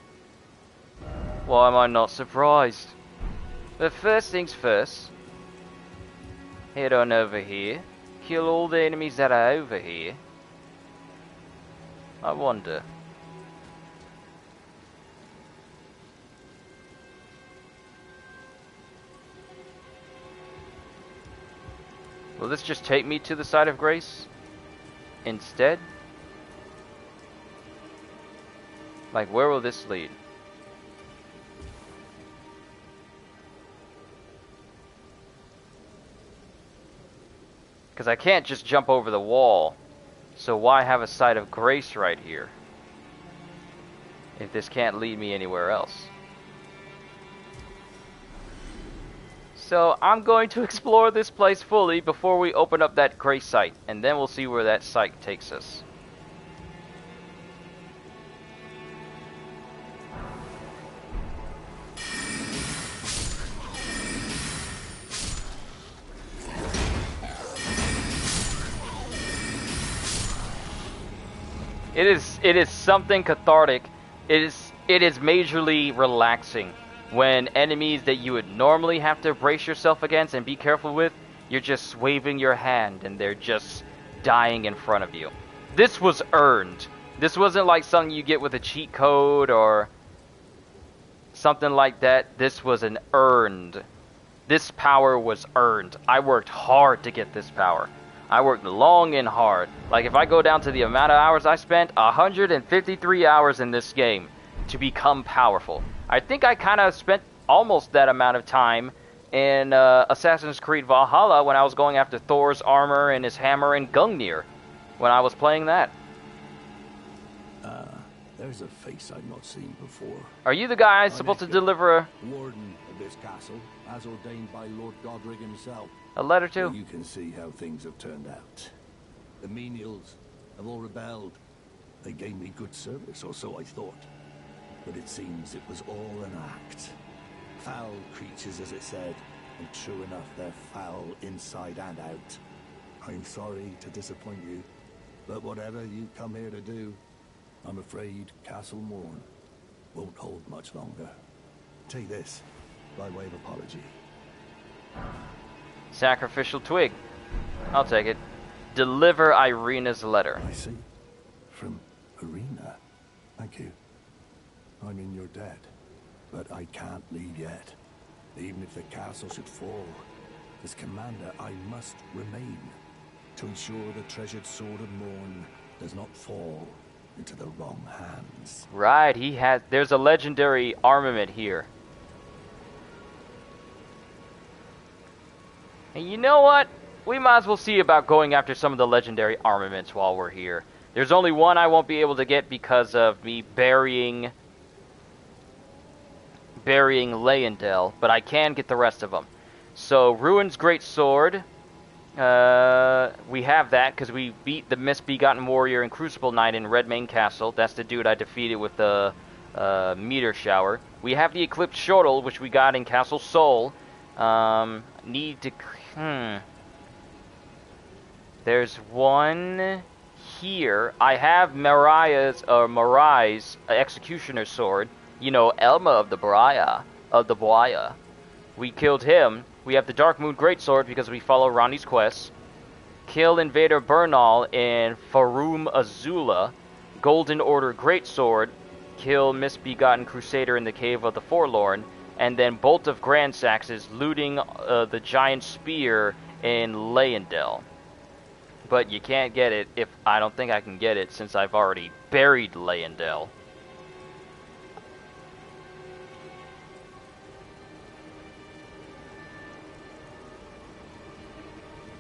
Why am I not surprised? But first things first, head on over here, kill all the enemies that are over here. I wonder. Will this just take me to the side of grace instead? Like, where will this lead? Because I can't just jump over the wall. So why have a site of grace right here if this can't lead me anywhere else? So I'm going to explore this place fully before we open up that grace site, and then we'll see where that site takes us. It is something cathartic. It is majorly relaxing when enemies that you would normally have to brace yourself against and be careful with, you're just waving your hand and they're just dying in front of you. This was earned. This wasn't like something you get with a cheat code or something like that. This was an earned. This power was earned. I worked hard to get this power. I worked long and hard. Like if I go down to the amount of hours I spent, 153 hours in this game to become powerful. I think I kind of spent almost that amount of time in Assassin's Creed Valhalla when I was going after Thor's armor and his hammer and Gungnir when I was playing that. There's a face I've not seen before. Are you the guy supposed to deliver Warden of this castle, as ordained by Lord Godric himself. a letter to? You can see how things have turned out. The menials have all rebelled. They gave me good service, or so I thought. But it seems it was all an act. Foul creatures, as it said, and true enough, they're foul inside and out. I'm sorry to disappoint you, but whatever you come here to do, I'm afraid Castle Morn won't hold much longer. Take this, by way of apology. Sacrificial twig. I'll take it. Deliver Irina's letter. I see. From Irina. Thank you. I mean, you're dead. But I can't leave yet. Even if the castle should fall, as commander, I must remain to ensure the treasured sword of Morn does not fall into the wrong hands. Right, he has. There's a legendary armament here. And you know what? We might as well see about going after some of the legendary armaments while we're here. There's only one I won't be able to get because of me burying Leyendell, but I can get the rest of them. So, Ruin's Greatsword. We have that because we beat the Misbegotten Warrior and Crucible Knight in Redmane Castle. That's the dude I defeated with the meteor shower. We have the Eclipsed Shortle, which we got in Castle Sol. Need to... There's one here. I have Marai's Executioner Sword. You know, Elma of the Boya. We killed him. We have the Dark Moon Greatsword because we follow Ronnie's quest. Kill Invader Bernal in Farum Azula. Golden Order Greatsword. Kill Misbegotten Crusader in the Cave of the Forlorn. And then Bolt of Grandsaxes looting the Giant Spear in Leyendell. But you can't get it if I don't think I can get it since I've already buried Leyendell.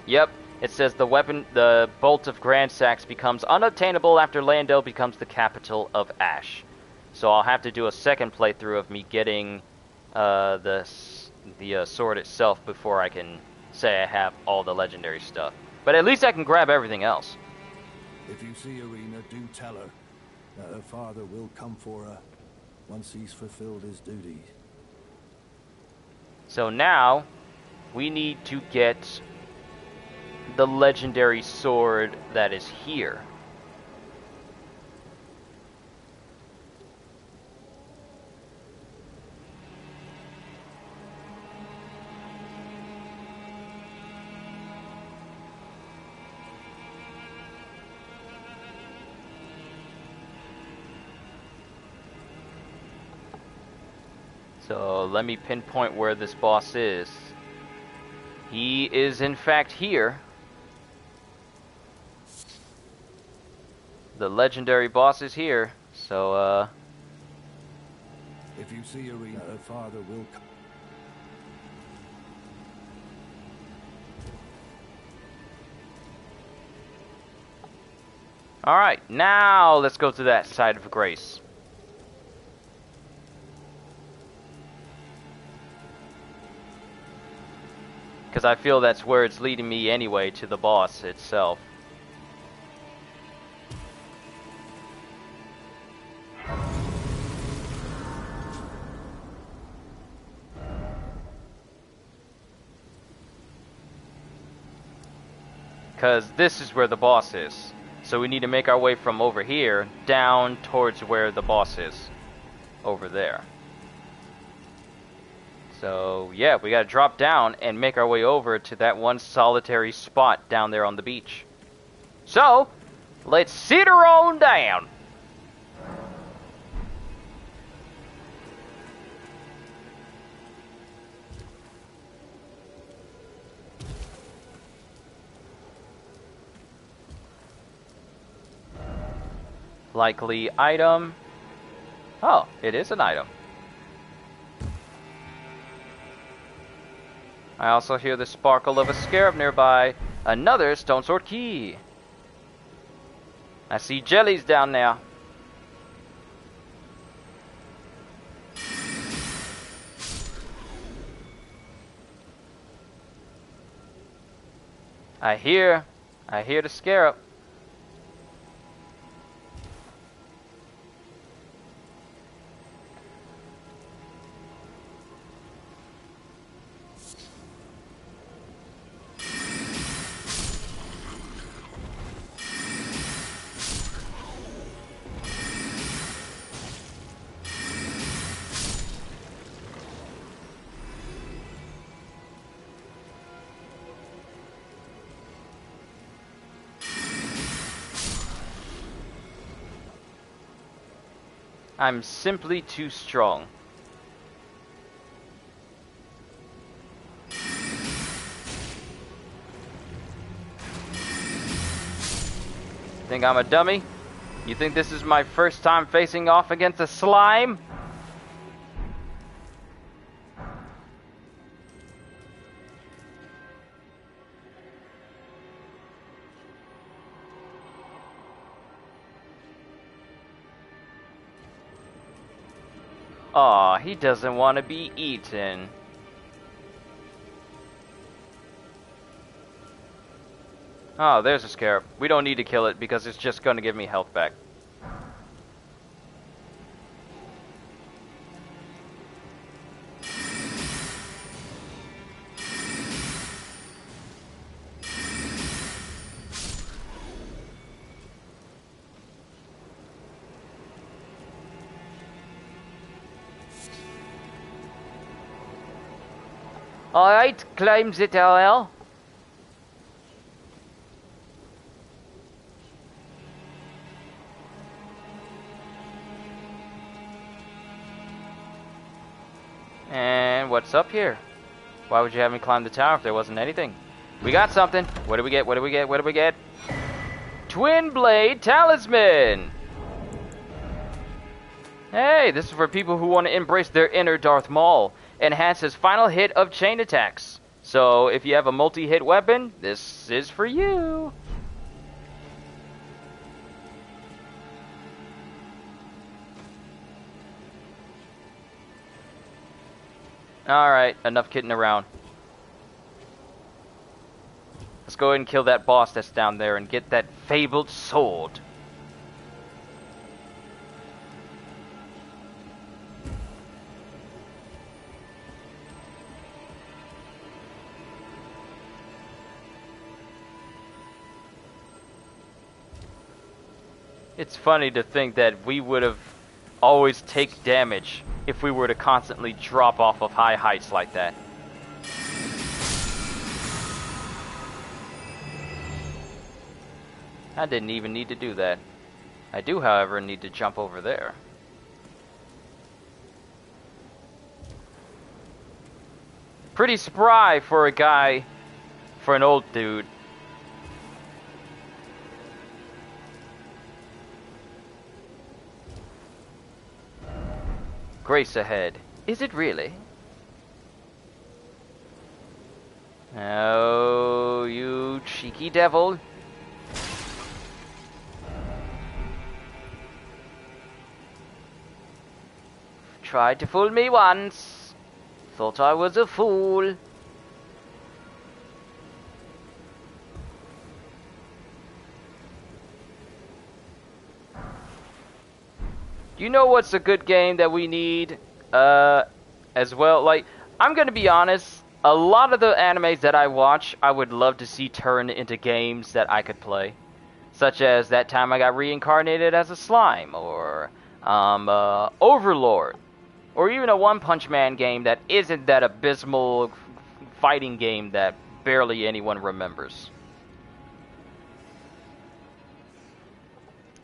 Yep, it says the Bolt of Grandsax becomes unobtainable after Leyendell becomes the capital of Ash. So I'll have to do a second playthrough of me getting the sword itself before I can say I have all the legendary stuff. But at least I can grab everything else. If you see Irina, do tell her that her father will come for her once he's fulfilled his duty. So now, we need to get the legendary sword that is here. So let me pinpoint where this boss is. He is in fact here. The legendary boss is here. So if you see Irina, her father will come. Alright, now let's go to that side of grace. Because I feel that's where it's leading me anyway, to the boss itself. Because this is where the boss is. So we need to make our way from over here down towards where the boss is. Over there. So yeah, we gotta drop down and make our way over to that one solitary spot down there on the beach. So, let's sit her on down. Likely item. Oh, it is an item. I also hear the sparkle of a scarab nearby. Another stone sword key. I see jellies down there. I hear the scarab. I'm simply too strong. Think I'm a dummy? You think this is my first time facing off against a slime? Aw, he doesn't want to be eaten. Oh, there's a scarab. We don't need to kill it because it's just going to give me health back. Alright, claims it LL. And what's up here? Why would you have me climb the tower if there wasn't anything? We got something. What do we get? What do we get? What do we get? Twin Blade Talisman! Hey, this is for people who want to embrace their inner Darth Maul. Enhances final hit of chain attacks. So if you have a multi-hit weapon, this is for you. Alright, enough kidding around. Let's go ahead and kill that boss that's down there and get that fabled sword. It's funny to think that we would have always take damage if we were to constantly drop off of high heights like that. I didn't even need to do that. I do, however, need to jump over there. Pretty spry for a guy, for an old dude. Grace ahead. Is it really? Oh, you cheeky devil. tried to fool me once. Thought I was a fool. You know what's a good game that we need as well? Like, I'm gonna be honest, a lot of the animes that I watch, I would love to see turn into games that I could play. Such as that time I got reincarnated as a slime, or Overlord, or even a One Punch Man game that isn't that abysmal fighting game that barely anyone remembers.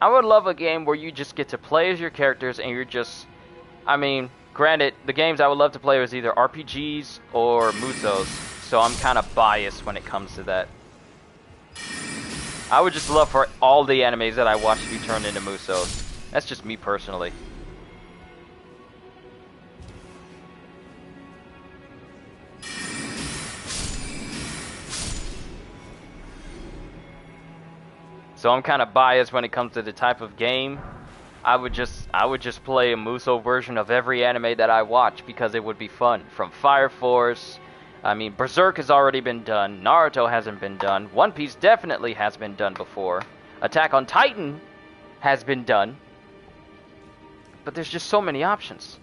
I would love a game where you just get to play as your characters and you're just... I mean, granted, the games I would love to play was either RPGs or Musos, so I'm kind of biased when it comes to that. I would just love for all the animes that I watch to be turned into Musos. That's just me personally. So I'm kind of biased when it comes to the type of game. I would just play a Muso version of every anime that I watch because it would be fun. From Fire Force, I mean, Berserk has already been done. Naruto hasn't been done. One Piece definitely has been done before. Attack on Titan has been done. But there's just so many options.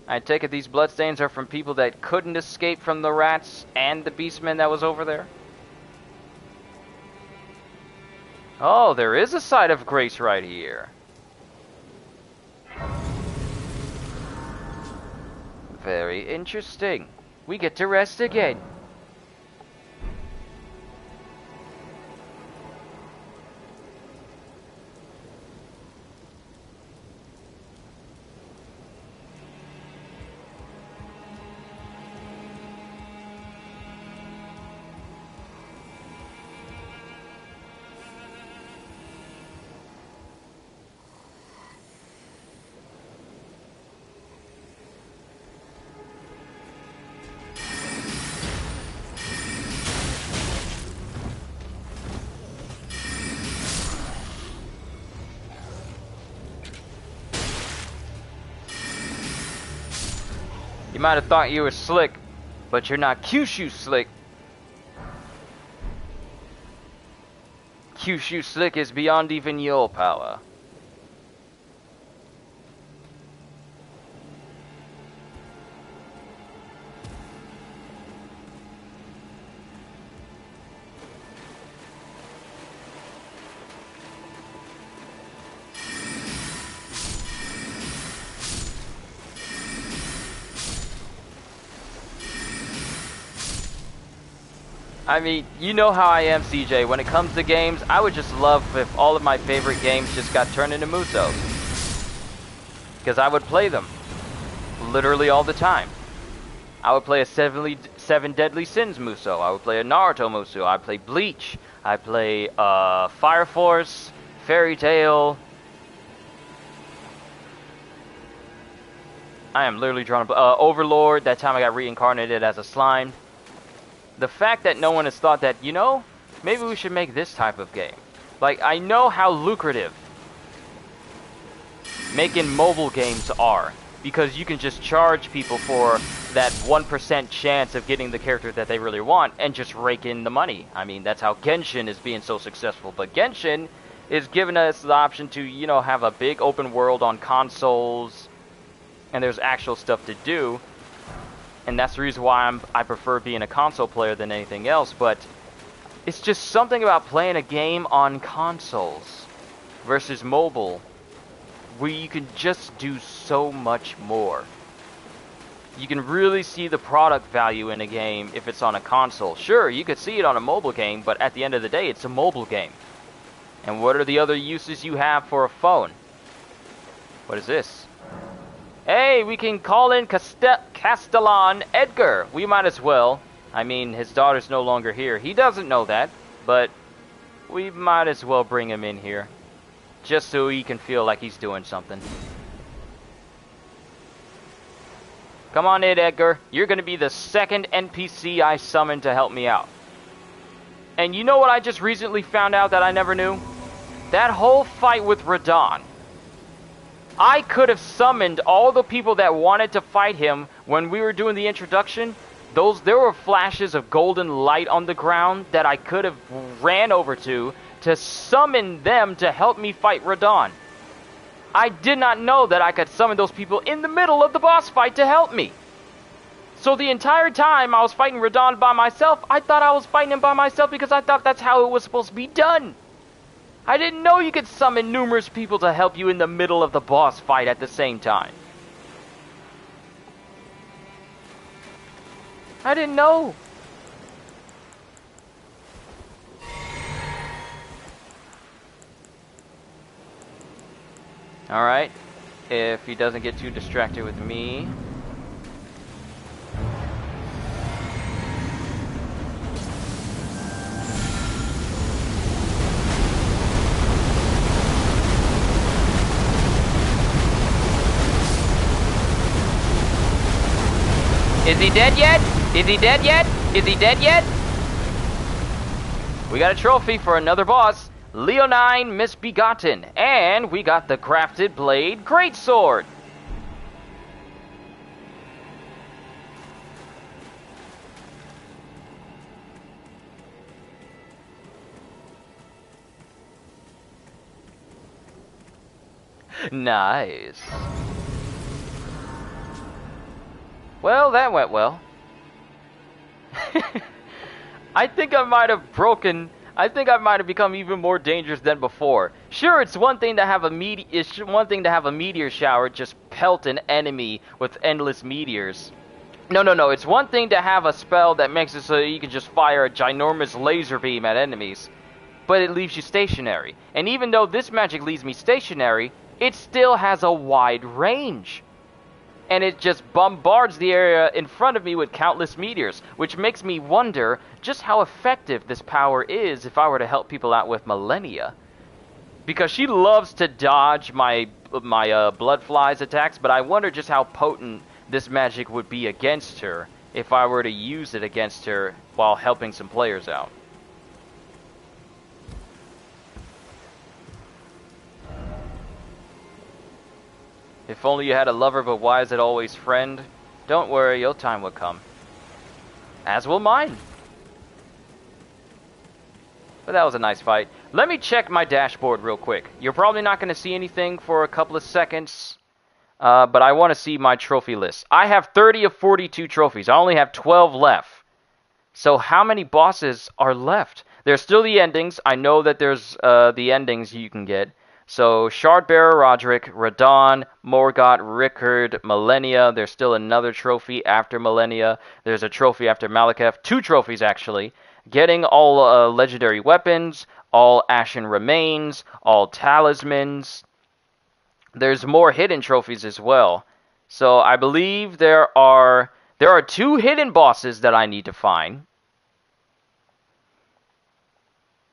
I take it these bloodstains are from people that couldn't escape from the rats and the beastman that was over there? Oh, there is a site of grace right here. Very interesting. We get to rest again. You might have thought you were slick, but you're not Kyushu slick. Kyushu slick is beyond even your power. I mean, you know how I am, CJ. When it comes to games, I would just love if all of my favorite games just got turned into Musos. Because I would play them. Literally all the time. I would play a Seven Deadly Sins Muso. I would play a Naruto Muso. I play Bleach. I play Fire Force, Fairy Tail. I am literally drawing Overlord. That time I got reincarnated as a slime. The fact that no one has thought that, you know, maybe we should make this type of game. Like, I know how lucrative making mobile games are, because you can just charge people for that 1% chance of getting the character that they really want and just rake in the money. I mean, that's how Genshin is being so successful. But Genshin is giving us the option to, you know, have a big open world on consoles, and there's actual stuff to do. And that's the reason why I prefer being a console player than anything else. But it's just something about playing a game on consoles versus mobile where you can just do so much more. You can really see the product value in a game if it's on a console. Sure, you could see it on a mobile game, but at the end of the day, it's a mobile game. And what are the other uses you have for a phone? What is this? Hey, we can call in Castellan Edgar. We might as well. I mean, his daughter's no longer here. He doesn't know that, but we might as well bring him in here. Just so he can feel like he's doing something. Come on in, Edgar. You're going to be the second NPC I summoned to help me out. And you know what I just recently found out that I never knew? that whole fight with Radon, I could have summoned all the people that wanted to fight him when we were doing the introduction. There were flashes of golden light on the ground that I could have ran over to summon them to help me fight Radon. I did not know that I could summon those people in the middle of the boss fight to help me. So the entire time I was fighting Radon by myself, I thought I was fighting him by myself because I thought that's how it was supposed to be done. I didn't know you could summon numerous people to help you in the middle of the boss fight at the same time. I didn't know. Alright, if he doesn't get too distracted with me. Is he dead yet? Is he dead yet? Is he dead yet? We got a trophy for another boss. Leonine Misbegotten, and we got the crafted blade Greatsword. Nice. Well, that went well. I think I might have become even more dangerous than before. Sure, it's one thing to have a meteor shower just pelt an enemy with endless meteors. No. It's one thing to have a spell that makes it so you can just fire a ginormous laser beam at enemies, but it leaves you stationary. And even though this magic leaves me stationary, it still has a wide range. And it just bombards the area in front of me with countless meteors, which makes me wonder just how effective this power is if I were to help people out with Millennia. Because she loves to dodge my blood flies attacks, but I wonder just how potent this magic would be against her if I were to use it against her while helping some players out. If only you had a lover, but why is it always friend? Don't worry, your time will come. As will mine. But that was a nice fight. Let me check my dashboard real quick. You're probably not going to see anything for a couple of seconds. But I want to see my trophy list. I have 30 of 42 trophies. I only have 12 left. So how many bosses are left? There's still the endings. I know that there's the endings you can get. So, Shardbearer Roderick, Radon, Morgott, Rickard, Millennia. There's still another trophy after Millennia. There's a trophy after Malekith. 2 trophies, actually. Getting all legendary weapons, all Ashen Remains, all Talismans. There's more hidden trophies as well. So, I believe there are 2 hidden bosses that I need to find.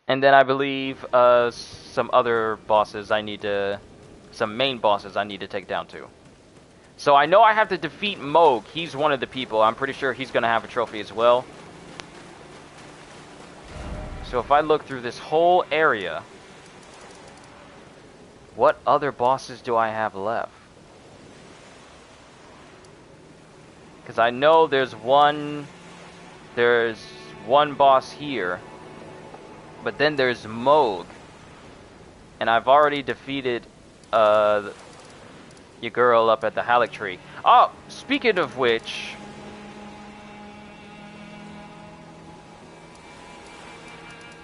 And then I believe some other bosses some main bosses I need to take down too. So I know I have to defeat Moog. He's one of the people. I'm pretty sure he's going to have a trophy as well. So if I look through this whole area, what other bosses do I have left? Because I know there's one boss here. But then there's Moog. And I've already defeated your girl up at the Halleck Tree. Oh, speaking of which,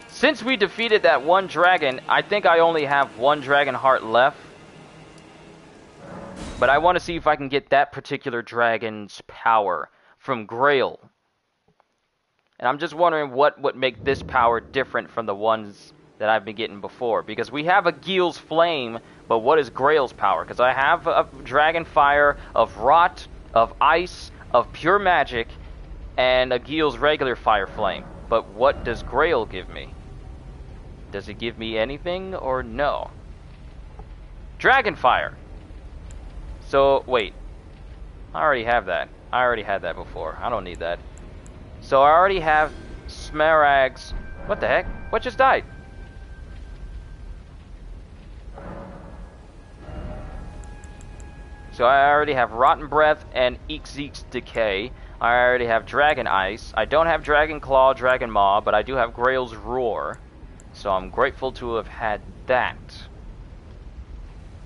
since we defeated that one dragon, I think I only have 1 dragon heart left. But I want to see if I can get that particular dragon's power from Grail. And I'm just wondering what would make this power different from the ones that I've been getting before. Because we have a Gil's Flame, but what is Grail's power? Because I have a Dragon Fire, of Rot, of Ice, of Pure Magic, and a Gil's regular Fire Flame. But what does Grail give me? Does it give me anything or no? Dragon Fire! So, wait. I already have that. I already had that before. I don't need that. So I already have Smaragd's... What the heck? What just died? So I already have Rotten Breath and Eek's Decay. I already have Dragon Ice. I don't have Dragon Claw, Dragon Maw, but I do have Grail's Roar. So I'm grateful to have had that.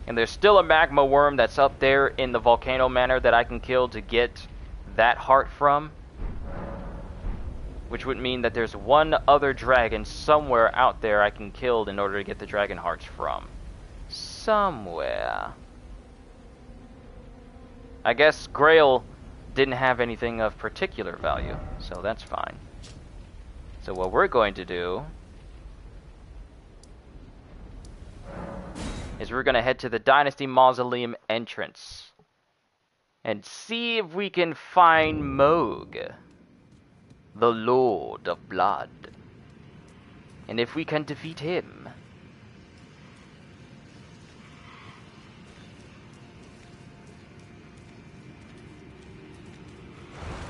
And there's still a Magma Worm that's up there in the Volcano Manor that I can kill to get that heart from. Which would mean that there's one other dragon somewhere out there I can kill in order to get the dragon hearts from. Somewhere. I guess Grail didn't have anything of particular value, so that's fine. So what we're going to do is we're going to head to the Dynasty Mausoleum entrance and see if we can find Moog, the Lord of Blood, and if we can defeat him.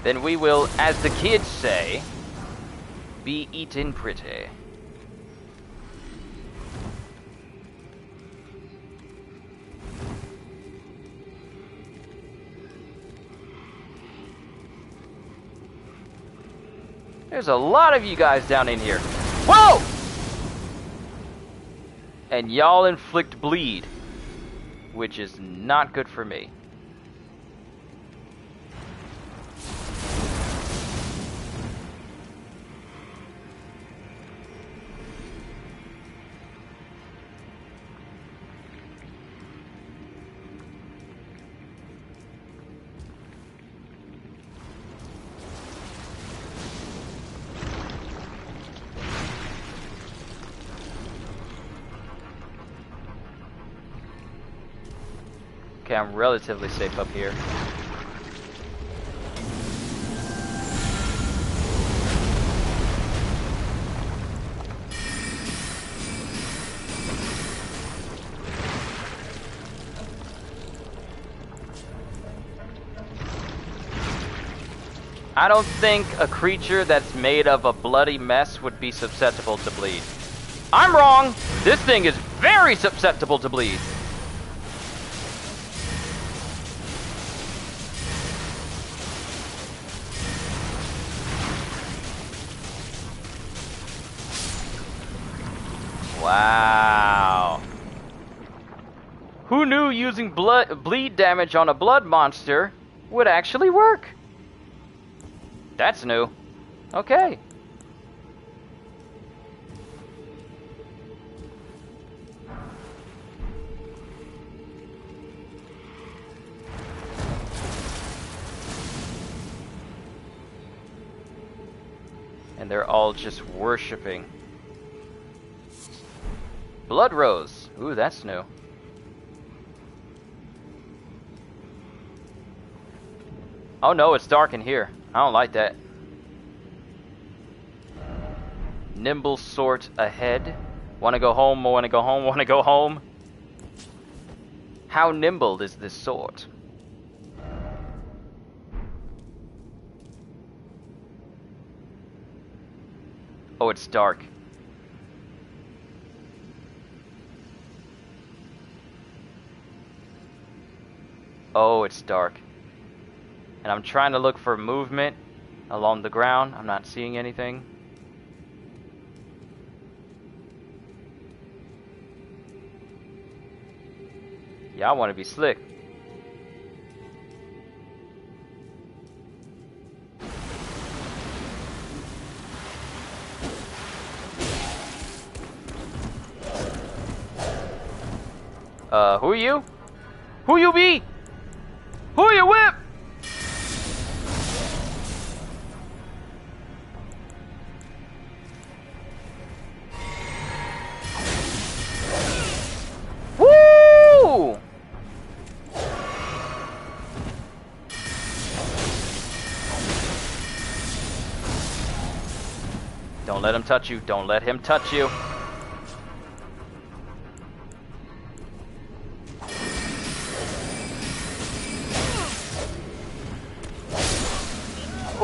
Then we will, as the kids say, be eaten pretty. There's a lot of you guys down in here. Whoa! And y'all inflict bleed, which is not good for me. Okay, I'm relatively safe up here. I don't think a creature that's made of a bloody mess would be susceptible to bleed. I'm wrong! This thing is very susceptible to bleed. Wow. Who knew using bleed damage on a blood monster would actually work? That's new. Okay. And they're all just worshipping. Blood Rose. Ooh, that's new. Oh no, it's dark in here. I don't like that. Nimble sort ahead. Wanna go home, wanna go home, wanna go home. How nimble is this sort? Oh, it's dark. Oh, it's dark. And I'm trying to look for movement along the ground. I'm not seeing anything. Yeah, I want to be slick. Who are you? Who you be? Who you whip? Woo! Don't let him touch you. Don't let him touch you.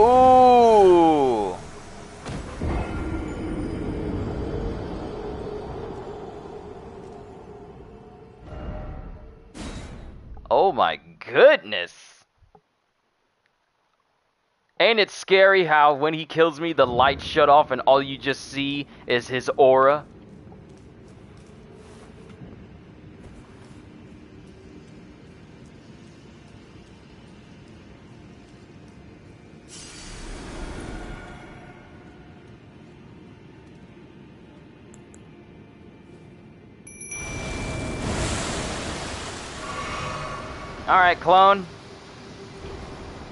Ooh. Oh my goodness. Ain't it scary how when he kills me, the lights shut off and all you just see is his aura? Alright, clone.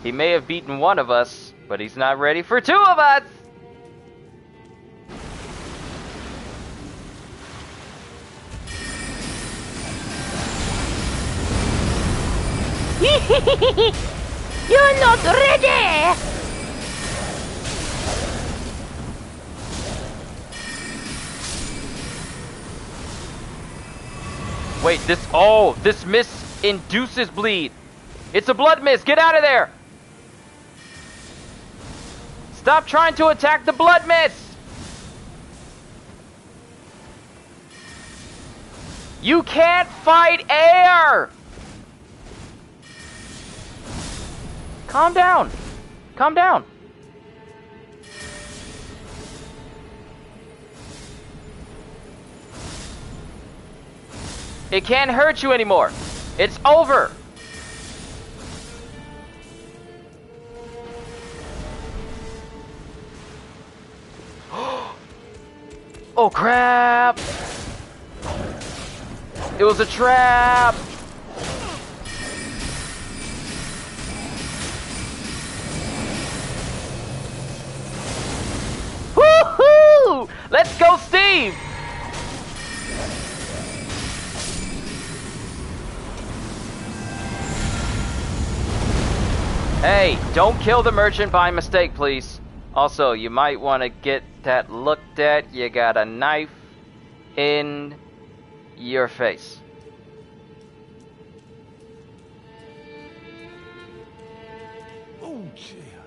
He may have beaten one of us, but he's not ready for two of us! You're not ready! Wait, this mist induces bleed. It's a blood mist. Get out of there. Stop trying to attack the blood mist. You can't fight air. Calm down. Calm down. It can't hurt you anymore. It's over. Oh crap! It was a trap! Woohoo! Let's go, Steve! Hey, don't kill the merchant by mistake, please. Also, you might want to get that looked at. You got a knife in your face. Oh, dear.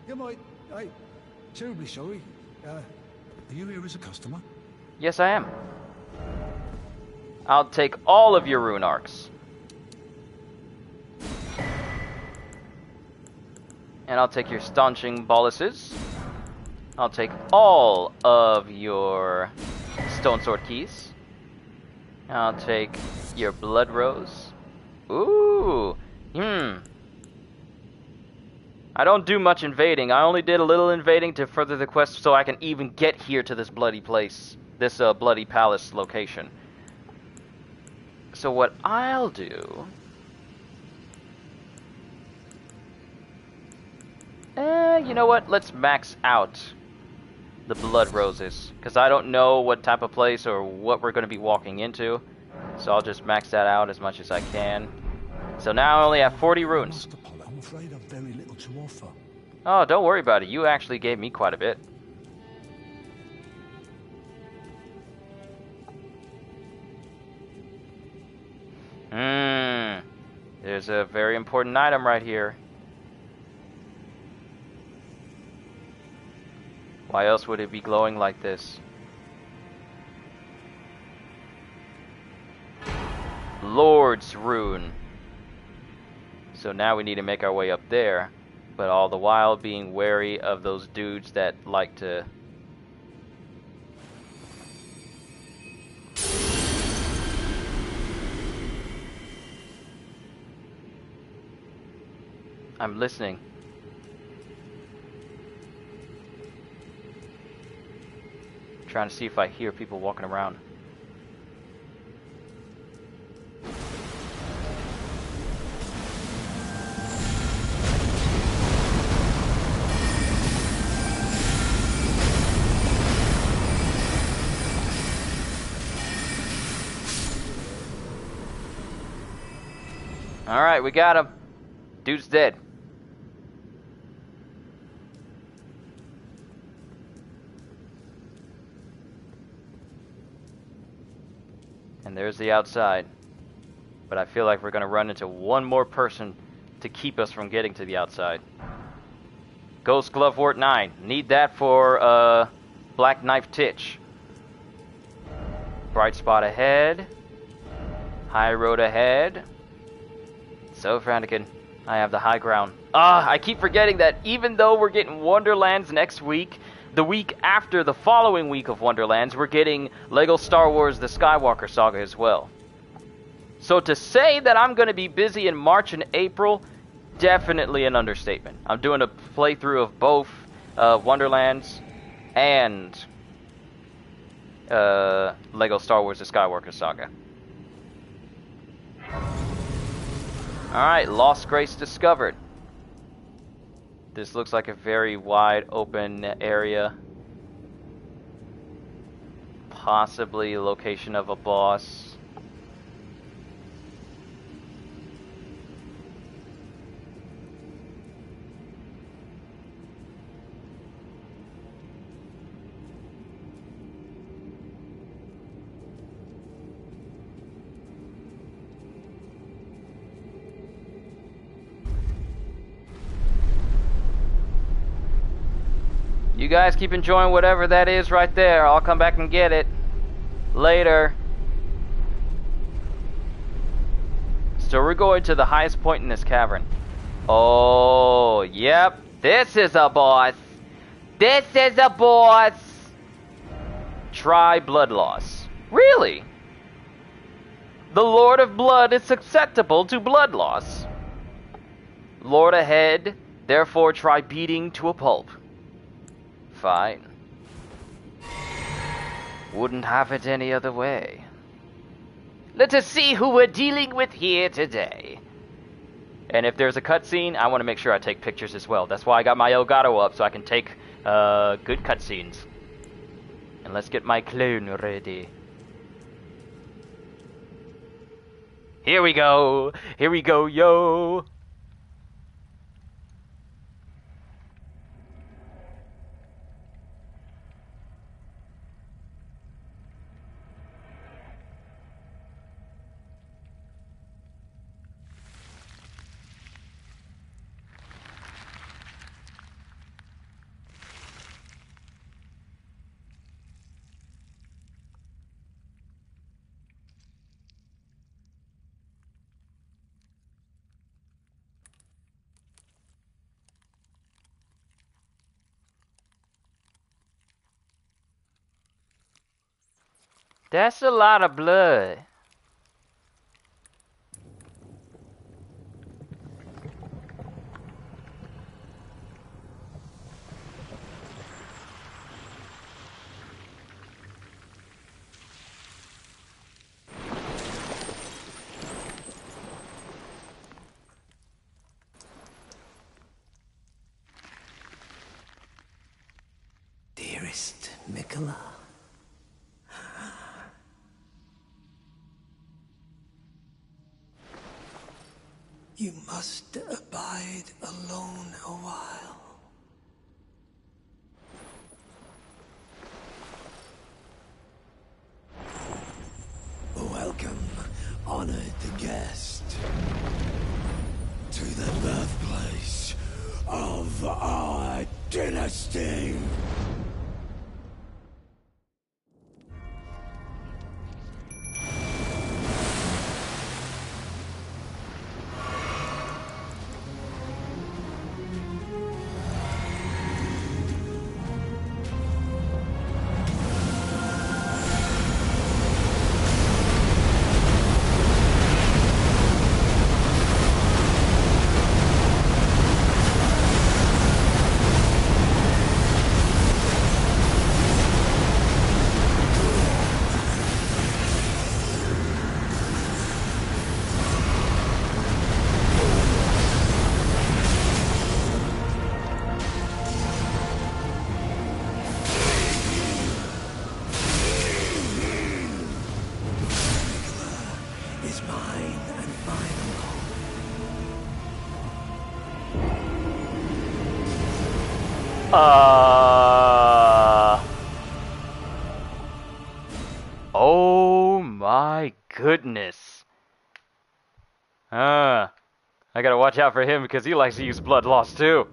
You might... I'm terribly sorry. Are you here as a customer? Yes, I am. I'll take all of your rune arcs. And I'll take your staunching boluses. I'll take all of your stone sword keys. I'll take your blood rose. Ooh. I don't do much invading. I only did a little invading to further the quest so I can even get here to this bloody place. This bloody palace location. So what I'll do... you know what? Let's max out the blood roses. Because I don't know what type of place or what we're going to be walking into. So I'll just max that out as much as I can. So now I only have 40 runes. I'm afraid I've very little to offer. Oh, don't worry about it. You actually gave me quite a bit. There's a very important item right here. Why else would it be glowing like this? Lord's Rune. So now we need to make our way up there, but all the while being wary of those dudes that like to... I'm listening. Trying to see if I hear people walking around. Alright, we got him. Dude's dead. And there's the outside. But I feel like we're going to run into one more person to keep us from getting to the outside. Ghost Glovewort 9. Need that for Black Knife Titch. Bright spot ahead. High road ahead. So, Frantican, I have the high ground. I keep forgetting that even though we're getting Wonderlands next week, the week after the following week of Wonderlands, we're getting LEGO Star Wars The Skywalker Saga as well. So to say that I'm going to be busy in March and April, definitely an understatement. I'm doing a playthrough of both Wonderlands and LEGO Star Wars The Skywalker Saga. Alright, Lost Grace discovered. This looks like a very wide open area. Possibly location of a boss. You guys keep enjoying whatever that is right there. I'll come back and get it later. So we're going to the highest point in this cavern. Oh, yep. This is a boss. This is a boss. Try blood loss. Really? The Lord of Blood is susceptible to blood loss. Lord ahead, therefore try beating to a pulp. Fine. Wouldn't have it any other way. Let us see who we're dealing with here today. And if there's a cutscene, I want to make sure I take pictures as well. That's why I got my Elgato up, so I can take good cutscenes. And let's get my clone ready. Here we go. Here we go, yo. That's a lot of blood. Dearest Mikola. You must abide alone a while. Welcome, honored guest, to the birthplace of our dynasty. Oh my goodness. I gotta watch out for him because he likes to use blood loss too.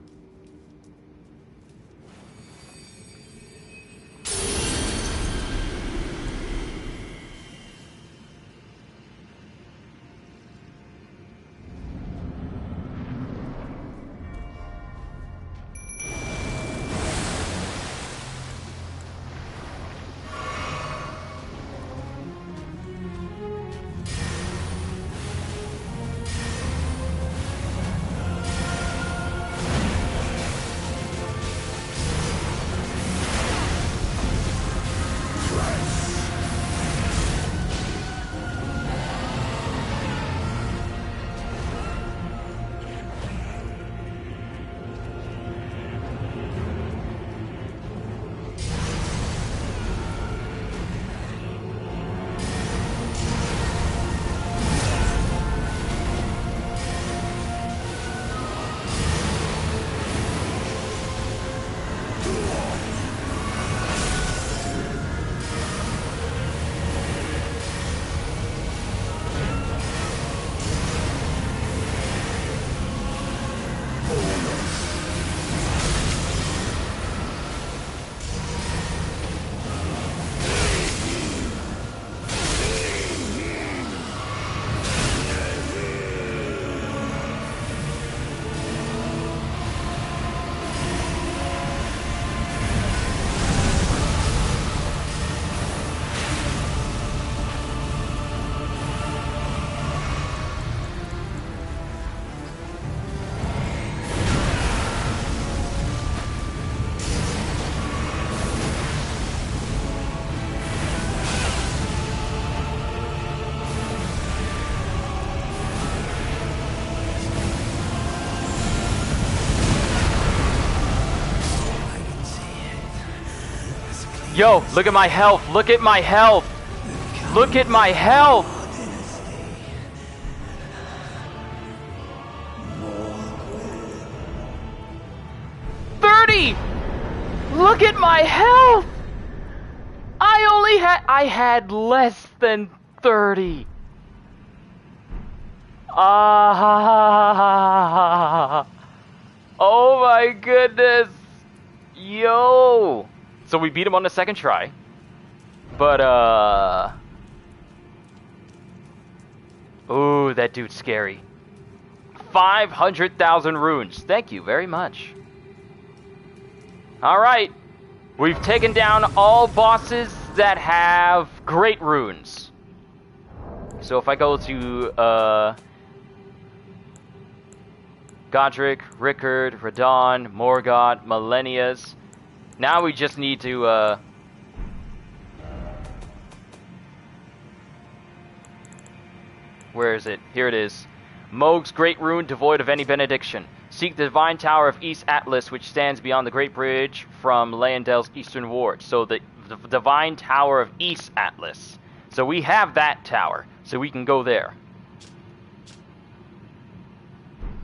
Yo, look at my health. Look at my health. Look at my health. Look at my health. I had less than 30. Ah. Oh my goodness. Yo. So we beat him on the second try. But ooh, that dude's scary. 500,000 runes. Thank you very much. Alright. We've taken down all bosses that have great runes. So if I go to Godric, Rickard, Radon, Morgott, Millennias. Now we just need to where is it? Here it is. Mohg's Great Rune, devoid of any benediction. Seek the Divine Tower of East Atlas, which stands beyond the Great Bridge from Leyendel's eastern ward. So the Divine Tower of East Atlas. So we have that tower, so we can go there.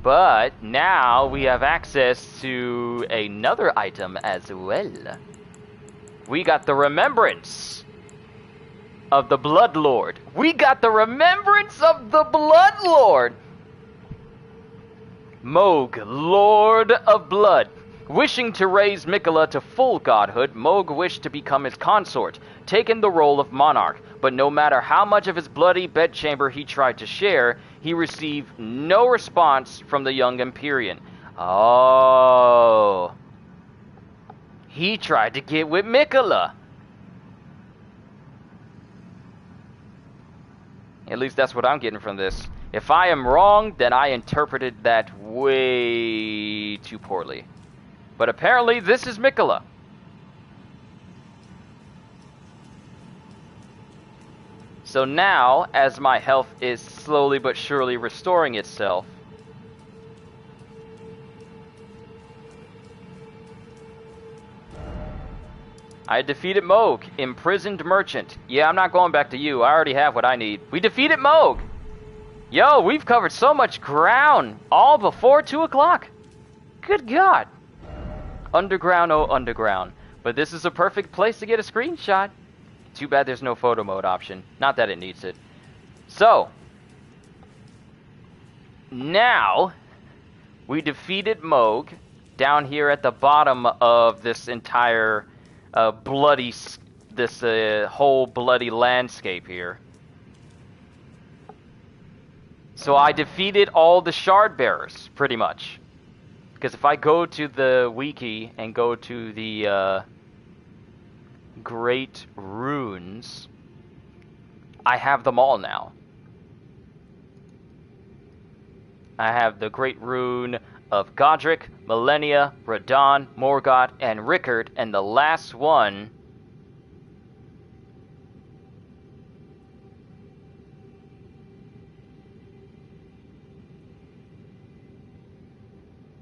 But now we have access to another item as well. We got the Remembrance of the Blood Lord. We got the Remembrance of the Blood Lord. Mohg, Lord of Blood. Wishing to raise Miquella to full godhood, Mohg wished to become his consort, taking the role of monarch. But no matter how much of his bloody bedchamber he tried to share, he received no response from the young Empyrean. Oh. He tried to get with Miquella. At least that's what I'm getting from this. If I am wrong, then I interpreted that way too poorly. But apparently this is Miquella. So now, as my health is slowly but surely restoring itself, I defeated Mohg, imprisoned merchant. Yeah, I'm not going back to you. I already have what I need. We defeated Mohg. Yo, we've covered so much ground, all before 2 o'clock. Good God. Underground, oh underground. But this is a perfect place to get a screenshot. Too bad there's no photo mode option. Not that it needs it. So, now, we defeated Mohg down here at the bottom of this entire whole bloody landscape here. So I defeated all the shard bearers, pretty much. Because if I go to the wiki and go to the Great Runes, I have them all now. I have the Great Rune of Godric, Millennia, Radon, Morgott, and Rickard, and the last one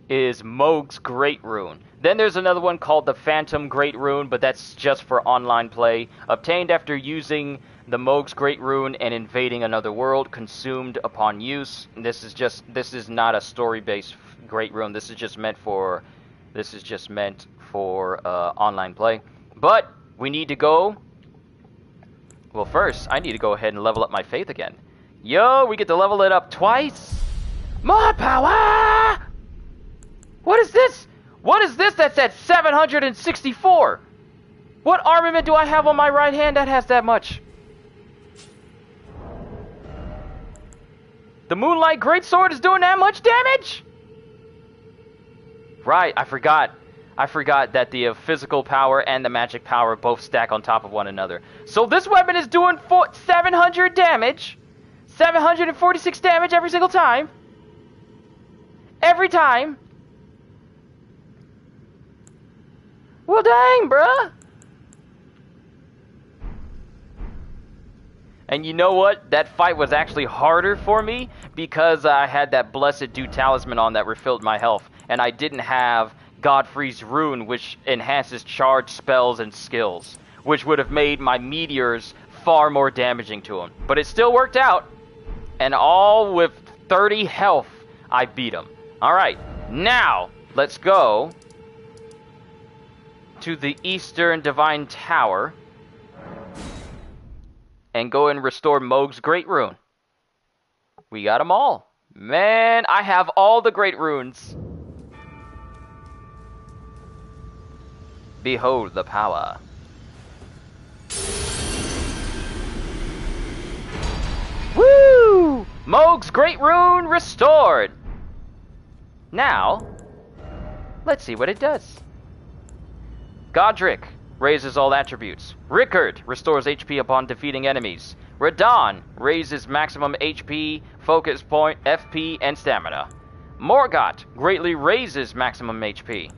is Mohg's Great Rune. Then there's another one called the Phantom Great Rune, but that's just for online play. Obtained after using the Mohg's Great Rune and invading another world, consumed upon use. This is not a story-based Great Rune. This is just meant for online play. But we need to go. Well, first I need to go ahead and level up my faith again. Yo, we get to level it up twice. More power! What is this? What is this that's at 764? What armament do I have on my right hand that has that much? The Moonlight Greatsword is doing that much damage? Right, I forgot. I forgot that the physical power and the magic power both stack on top of one another. So this weapon is doing 700 damage. 746 damage every single time. Every time. Well, dang, bruh. And you know what? That fight was actually harder for me because I had that Blessed Dew Talisman on that refilled my health. And I didn't have Godfrey's Rune, which enhances charge spells and skills. which would have made my meteors far more damaging to him. But it still worked out, and all with 30 health, I beat him. Alright, now, let's go to the Eastern Divine Tower and go and restore Mohg's Great Rune. We got them all. Man, I have all the Great Runes. Behold the power. Woo! Mohg's Great Rune restored! Now, let's see what it does. Godric raises all attributes. Rickard restores HP upon defeating enemies. Radon raises maximum HP, focus point, FP, and stamina. Morgott greatly raises maximum HP.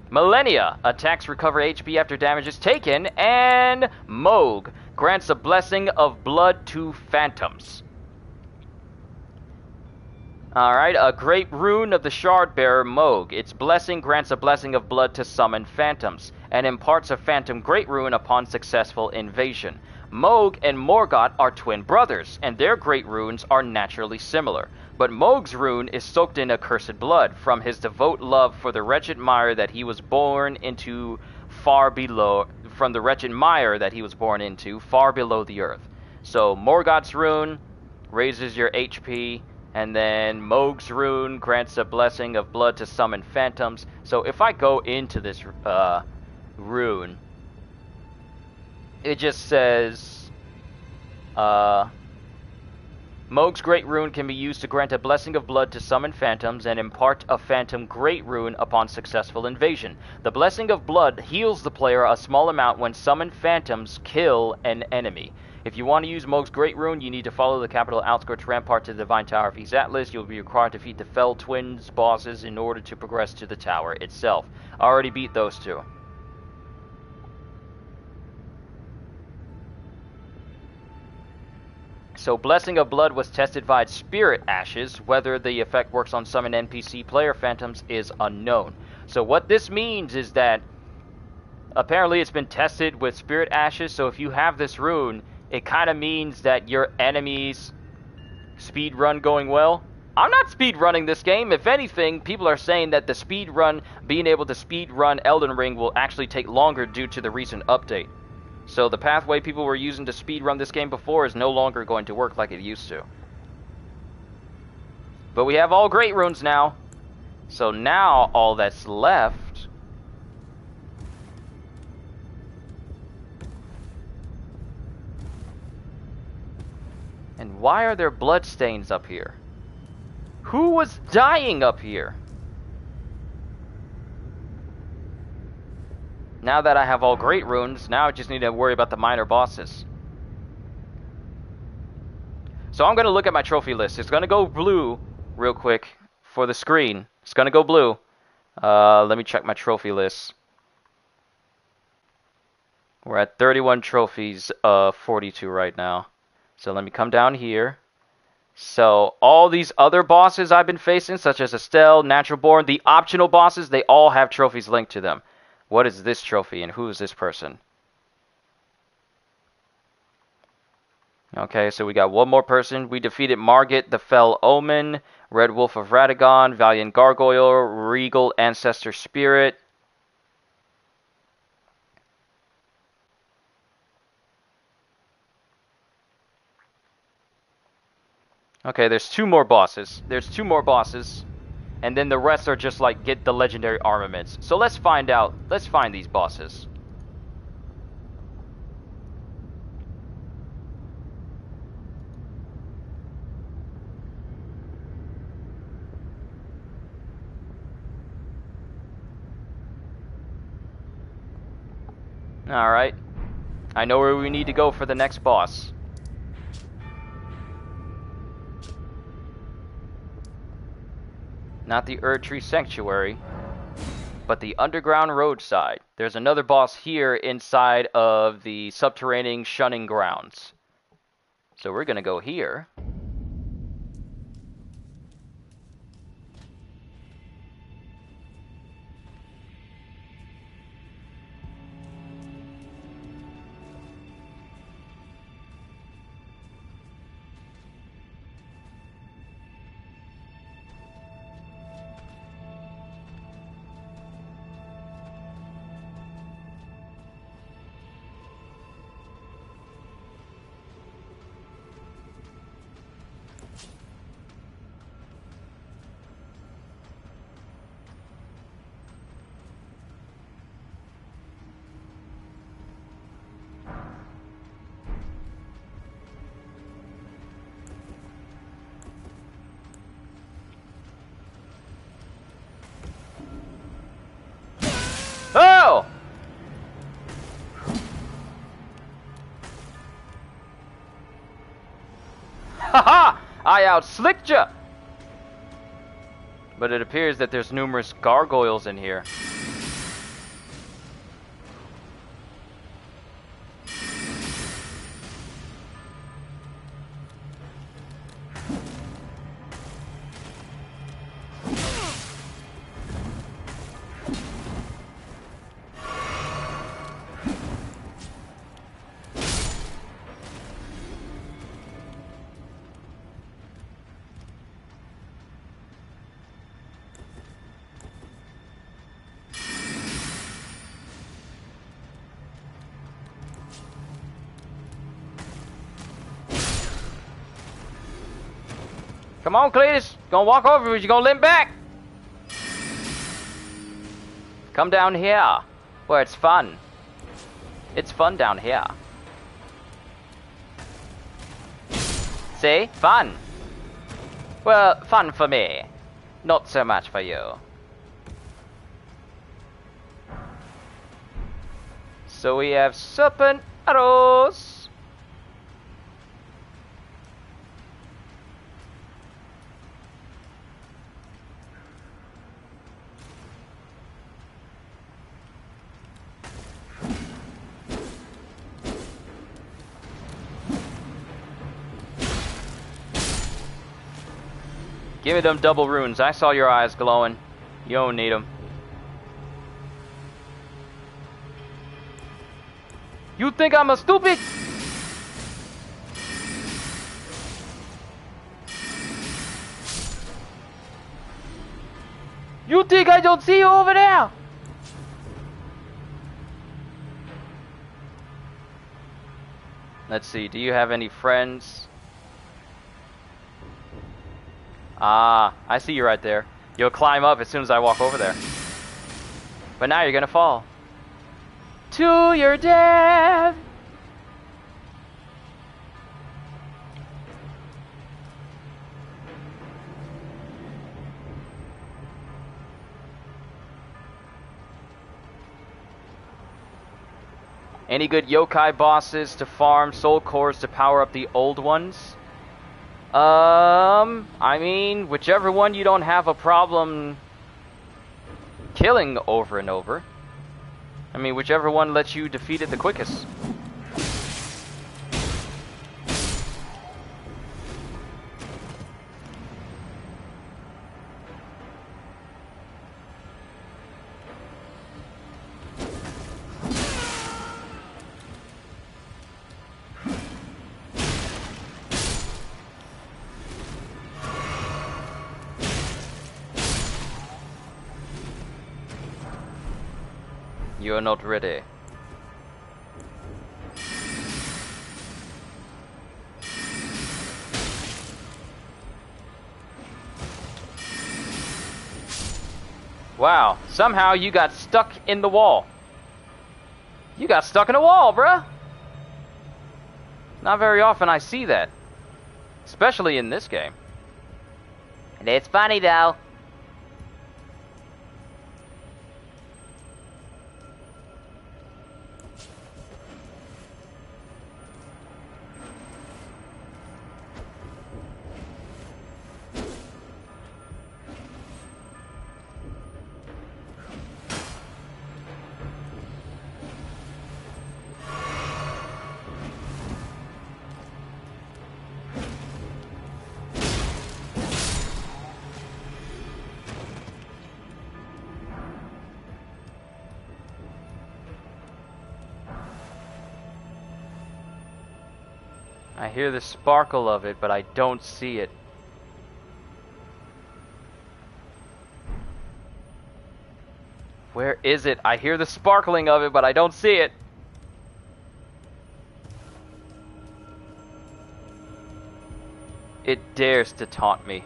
Millennia attacks recover HP after damage is taken, and Mohg grants a blessing of blood to phantoms. Alright, a great rune of the Shardbearer Mohg. Its blessing grants a blessing of blood to summon phantoms, and imparts a phantom great rune upon successful invasion. Mohg and Morgott are twin brothers, and their great runes are naturally similar. But Mohg's rune is soaked in accursed blood, from his devout love for the wretched mire that he was born into far below, from the wretched mire that he was born into, far below the earth. So Morgott's rune raises your HP, and then Mohg's rune grants a blessing of blood to summon phantoms. So if I go into this rune, it just says, Mohg's Great Rune can be used to grant a blessing of blood to summon phantoms and impart a phantom Great Rune upon successful invasion. The blessing of blood heals the player a small amount when summoned phantoms kill an enemy. If you want to use Mohg's Great Rune, you need to follow the capital outskirts rampart to the Divine Tower of East Atlas. You'll be required to defeat the Fell Twins bosses in order to progress to the tower itself. I already beat those two. So Blessing of Blood was tested via Spirit Ashes. Whether the effect works on summon NPC player phantoms is unknown. So what this means is that apparently it's been tested with Spirit Ashes, so if you have this rune, it kind of means that your enemy's speed run going well. I'm not speed running this game. If anything, people are saying that the speed run, being able to speed run Elden Ring, will actually take longer due to the recent update. So the pathway people were using to speedrun this game before is no longer going to work like it used to. But we have all great runes now. So now all that's left and why are there bloodstains up here? Who was dying up here? Now that I have all great runes, now I just need to worry about the minor bosses. So I'm going to look at my trophy list. It's going to go blue real quick for the screen. It's going to go blue. Let me check my trophy list. We're at 31 trophies, 42 right now. So let me come down here. So all these other bosses I've been facing, such as Estelle, Natural Born, the optional bosses, they all have trophies linked to them. What is this trophy and who is this person? Okay, so we got one more person. We defeated Margit, the Fell Omen, Red Wolf of Radagon, Valiant Gargoyle, Regal Ancestor Spirit. Okay, there's two more bosses. And then the rest are just like get the legendary armaments. So let's find out. Let's find these bosses. Alright. I know where we need to go for the next boss. Not the Erdtree Sanctuary, but the underground roadside. There's another boss here inside of the subterranean shunning grounds. So we're gonna go here. Haha! I outslicked ya! But it appears that there's numerous gargoyles in here. Come on, Cletus. Gonna walk over, but you gonna limp back. Come down here, where it's fun. It's fun down here. See? Fun. Well, fun for me. Not so much for you. So we have serpent arrows. Give me them double runes. I saw your eyes glowing. You don't need them. You think I'm a stupid? You think I don't see you over there? Let's see. Do you have any friends? Ah, I see you right there. You'll climb up as soon as I walk over there. But now you're gonna fall. To your death! Any good yokai bosses to farm soul cores to power up the old ones? I mean, whichever one you don't have a problem killing over and over. I mean, whichever one lets you defeat it the quickest. You are not ready. Wow, somehow you got stuck in the wall. You got stuck in a wall, bruh. Not very often I see that. Especially in this game. And it's funny though. I hear the sparkle of it, but I don't see it. Where is it? I hear the sparkling of it, but I don't see it. It dares to taunt me.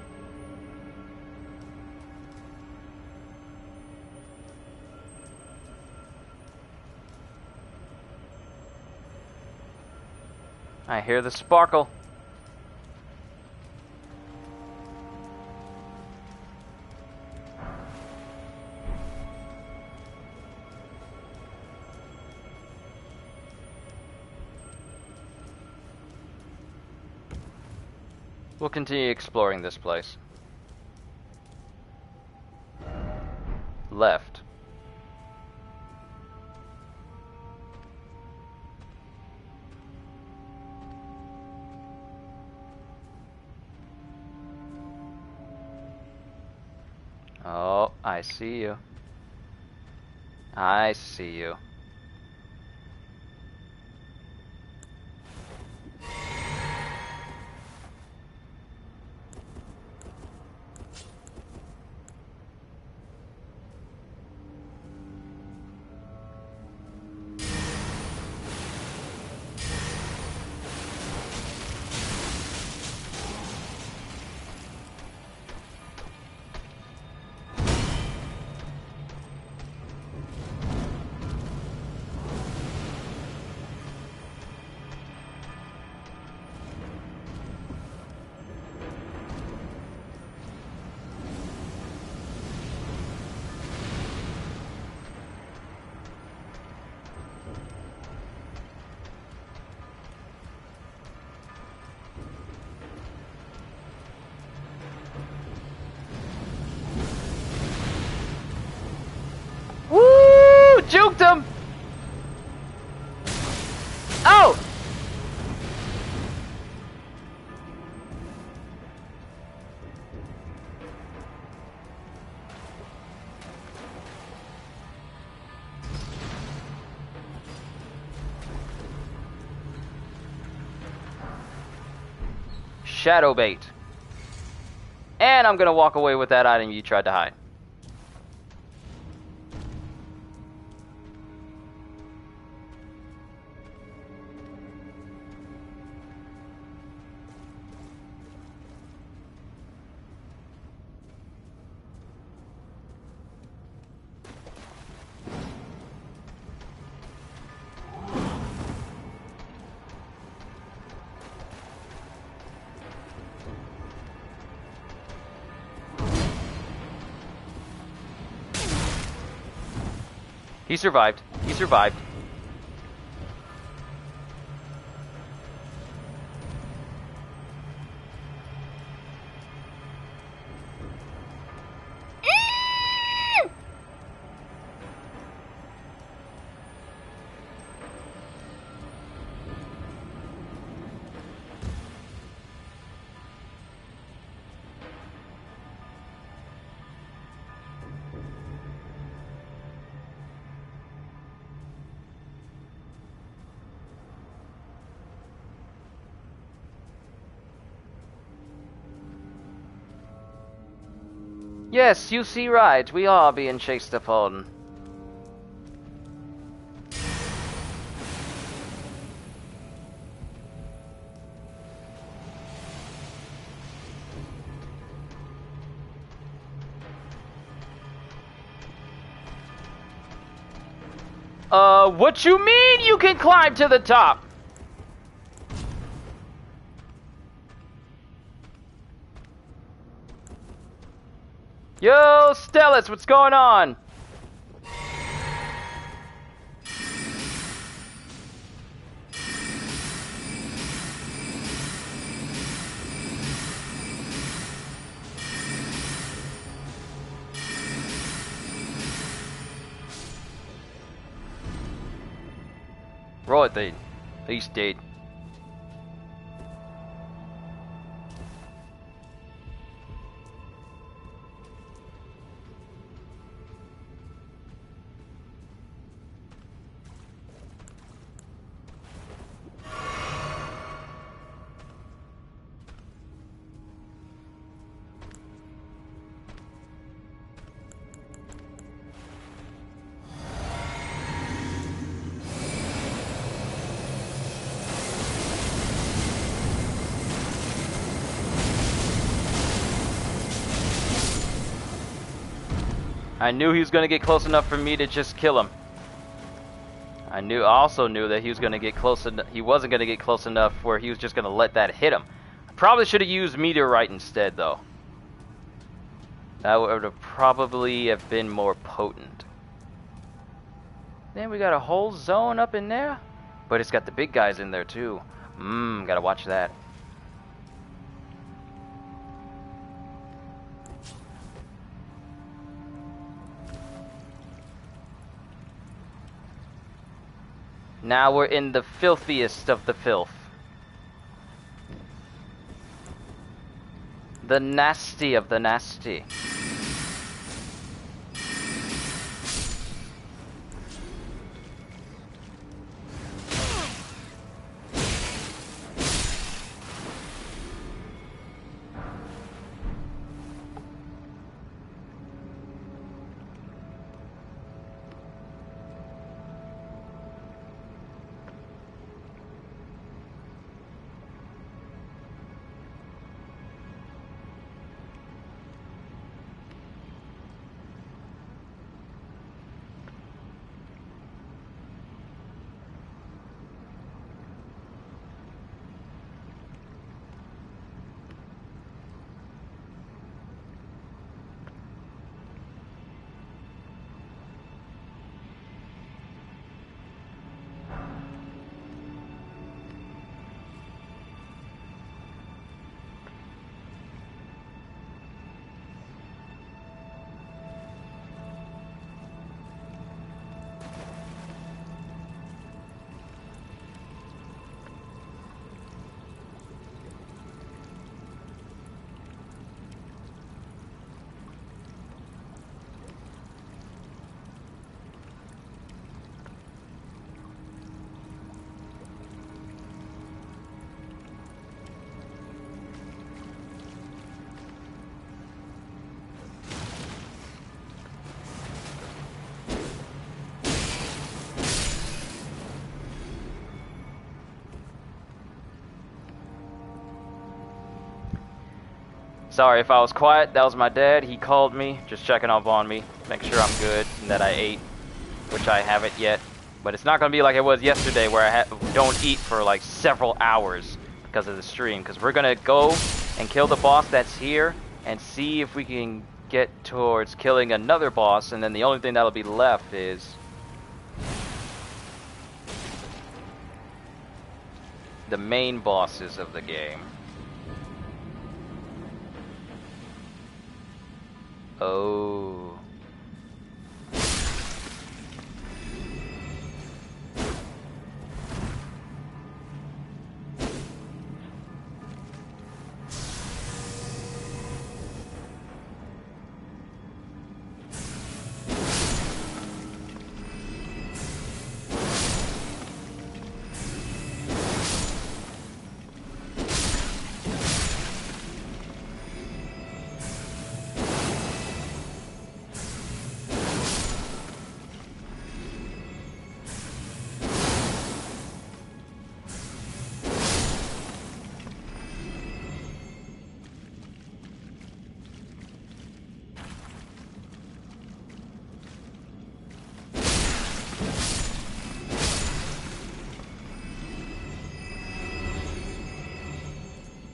I hear the sparkle. We'll continue exploring this place. Left. Oh, I see you. I see you. Juked him! Oh! Shadow bait. And I'm gonna walk away with that item you tried to hide. He survived. He survived. Yes, you see right. We are being chased upon. What you mean you can climb to the top? Yo, Stellis, what's going on? Right then, he's dead. I knew he was going to get close enough for me to just kill him. I also knew that he was going to get close enough. He wasn't going to get close enough where he was just going to let that hit him. I probably should have used meteorite instead, though. That would have probably have been more potent. Then we got a whole zone up in there, but it's got the big guys in there too. Gotta watch that. Now we're in the filthiest of the filth. The nasty of the nasty. Sorry if I was quiet, that was my dad. He called me, just checking up on me, making sure I'm good and that I ate, which I haven't yet. But it's not going to be like it was yesterday where I don't eat for like several hours because of the stream. Because we're going to go and kill the boss that's here and see if we can get towards killing another boss. And then the only thing that'll be left is the main bosses of the game. Oh.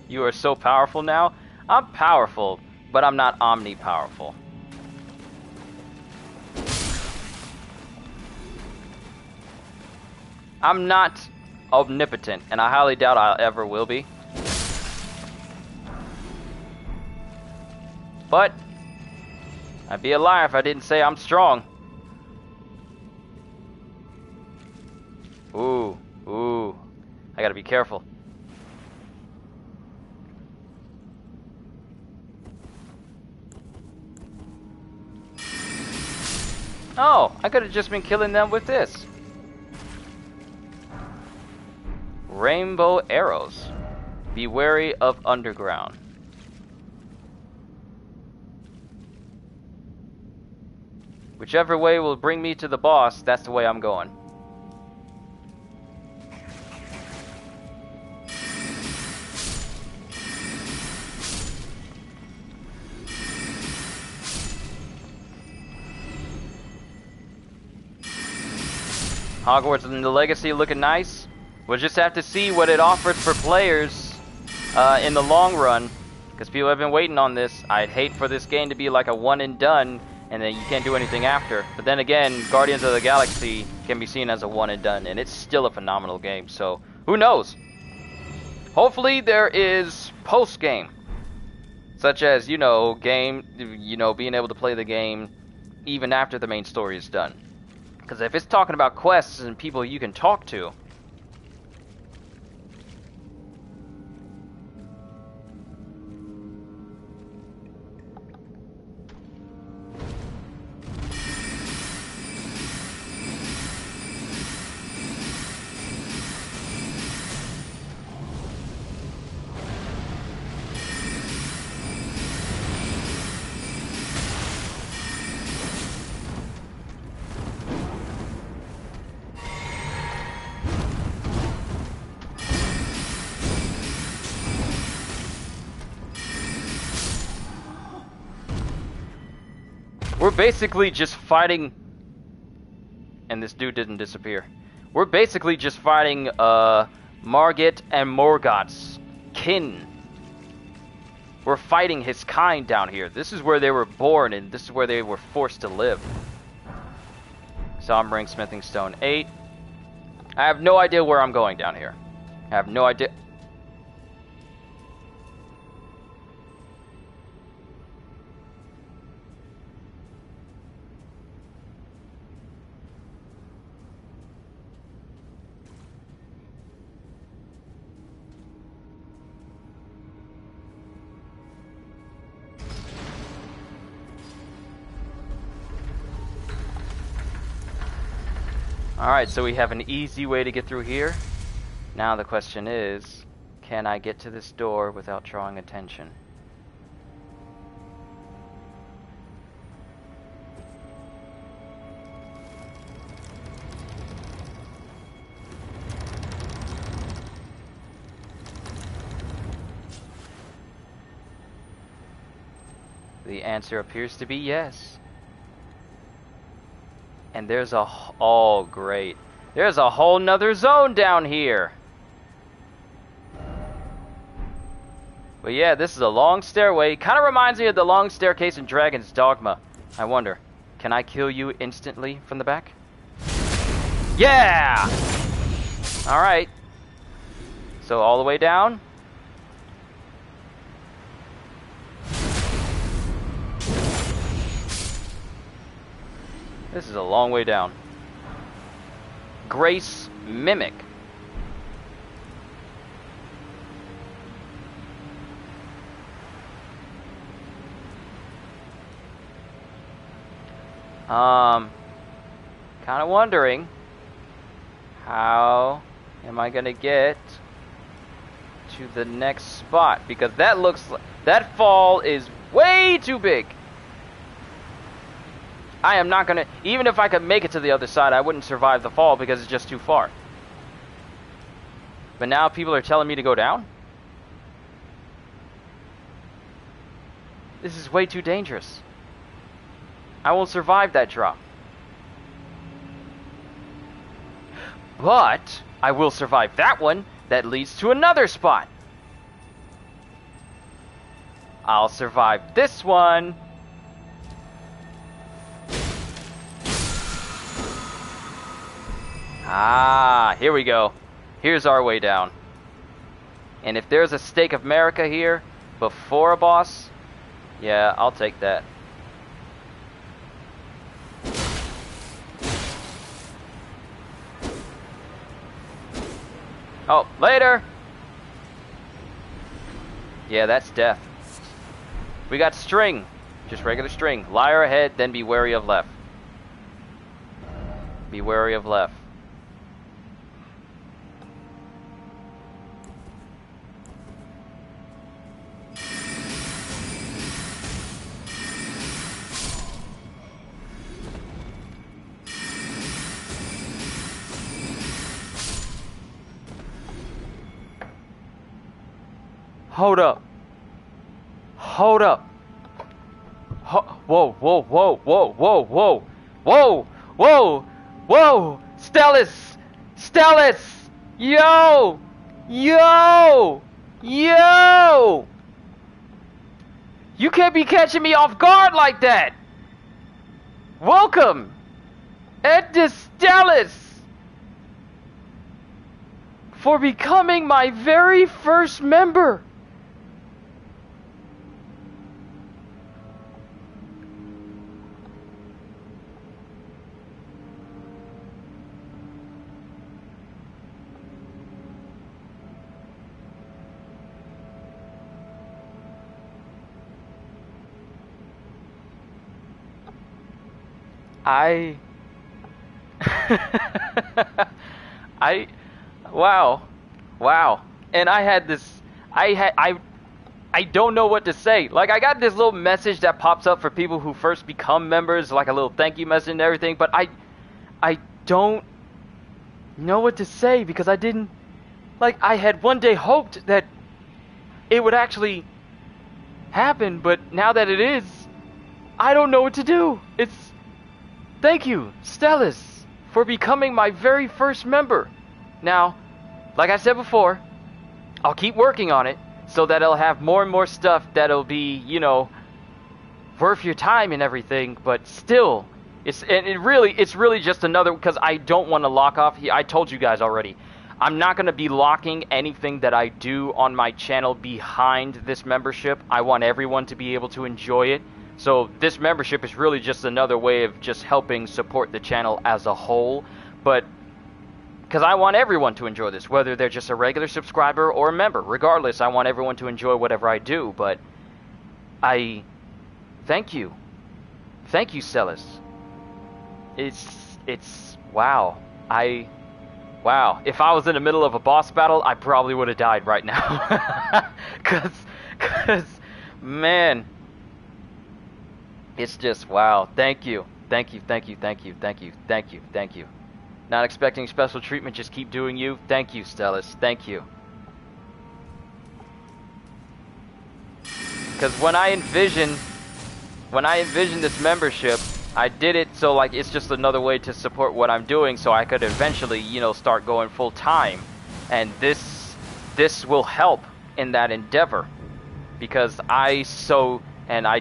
You are so powerful now. I'm powerful, but I'm not omni-powerful. I'm not omnipotent, and I highly doubt I ever will be. But I'd be a liar if I didn't say I'm strong. Ooh, ooh. I gotta be careful. Oh, I could have just been killing them with this. Rainbow arrows. Be wary of underground. Whichever way will bring me to the boss, that's the way I'm going. Hogwarts and the Legacy looking nice. We'll just have to see what it offers for players in the long run, because people have been waiting on this. I'd hate for this game to be like a one and done, and then you can't do anything after. But then again, Guardians of the Galaxy can be seen as a one and done, and it's still a phenomenal game, so who knows? Hopefully there is post-game, such as, being able to play the game even after the main story is done. Because if it's talking about quests and people you can talk to... We're basically just fighting... And this dude didn't disappear. We're basically just fighting, Margit and Morgoth's kin. We're fighting his kind down here. This is where they were born, and this is where they were forced to live. Sombring Smithing Stone 8. I have no idea where I'm going down here. I have no idea... Alright, so we have an easy way to get through here. Now the question is, can I get to this door without drawing attention? The answer appears to be yes. And there's a... Oh, great. There's a whole nother zone down here. But yeah, this is a long stairway. Kind of reminds me of the long staircase in Dragon's Dogma. I wonder, can I kill you instantly from the back? Yeah! Alright. So all the way down. This is a long way down. Grace Mimic. Kind of wondering, how am I gonna get to the next spot? Because that looks like, that fall is way too big. I am not gonna, even if I could make it to the other side, I wouldn't survive the fall because it's just too far. But now people are telling me to go down? This is way too dangerous. I won't survive that drop. But I will survive that one that leads to another spot. I'll survive this one. Ah, here we go. Here's our way down. And if there's a Stake of America here before a boss, yeah, I'll take that. Oh, later! Yeah, that's death. We got string. Just regular string. Lyre ahead, then be wary of left. Be wary of left. Hold up. Hold up. Whoa, whoa, whoa, whoa, whoa, whoa. Whoa, whoa, whoa. Stellis. Stellis. Yo. Yo. Yo. You can't be catching me off guard like that. Welcome. Edis Stellis. For becoming my very first member. I I wow. Wow. And I had this I don't know what to say. Like, I got this little message that pops up for people who first become members, like a little thank you message and everything, but I don't know what to say because I didn't, like, I had one day hoped that it would actually happen, but now that it is, I don't know what to do. Thank you, Stellis, for becoming my very first member. Now, like I said before, I'll keep working on it so that it'll have more and more stuff that'll be, you know, worth your time and everything, but still, it's really just another, because I don't want to lock off. I told you guys already, I'm not going to be locking anything that I do on my channel behind this membership. I want everyone to be able to enjoy it. So this membership is really just another way of just helping support the channel as a whole, but because I want everyone to enjoy this, whether they're just a regular subscriber or a member. Regardless, I want everyone to enjoy whatever I do, but I thank you. Thank you, Celis. It's wow. Wow. If I was in the middle of a boss battle, I probably would have died right now. Cause man, it's just wow. Thank you. Thank you, thank you, thank you, thank you, thank you, thank you. Not expecting special treatment, just keep doing you. Thank you, Stellis. Thank you. Because when I envisioned this membership, I did it so, like, it's just another way to support what I'm doing so I could eventually, you know, start going full time. And this will help in that endeavor. Because I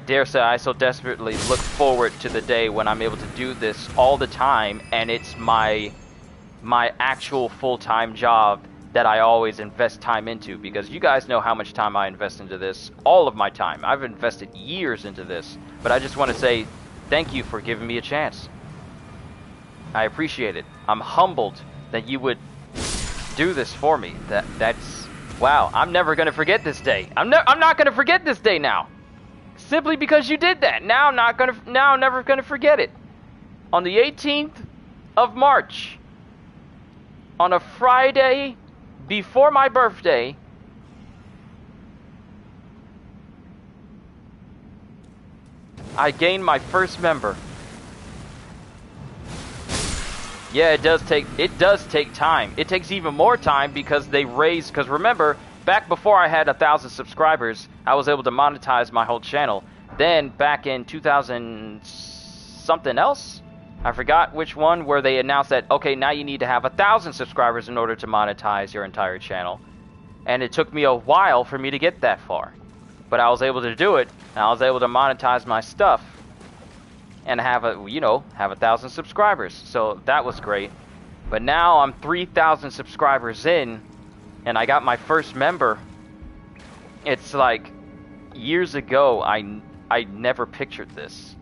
dare say I so desperately look forward to the day when I'm able to do this all the time, and it's my actual full-time job that I always invest time into, because you guys know how much time I invest into this, all of my time. I've invested years into this, but I just want to say thank you for giving me a chance. I appreciate it. I'm humbled that you would do this for me. That's wow. I'm never going to forget this day. I'm not going to forget this day now. Simply because you did that. Now I'm never gonna forget it. On the 18th of March, on a Friday before my birthday, I gained my first member. Yeah, it does take time. It takes even more time because because remember, back before I had 1,000 subscribers, I was able to monetize my whole channel. Then back in 2000 something else, I forgot which one, where they announced that, okay, now you need to have 1,000 subscribers in order to monetize your entire channel. And it took me a while for me to get that far. But I was able to do it, and I was able to monetize my stuff and have 1,000 subscribers. So that was great. But now I'm 3,000 subscribers in, and I got my first member. It's like, years ago, I never pictured this.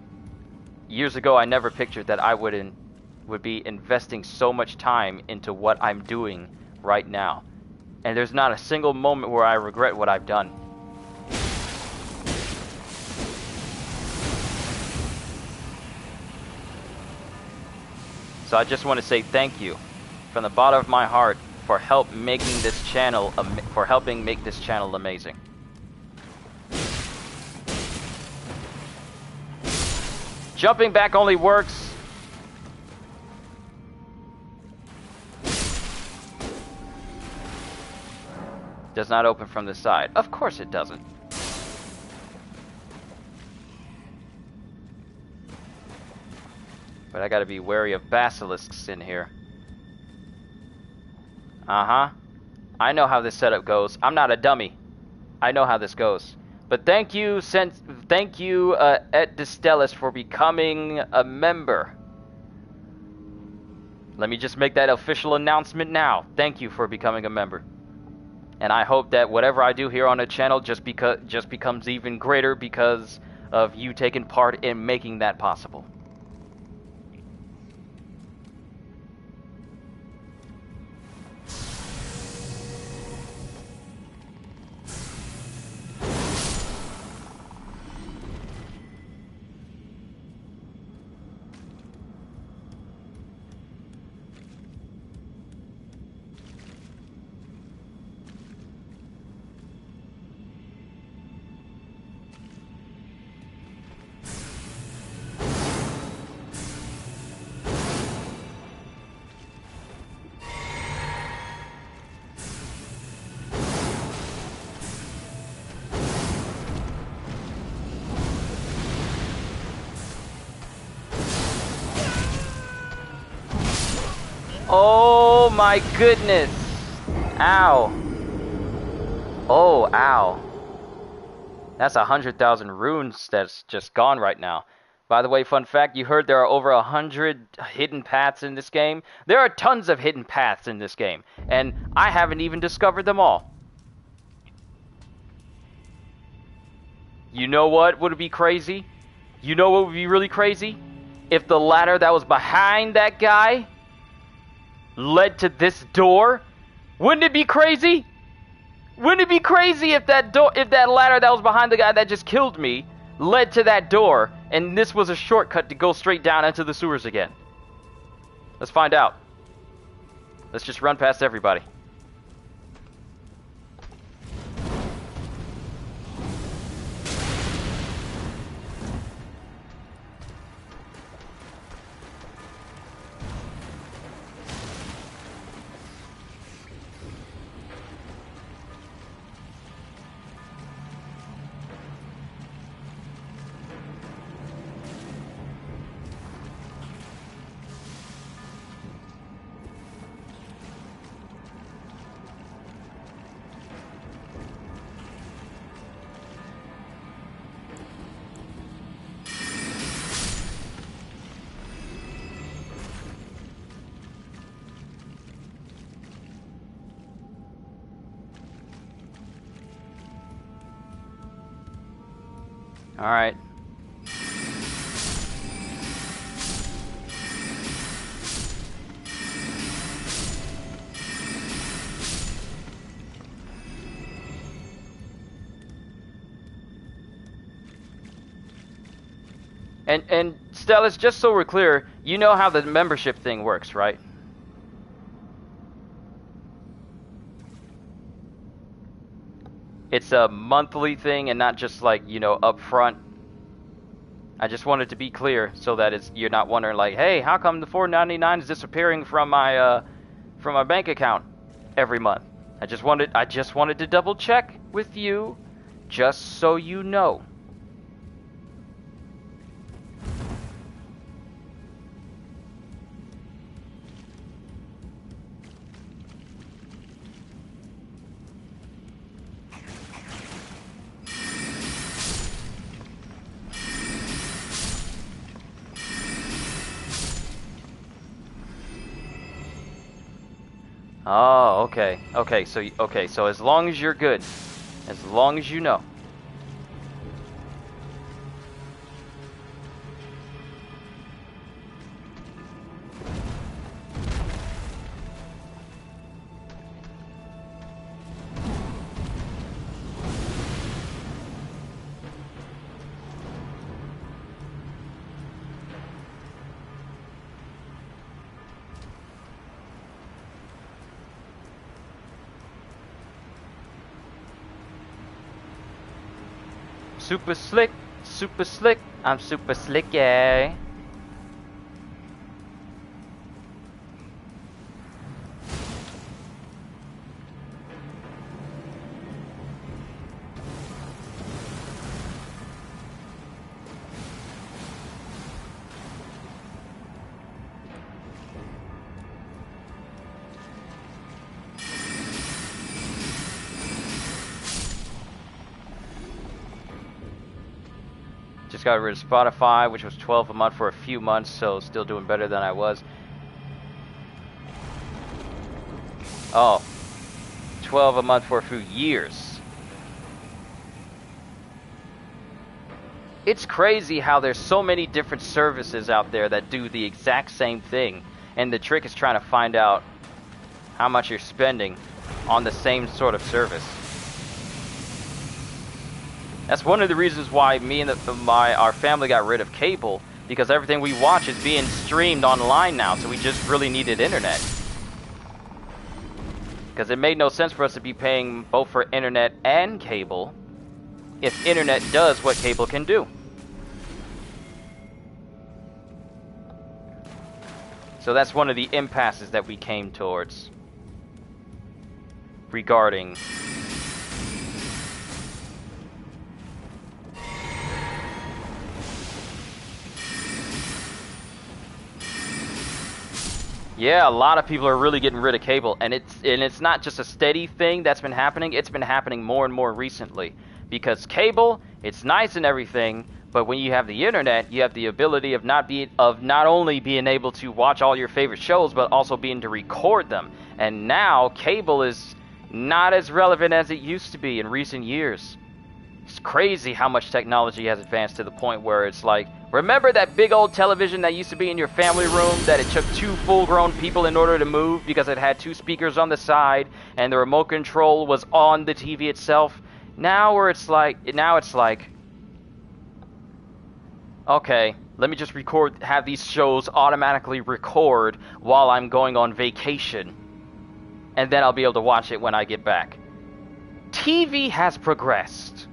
Years ago, I never pictured that I would be investing so much time into what I'm doing right now. And there's not a single moment where I regret what I've done. So I just want to say thank you from the bottom of my heart for helping make this channel amazing. Jumping back only works. Does not open from the side. Of course it doesn't. But I gotta be wary of basilisks in here. Uh-huh. I know how this setup goes. I'm not a dummy. I know how this goes. But thank you, Et Distellis, for becoming a member. Let me just make that official announcement now. Thank you for becoming a member. And I hope that whatever I do here on the channel just becomes even greater because of you taking part in making that possible. my goodness! Ow. Oh, ow. That's 100,000 runes that's just gone right now. By the way, fun fact, you heard there are over 100 hidden paths in this game. There are tons of hidden paths in this game, and I haven't even discovered them all. You know what would be crazy? You know what would be really crazy? If the ladder that was behind that guy led to this door. Wouldn't it be crazy? Wouldn't it be crazy if that ladder that was behind the guy that just killed me led to that door, and this was a shortcut to go straight down into the sewers again? Let's find out. Let's just run past everybody. All right. And Stellis, just so we're clear, you know how the membership thing works, right? It's a monthly thing and not just like, you know, up front. I just wanted to be clear so that you're not wondering like, hey, how come the $4.99 is disappearing from my bank account every month? I just wanted to double check with you, just so you know. Oh, okay. Okay, so as long as you're good. As long as you know. Super slick, I'm super slick, yeah. Just got rid of Spotify, which was $12 a month for a few months, so still doing better than I was. Oh, $12 a month for a few years. It's crazy how there's so many different services out there that do the exact same thing, and the trick is trying to find out how much you're spending on the same sort of service. That's one of the reasons why me and our family got rid of cable, because everything we watch is being streamed online now, so we just really needed internet. Because it made no sense for us to be paying both for internet and cable if internet does what cable can do. So that's one of the impasses that we came towards regarding Yeah, a lot of people are really getting rid of cable, and it's not just a steady thing that's been happening. It's been happening more and more recently because cable, it's nice and everything, but when you have the internet, you have the ability of not only being able to watch all your favorite shows, but also being to record them. And now cable is not as relevant as it used to be in recent years. It's crazy how much technology has advanced to the point where it's like, remember that big old television that used to be in your family room that it took 2 full-grown people in order to move because it had 2 speakers on the side and the remote control was on the TV itself? Now it's like, okay, let me just have these shows automatically record while I'm going on vacation, and then I'll be able to watch it when I get back. TV has progressed.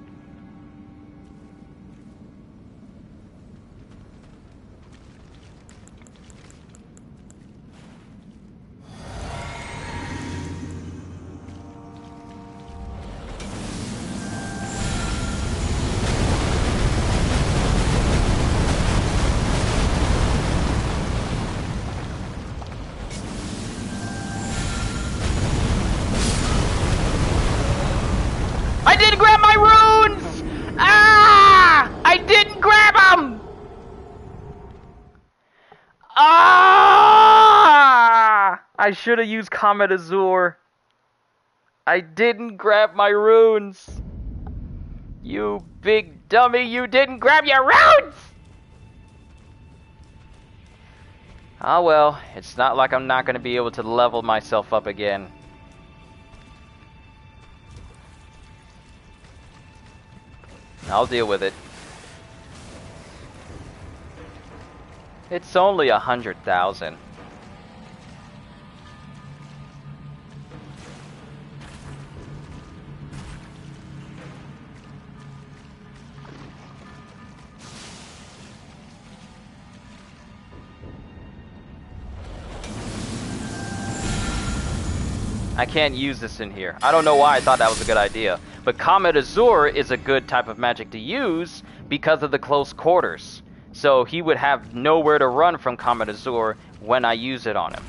I didn't grab my runes! Ah! I didn't grab them! Ah! I should have used Comet Azure. I didn't grab my runes. You big dummy, you didn't grab your runes! Ah well, it's not like I'm not going to be able to level myself up again. I'll deal with it. It's only 100,000. I can't use this in here. I don't know why I thought that was a good idea. But Comet Azure is a good type of magic to use because of the close quarters. So he would have nowhere to run from Comet Azure when I use it on him.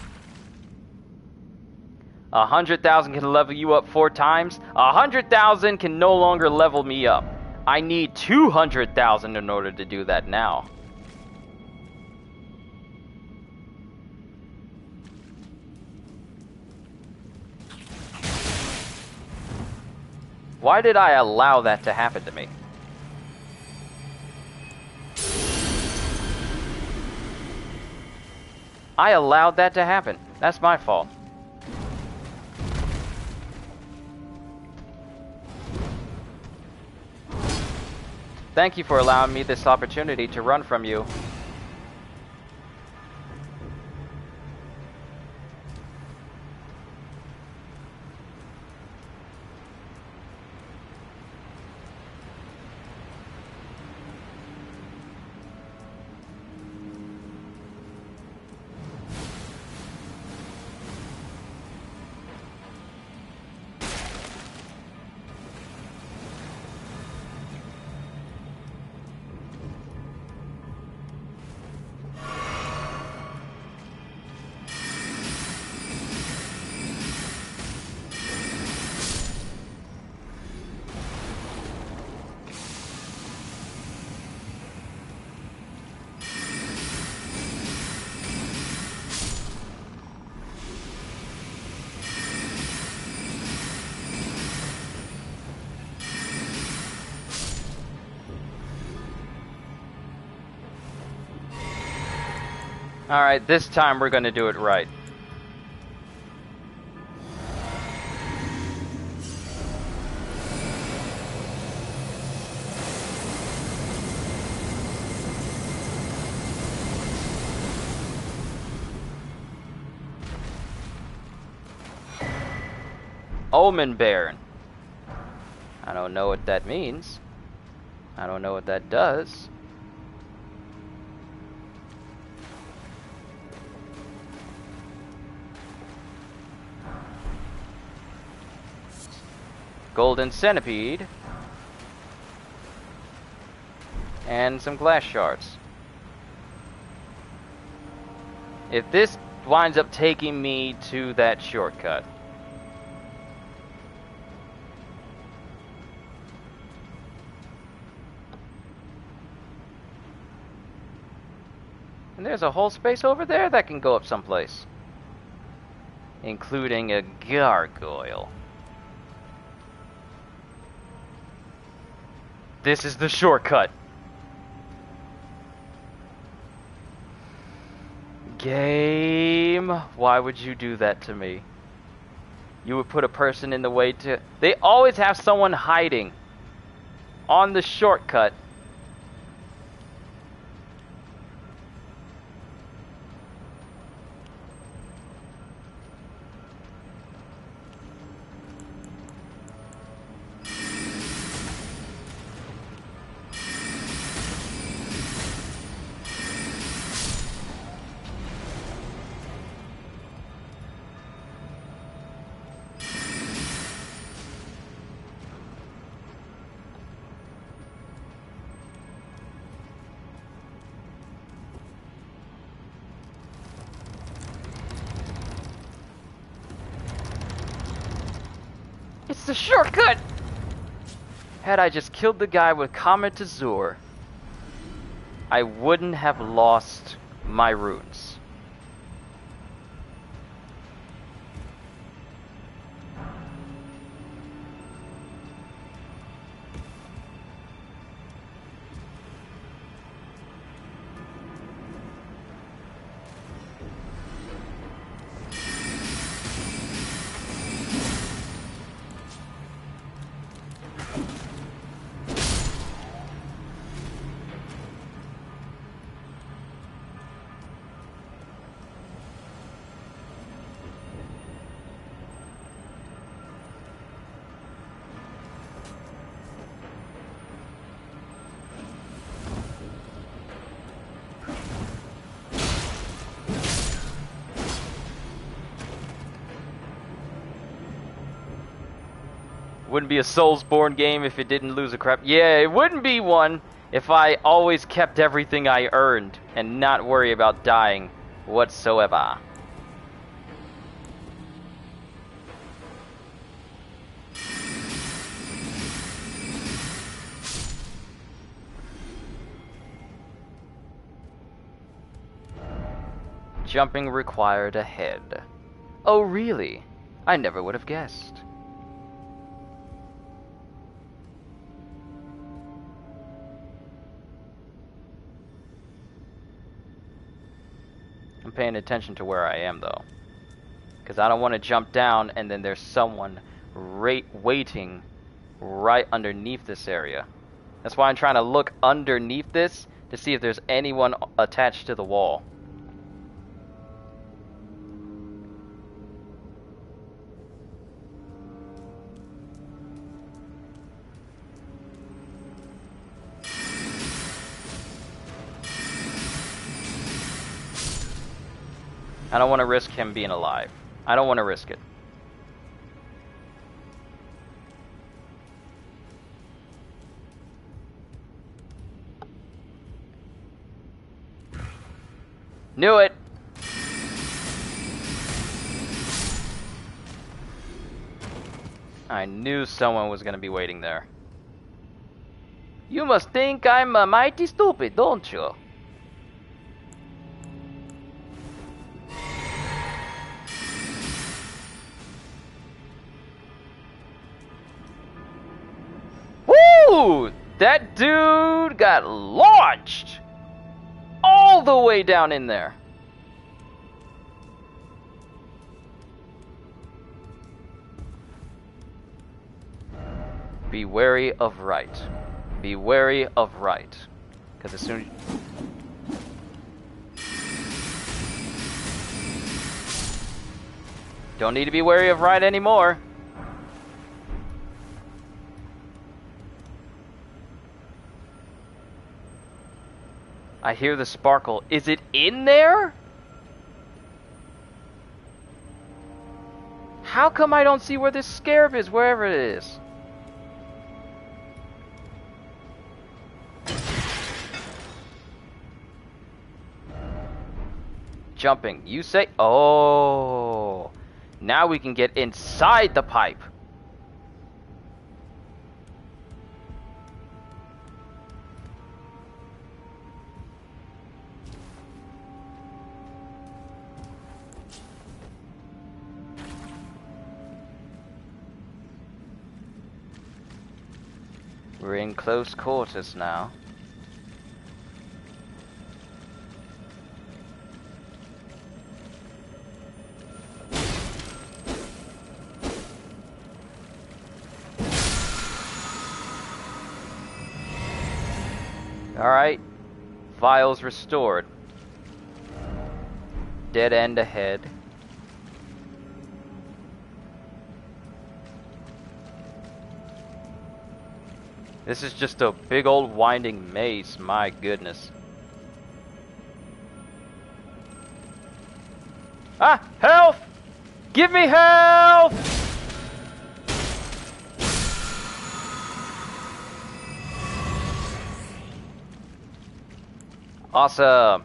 100,000 can level you up 4 times. 100,000 can no longer level me up. I need 200,000 in order to do that now. Why did I allow that to happen to me? I allowed that to happen. That's my fault. Thank you for allowing me this opportunity to run from you. Alright, this time we're gonna do it right. Omen Baron. I don't know what that means. I don't know what that does. Golden Centipede. And some glass shards. If this winds up taking me to that shortcut. And there's a whole space over there that can go up someplace, including a gargoyle. This is the shortcut. Game, why would you do that to me? You would put a person in the way to... They always have someone hiding on the shortcut. It's the shortcut! Had I just killed the guy with Comet Azure, I wouldn't have lost my runes. Wouldn't be a Soulsborne game if it didn't lose a crap. Yeah, it wouldn't be one if I always kept everything I earned and not worry about dying whatsoever. Jumping required ahead. Oh, really? I never would have guessed. I'm paying attention to where I am, though, because I don't want to jump down and then there's someone waiting right underneath this area. That's why I'm trying to look underneath this to see if there's anyone attached to the wall. I don't want to risk him being alive. I don't want to risk it. Knew it! I knew someone was going to be waiting there. You must think I'm mighty stupid, don't you? Woo! That dude got launched all the way down in there. Be wary of right. Be wary of right. Because as soon as... Don't need to be wary of right anymore. I hear the sparkle. Is it in there? How come I don't see where this scarab is, wherever it is? jumping. You say, oh, now we can get inside the pipe. We're in close quarters now. Alright. Files restored. Dead end ahead. This is just a big old winding maze, my goodness. Ah! Health! Give me health! Awesome.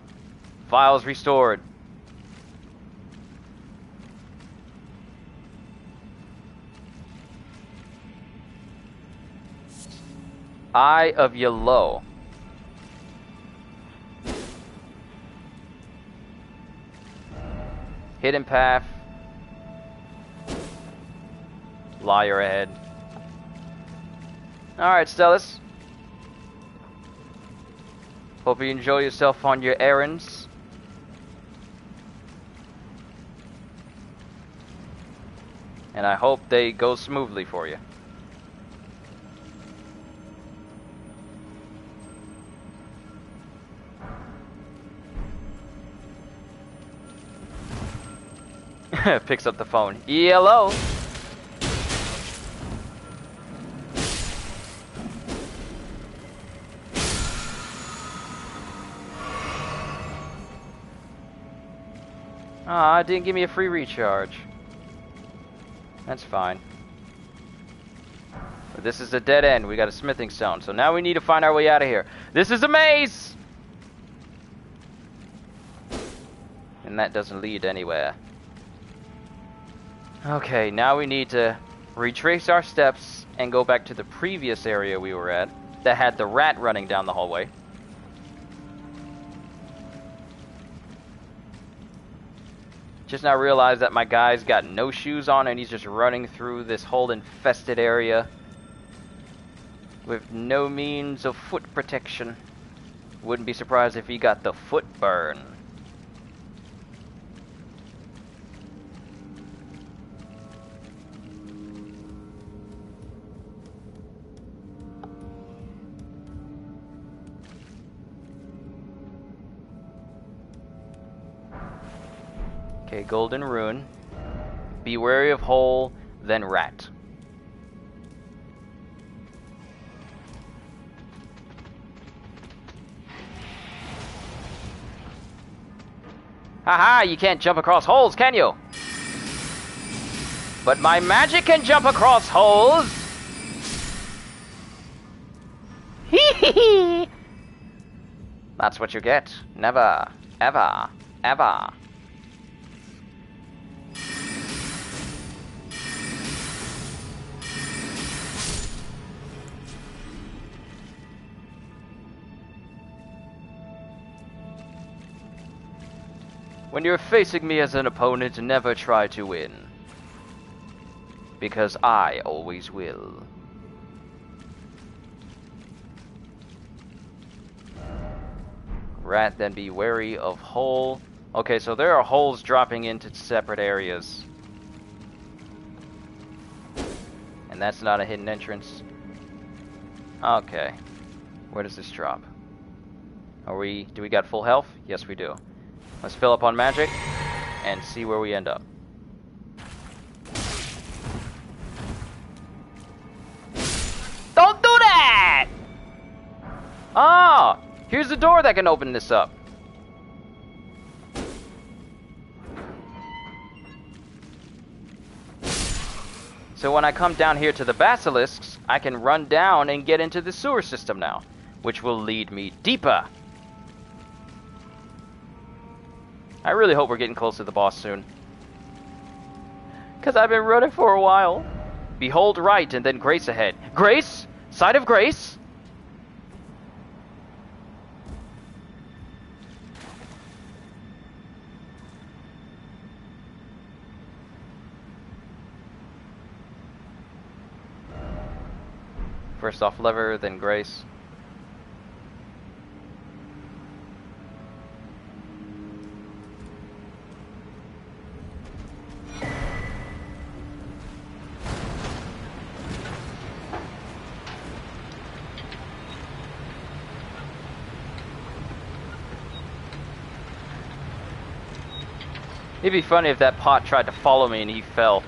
Files restored. Eye of Yellow. Hidden path. Liar ahead. Alright, Stellus. Hope you enjoy yourself on your errands. And I hope they go smoothly for you. Picks up the phone. Hello. Ah, it didn't give me a free recharge. That's fine. But this is a dead end. We got a smithing stone. So now we need to find our way out of here. This is a maze! And that doesn't lead anywhere. Okay, now we need to retrace our steps and go back to the previous area we were at that had the rat running down the hallway. Just now realized that my guy's got no shoes on and he's just running through this whole infested area with no means of foot protection. Wouldn't be surprised if he got the foot burn. Okay, golden rune. Be wary of hole, then rat. Haha, you can't jump across holes, can you? But my magic can jump across holes! Hee hee hee! That's what you get. Never, ever, ever. When you're facing me as an opponent, never try to win. Because I always will. Rat, then be wary of hole. Okay, so there are holes dropping into separate areas. And that's not a hidden entrance. Okay. Where does this drop? Do we got full health? Yes, we do. Let's fill up on magic and see where we end up. Don't do that! Ah! Here's the door that can open this up. So when I come down here to the basilisks, I can run down and get into the sewer system now, which will lead me deeper. I really hope we're getting close to the boss soon. Because I've been running for a while. Behold right, and then Grace ahead. Grace? Side of Grace? First off lever, then Grace. It'd be funny if that pot tried to follow me and he fell.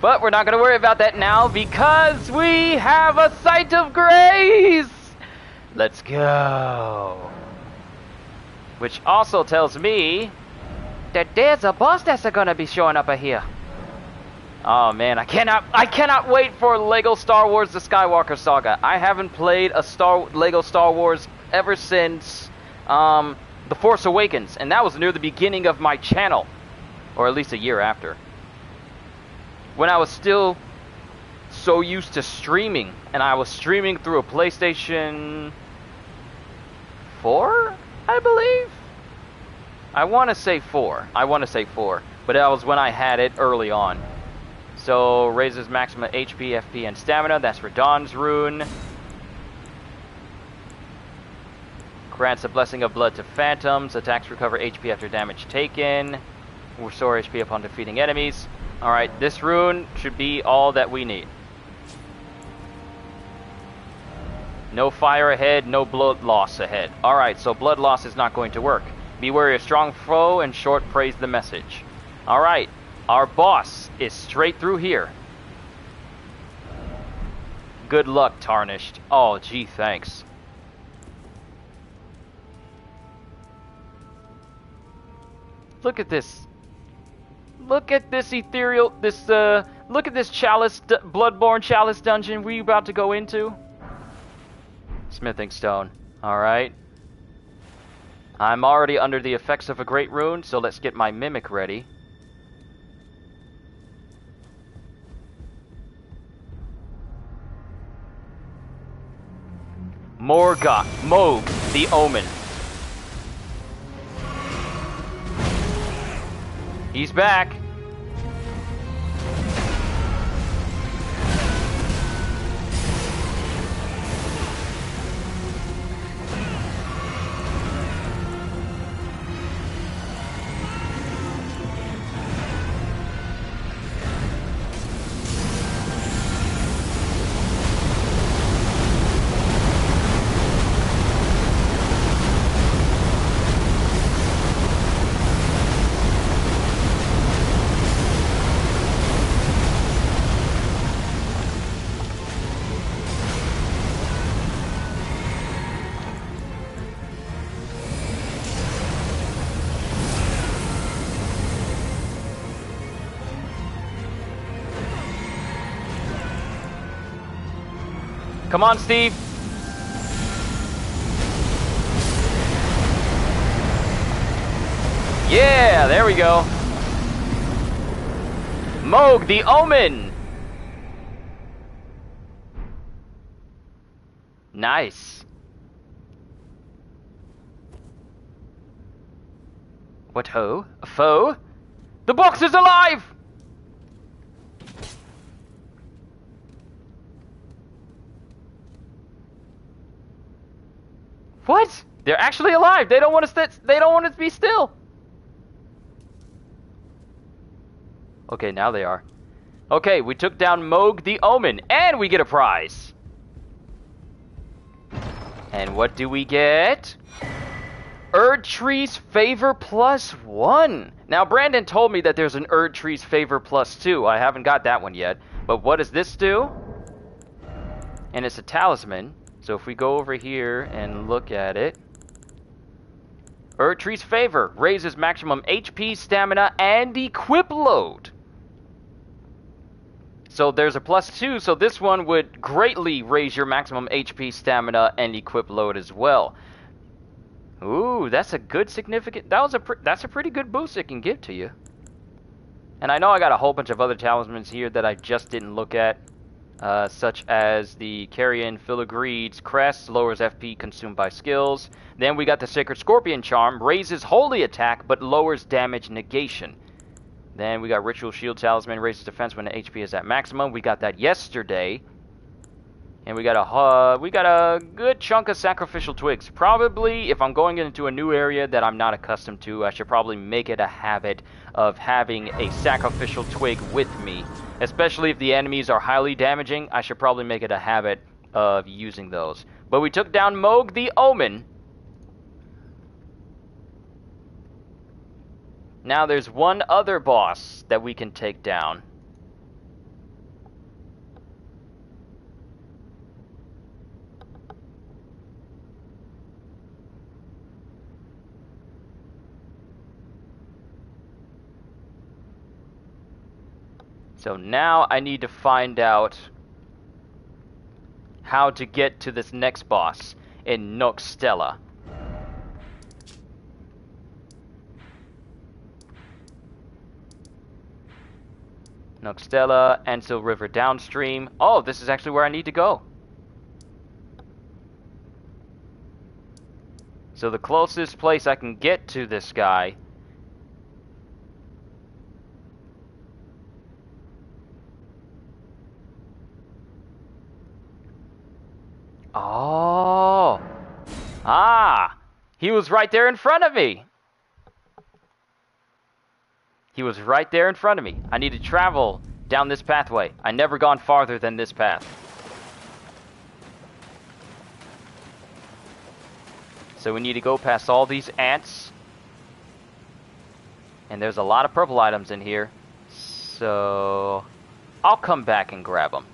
But we're not going to worry about that now because we have a sight of grace! Let's go. Which also tells me that there's a boss that's going to be showing up here. Oh man, I cannot wait for Lego Star Wars The Skywalker Saga. I haven't played a Lego Star Wars ever since The Force Awakens, and that was near the beginning of my channel, or at least a year after. When I was still so used to streaming, and I was streaming through a PlayStation 4, I believe? I want to say 4, but that was when I had it early on. So, raises maximum HP, FP, and stamina. That's Radahn's rune. Grants a blessing of blood to phantoms. Attacks recover HP after damage taken. Restore HP upon defeating enemies. Alright, this rune should be all that we need. No fire ahead, no blood loss ahead. Alright, so blood loss is not going to work. Be wary of strong foe and short praise the message. Alright. Our boss is straight through here. Good luck, Tarnished. Oh, gee, thanks. Look at this. Look at this ethereal, look at this chalice, Bloodborne chalice dungeon we about to go into. Smithing stone. Alright. I'm already under the effects of a great rune, so let's get my mimic ready. Moog, the Omen. He's back. Come on, Steve. Yeah, there we go. Moog, the Omen. Nice. What ho? A foe? The box is alive! What? They're actually alive. They don't want to they don't want to be still. Okay, now they are. Okay, we took down Moog the Omen, and we get a prize. And what do we get? Erdtree's Favor +1. Now, Brandon told me that there's an Erdtree's Favor +2. I haven't got that one yet. But what does this do? And it's a talisman. So if we go over here and look at it. Erdtree's Favor raises maximum HP, stamina, and equip load. So there's a +2, so this one would greatly raise your maximum HP, stamina, and equip load as well. Ooh, that's a good significant... That's a pretty good boost it can give to you. And I know I got a whole bunch of other talismans here that I just didn't look at. Such as the Carrion Filigreed's Crest, lowers FP consumed by skills. Then we got the Sacred Scorpion Charm, raises holy attack, but lowers damage negation. Then we got Ritual Shield Talisman, raises defense when the HP is at maximum. We got that yesterday. And we got a good chunk of Sacrificial Twigs. Probably, if I'm going into a new area that I'm not accustomed to, I should probably make it a habit of having a Sacrificial Twig with me. Especially if the enemies are highly damaging, I should probably make it a habit of using those. But we took down Moog the Omen. Now there's one other boss that we can take down. So now I need to find out how to get to this next boss in Noxtella. Noxtella, Ansil River downstream. Oh, this is actually where I need to go. So the closest place I can get to this guy Oh! Ah! He was right there in front of me! He was right there in front of me. I need to travel down this pathway. I never gone farther than this path. So we need to go past all these ants. And there's a lot of purple items in here. So I'll come back and grab them.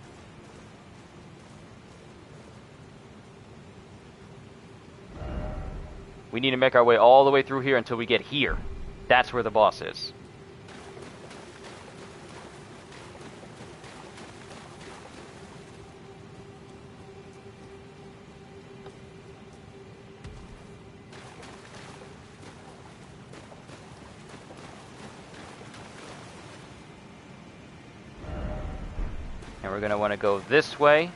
We need to make our way all the way through here until we get here. That's where the boss is. And we're going to want to go this way.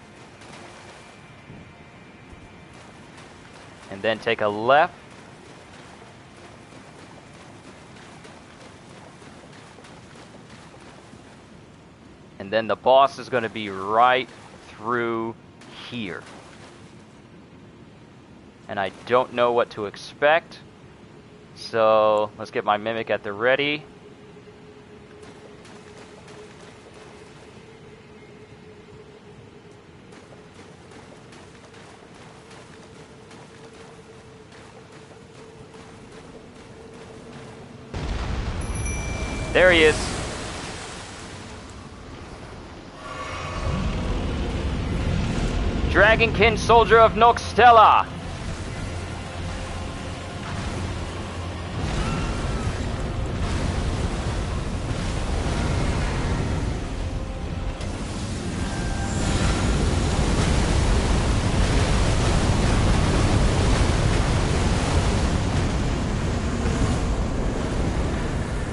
And then take a left. And then the boss is going to be right through here. And I don't know what to expect. So let's get my Mimic at the ready. There he is. Dragonkin Soldier of Noxtella.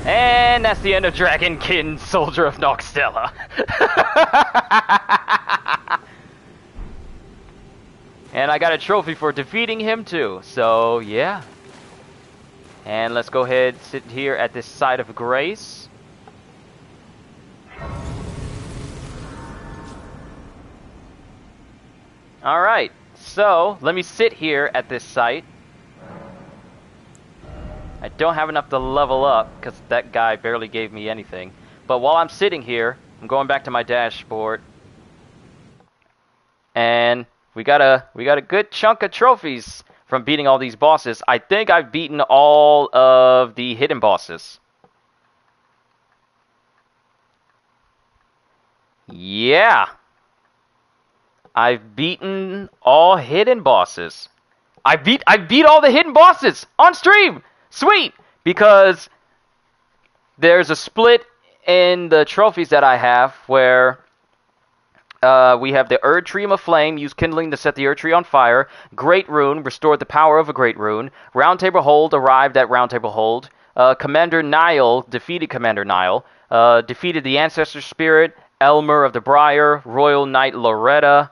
And that's the end of Dragonkin Soldier of Noxtella. And I got a trophy for defeating him too, so yeah. And let's go ahead, sit here at this site of grace. Alright, so let me sit here at this site. I don't have enough to level up, because that guy barely gave me anything. But while I'm sitting here, I'm going back to my dashboard. And we got a good chunk of trophies from beating all these bosses. I think I've beaten all of the hidden bosses. Yeah. I've beaten all hidden bosses. I beat all the hidden bosses on stream. Sweet, because there's a split in the trophies that I have where We have the Erd Tree of Flame, use kindling to set the Erd Tree on fire. Great Rune, restored the power of a Great Rune. Roundtable Hold, arrived at Roundtable Hold. Commander Nile, defeated Commander Nile. Defeated the Ancestor Spirit. Elmer of the Briar. Royal Knight Loretta.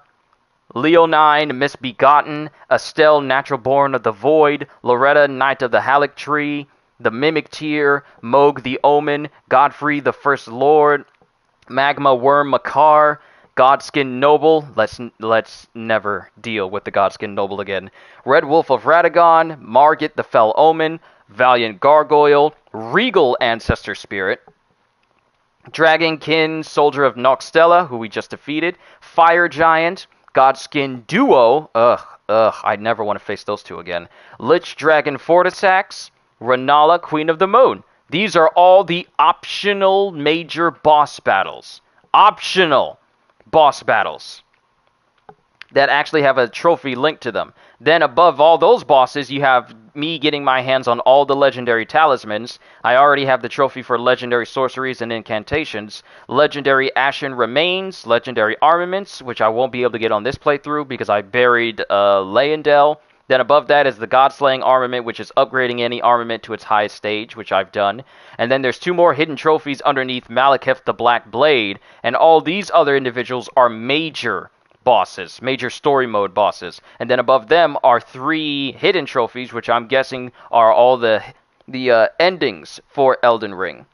Leonine, Misbegotten. Estelle, Natural Born of the Void. Loretta, Knight of the Halleck Tree. The Mimic Tear. Moog the Omen. Godfrey the First Lord. Magma Worm Makar. Godskin Noble. Let's never deal with the Godskin Noble again. Red Wolf of Radagon. Margit the Fell Omen. Valiant Gargoyle. Regal Ancestor Spirit. Dragonkin Soldier of Noxtella, who we just defeated. Fire Giant. Godskin Duo. I never want to face those two again. Lich Dragon Fortisax. Renala Queen of the Moon. These are all the optional major boss battles. Optional boss battles that actually have a trophy linked to them. Then above all those bosses, you have me getting my hands on all the legendary talismans. I already have the trophy for legendary sorceries and incantations, legendary ashen remains, legendary armaments, which I won't be able to get on this playthrough because I buried Leyendell. Then above that is the God-slaying armament, which is upgrading any armament to its highest stage, which I've done. And then there's 2 more hidden trophies underneath Malekith the Black Blade. And all these other individuals are major bosses, major story mode bosses. And then above them are 3 hidden trophies, which I'm guessing are all the endings for Elden Ring.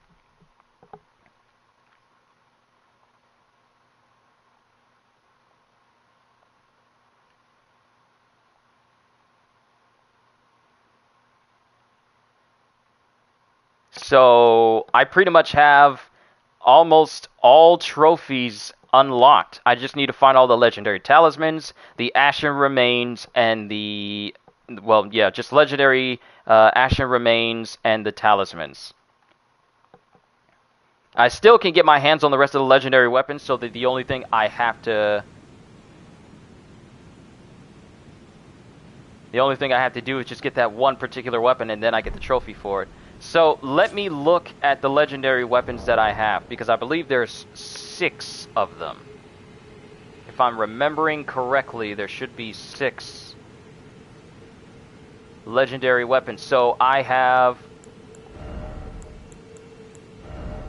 So I pretty much have almost all trophies unlocked. I just need to find all the legendary talismans, the ashen remains, and the, well, yeah, just legendary ashen remains and the talismans. I still can get my hands on the rest of the legendary weapons, so that the only thing I have to... The only thing I have to do is just get that one particular weapon, and then I get the trophy for it. So, let me look at the legendary weapons that I have, because I believe there's 6 of them. If I'm remembering correctly, there should be 6 legendary weapons. So, I have...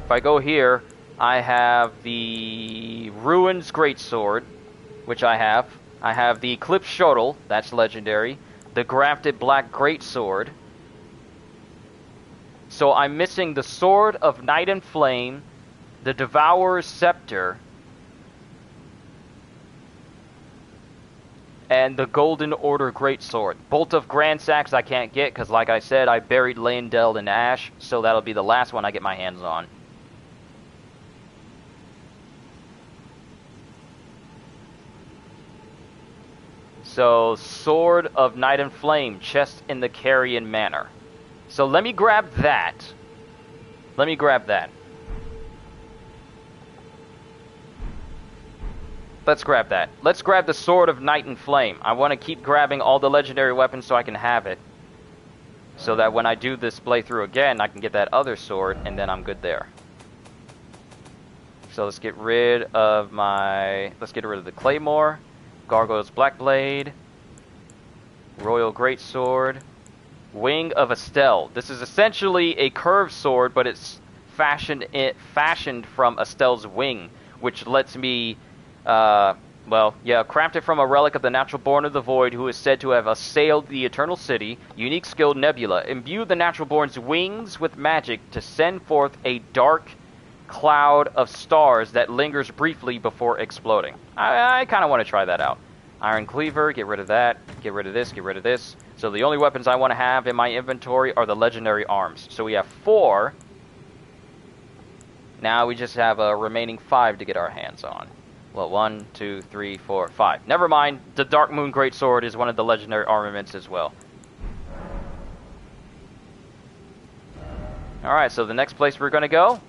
If I go here, I have the Ruins Greatsword, which I have. I have the Eclipse Shuttle, that's legendary. The Grafted Black Greatsword. So I'm missing the Sword of Night and Flame, the Devourer's Scepter, and the Golden Order Greatsword. Bolt of Grandsax I can't get because, like I said, I buried Leyendell in ash, so that'll be the last one I get my hands on. So, Sword of Night and Flame, chest in the Carrion Manor. So let me grab that. Let me grab that. Let's grab that. Let's grab the Sword of Night and Flame. I want to keep grabbing all the legendary weapons so I can have it. So that when I do this playthrough again, I can get that other sword, and then I'm good there. So let's get rid of my... Let's get rid of the Claymore. Gargoyle's Black Blade. Royal Greatsword. Wing of Estelle. This is essentially a curved sword, but it's fashioned from Estelle's wing, which lets me, crafted from a relic of the Natural Born of the Void, who is said to have assailed the Eternal City. Unique skill Nebula. Imbue the Natural Born's wings with magic to send forth a dark cloud of stars that lingers briefly before exploding. I kind of want to try that out. Iron Cleaver, get rid of that, get rid of this, get rid of this. So the only weapons I want to have in my inventory are the legendary arms. So we have 4. Now we just have a remaining 5 to get our hands on. Well, 1, 2, 3, 4, 5. Never mind, the Dark Moon Greatsword is one of the legendary armaments as well. Alright, so the next place we're going to go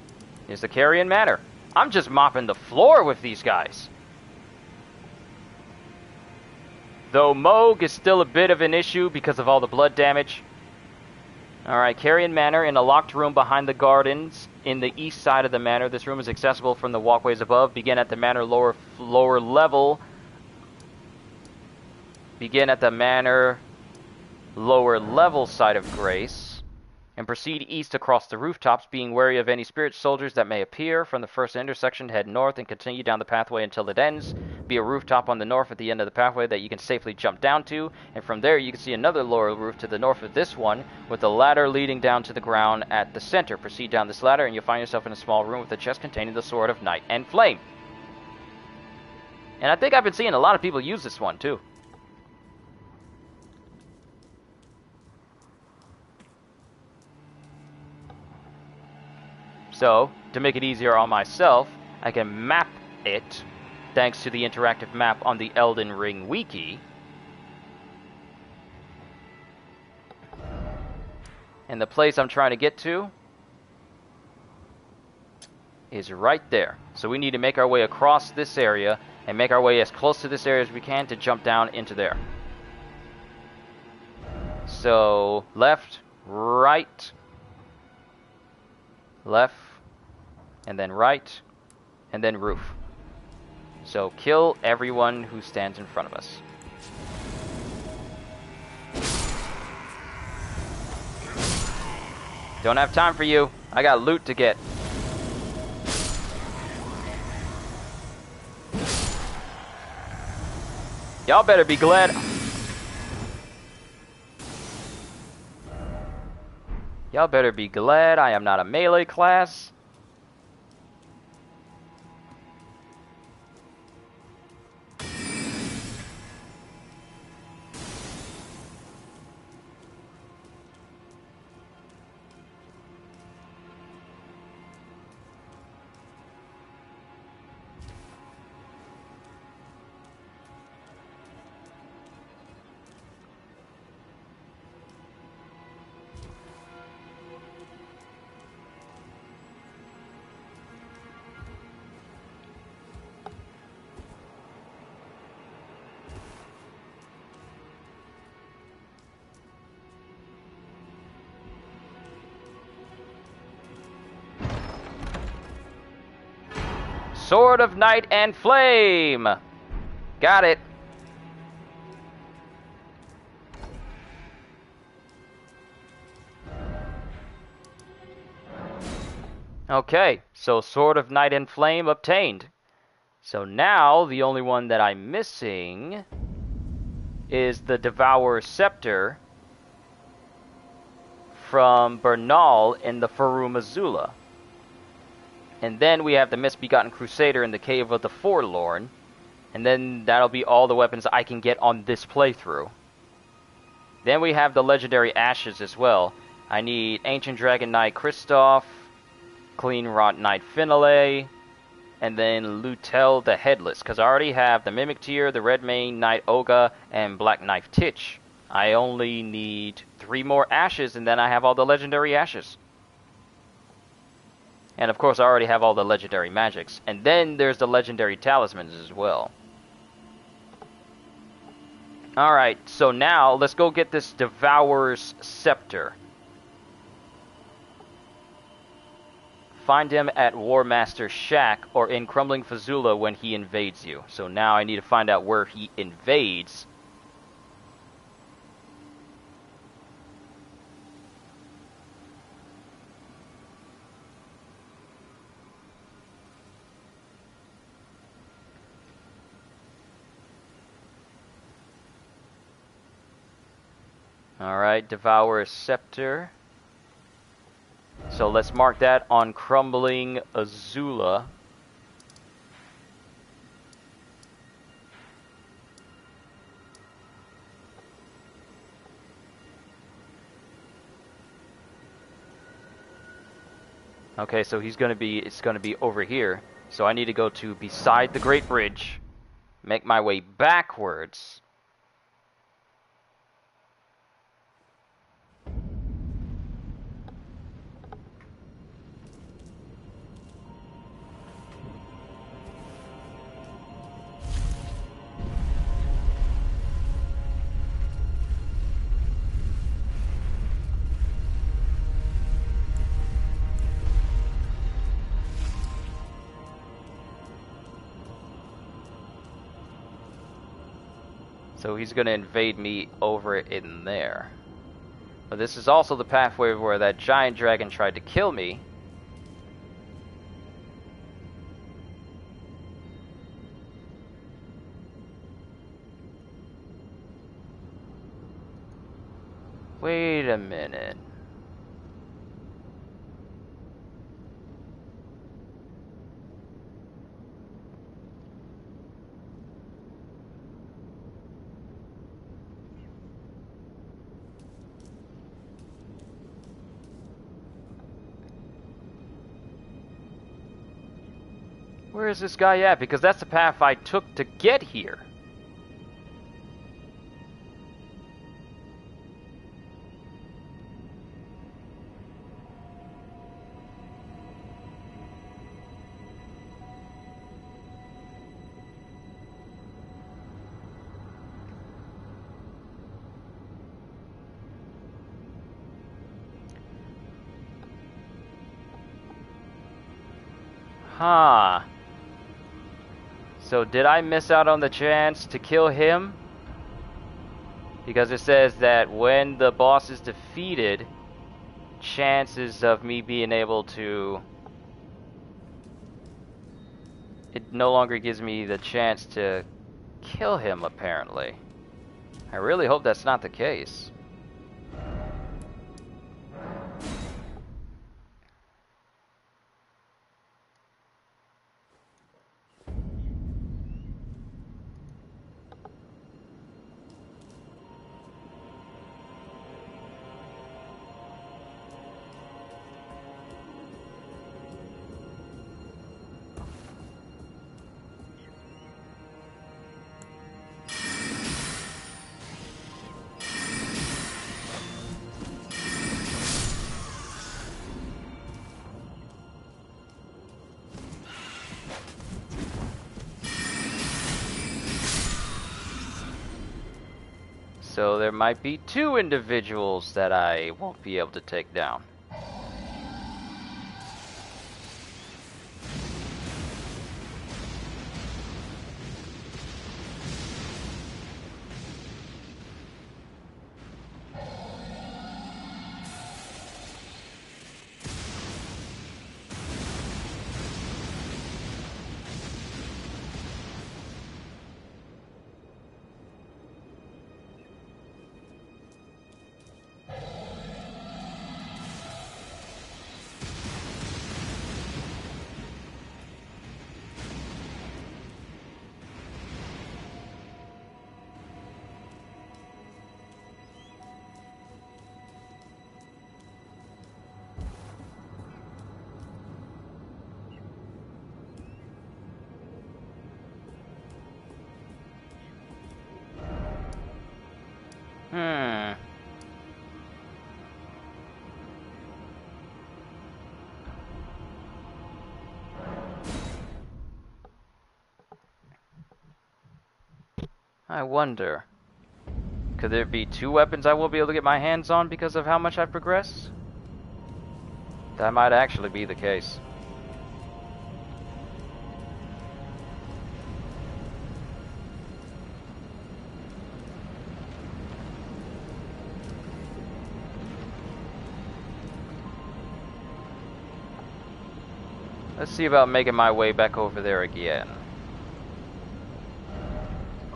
is the Carrion Manor. I'm just mopping the floor with these guys. Though Moog is still a bit of an issue because of all the blood damage. Alright, Carrion Manor in a locked room behind the gardens in the east side of the manor. This room is accessible from the walkways above. Begin at the manor lower level. Begin at the manor lower level side of Grace. And proceed east across the rooftops, being wary of any spirit soldiers that may appear. From the first intersection, head north and continue down the pathway until it ends. Be a rooftop on the north at the end of the pathway that you can safely jump down to. And from there, you can see another lower roof to the north of this one, with a ladder leading down to the ground at the center. Proceed down this ladder, and you'll find yourself in a small room with a chest containing the Sword of Night and Flame. And I think I've been seeing a lot of people use this one, too. So, to make it easier on myself, I can map it, thanks to the interactive map on the Elden Ring wiki. And the place I'm trying to get to is right there. So we need to make our way across this area and make our way as close to this area as we can to jump down into there. So, left, right, left, and then right, and then roof. So kill everyone who stands in front of us. Don't have time for you. I got loot to get. Y'all better be glad. Y'all better be glad I am not a melee class. Sword of Night and Flame! Got it. Okay, so Sword of Night and Flame obtained. So now, the only one that I'm missing is the Devourer's Scepter from Bernal in the Farum Azula. And then we have the Misbegotten Crusader in the Cave of the Forlorn. And then that'll be all the weapons I can get on this playthrough. Then we have the Legendary Ashes as well. I need Ancient Dragon Knight Kristoff, Clean Rot Knight Finale, and then Lutel the Headless. Because I already have the Mimic Tear, the Red Mane Knight Oga, and Black Knife Titch. I only need 3 more Ashes, and then I have all the Legendary Ashes. And of course I already have all the legendary magics. And then there's the legendary talismans as well. Alright, so now let's go get this Devourer's Scepter. Find him at War Master's Shack or in Crumbling Fazula when he invades you. So now I need to find out where he invades. Alright, Devourer's Scepter. So let's mark that on Crumbling Azula. Okay, so it's gonna be over here. So I need to go to beside the Great Bridge, make my way backwards. So he's going to invade me over in there. But this is also the pathway where that giant dragon tried to kill me. Wait a minute. Where is this guy at? Because that's the path I took to get here. Huh. So did I miss out on the chance to kill him? Because it says that when the boss is defeated, chances of me being able to... It no longer gives me the chance to kill him, apparently. I really hope that's not the case. So there might be two individuals that I won't be able to take down. I wonder, could there be two weapons I won't be able to get my hands on because of how much I've progressed? That might actually be the case. Let's see about making my way back over there again.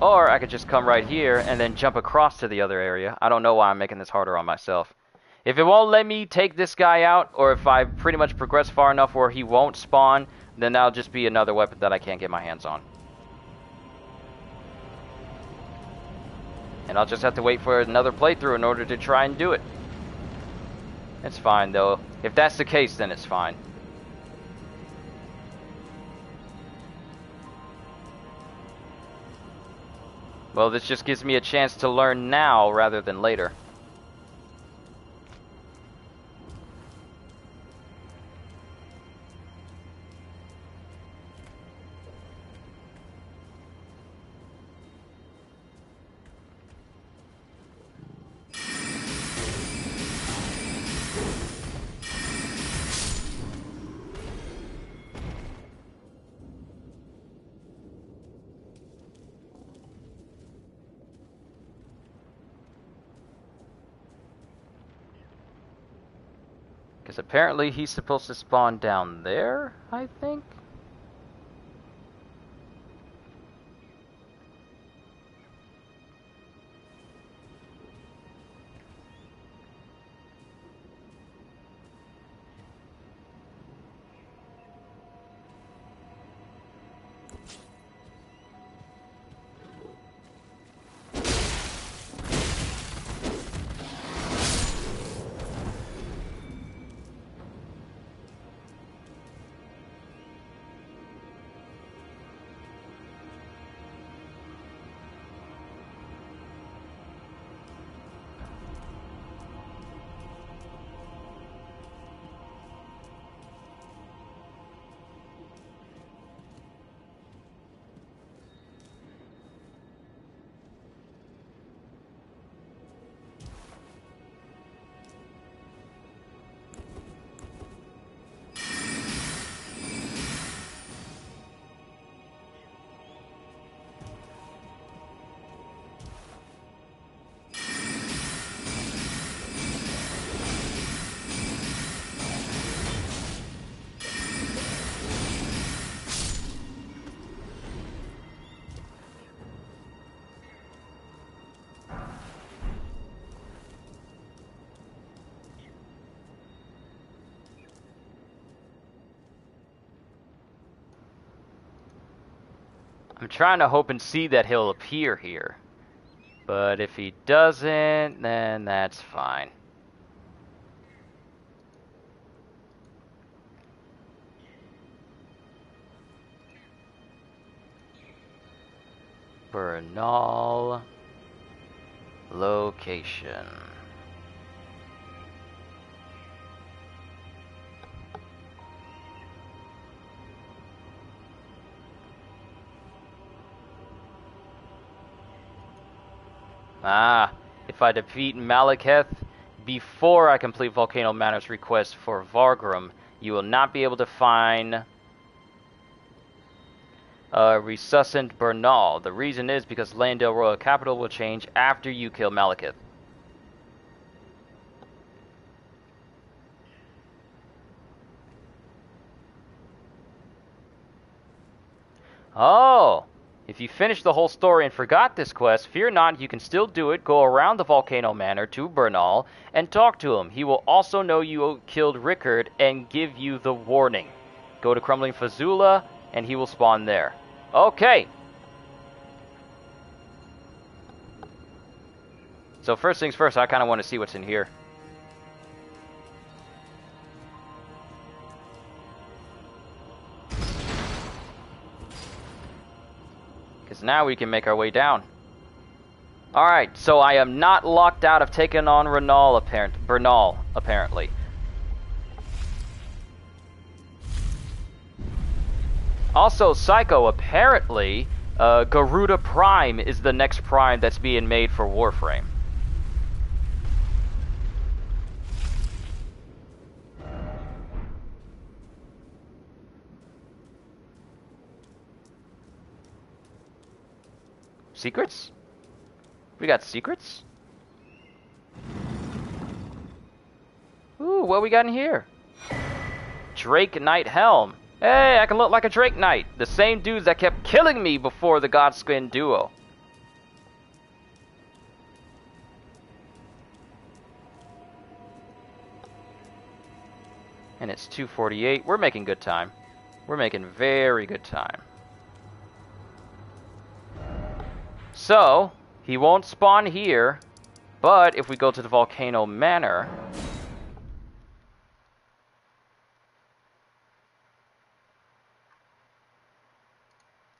Or I could just come right here and then jump across to the other area. I don't know why I'm making this harder on myself. If it won't let me take this guy out, or if I pretty much progress far enough where he won't spawn, then that'll just be another weapon that I can't get my hands on. And I'll just have to wait for another playthrough in order to try and do it. It's fine though. If that's the case, then it's fine. Well, this just gives me a chance to learn now rather than later. Because apparently he's supposed to spawn down there, I think? I'm trying to hope and see that he'll appear here. But if he doesn't, then that's fine. Bernal location. Ah, if I defeat Malekith before I complete Volcano Manor's request for Vargrim, you will not be able to find Resuscent Bernal. The reason is because Landale Royal Capital will change after you kill Malekith. Oh! If you finished the whole story and forgot this quest, fear not, you can still do it. Go around the Volcano Manor to Bernal and talk to him. He will also know you killed Rickard and give you the warning. Go to Crumbling Fazula and he will spawn there. Okay. So first things first, I kind of want to see what's in here. Because now we can make our way down. Alright, so I am not locked out of taking on Bernal, apparently. Also, Psycho, apparently, Garuda Prime is the next Prime that's being made for Warframe. Secrets? We got secrets? Ooh, what we got in here? Drake Knight Helm. Hey, I can look like a Drake Knight. The same dudes that kept killing me before the Godskin duo. And it's 2:48. We're making good time. We're making very good time. So, he won't spawn here, but if we go to the Volcano Manor,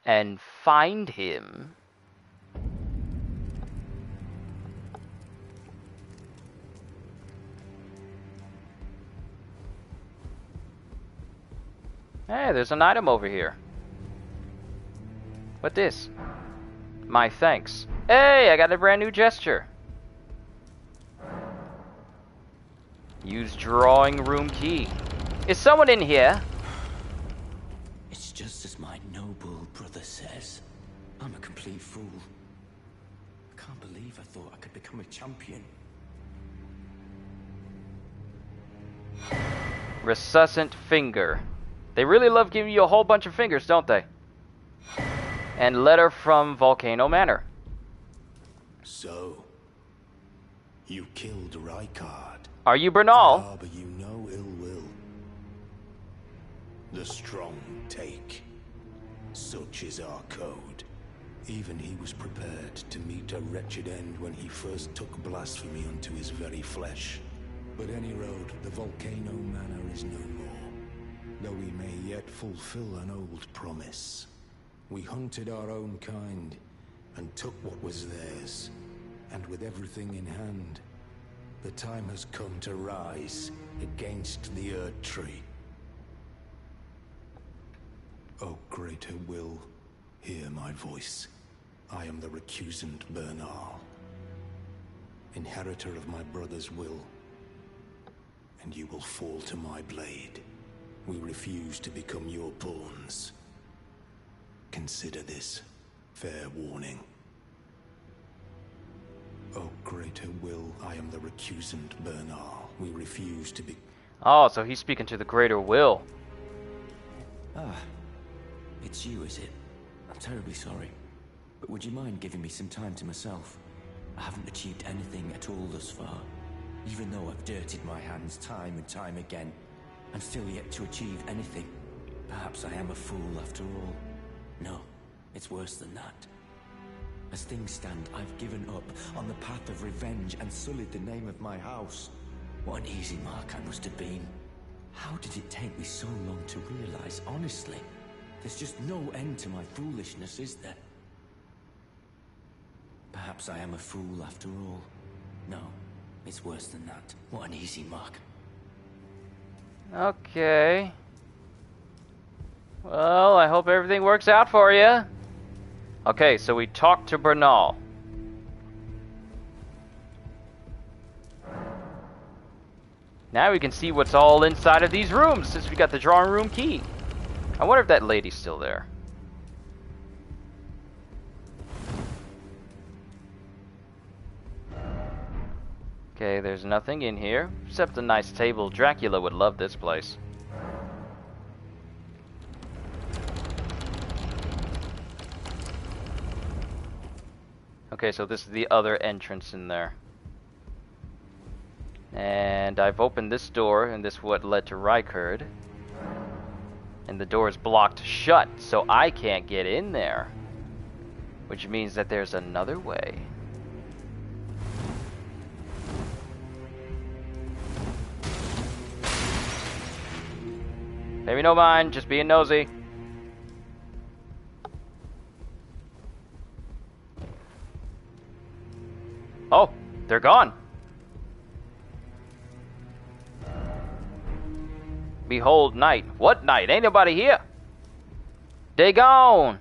and find him, hey, there's an item over here. What this? My thanks. Hey, I got a brand new gesture. Use drawing room key. Is someone in here? It's just as my noble brother says. I'm a complete fool. I can't believe I thought I could become a champion. Resuscent finger. They really love giving you a whole bunch of fingers, don't they? And letter from Volcano Manor. So, you killed Rykard. Are you Bernal? Harbor you no ill will. The strong take. Such is our code. Even he was prepared to meet a wretched end when he first took blasphemy unto his very flesh. But any road, the Volcano Manor is no more, though we may yet fulfill an old promise. We hunted our own kind, and took what was theirs, and with everything in hand, the time has come to rise against the Erd Tree. O greater will, hear my voice. I am the recusant Bernal, inheritor of my brother's will, and you will fall to my blade. We refuse to become your pawns. Consider this fair warning. O greater will, I am the recusant Bernal. We refuse to be... Oh, so he's speaking to the greater will. Ah, it's you, is it? I'm terribly sorry. But would you mind giving me some time to myself? I haven't achieved anything at all thus far. Even though I've dirtied my hands time and time again, I'm still yet to achieve anything. Perhaps I am a fool after all. No, it's worse than that. As things stand, I've given up on the path of revenge and sullied the name of my house. What an easy mark I must have been. How did it take me so long to realize, honestly? There's just no end to my foolishness, is there? Perhaps I am a fool after all. No, it's worse than that. What an easy mark. Okay. Well, I hope everything works out for you. Okay, so we talked to Bernal. Now we can see what's all inside of these rooms, since we got the drawing room key. I wonder if that lady's still there. Okay, there's nothing in here, except a nice table. Dracula would love this place. Okay, so this is the other entrance in there. And I've opened this door, and this is what led to Rykard. And the door is blocked shut, so I can't get in there. Which means that there's another way. Maybe no mind, just being nosy. Oh, they're gone. Behold night. What night? Ain't nobody here. They gone.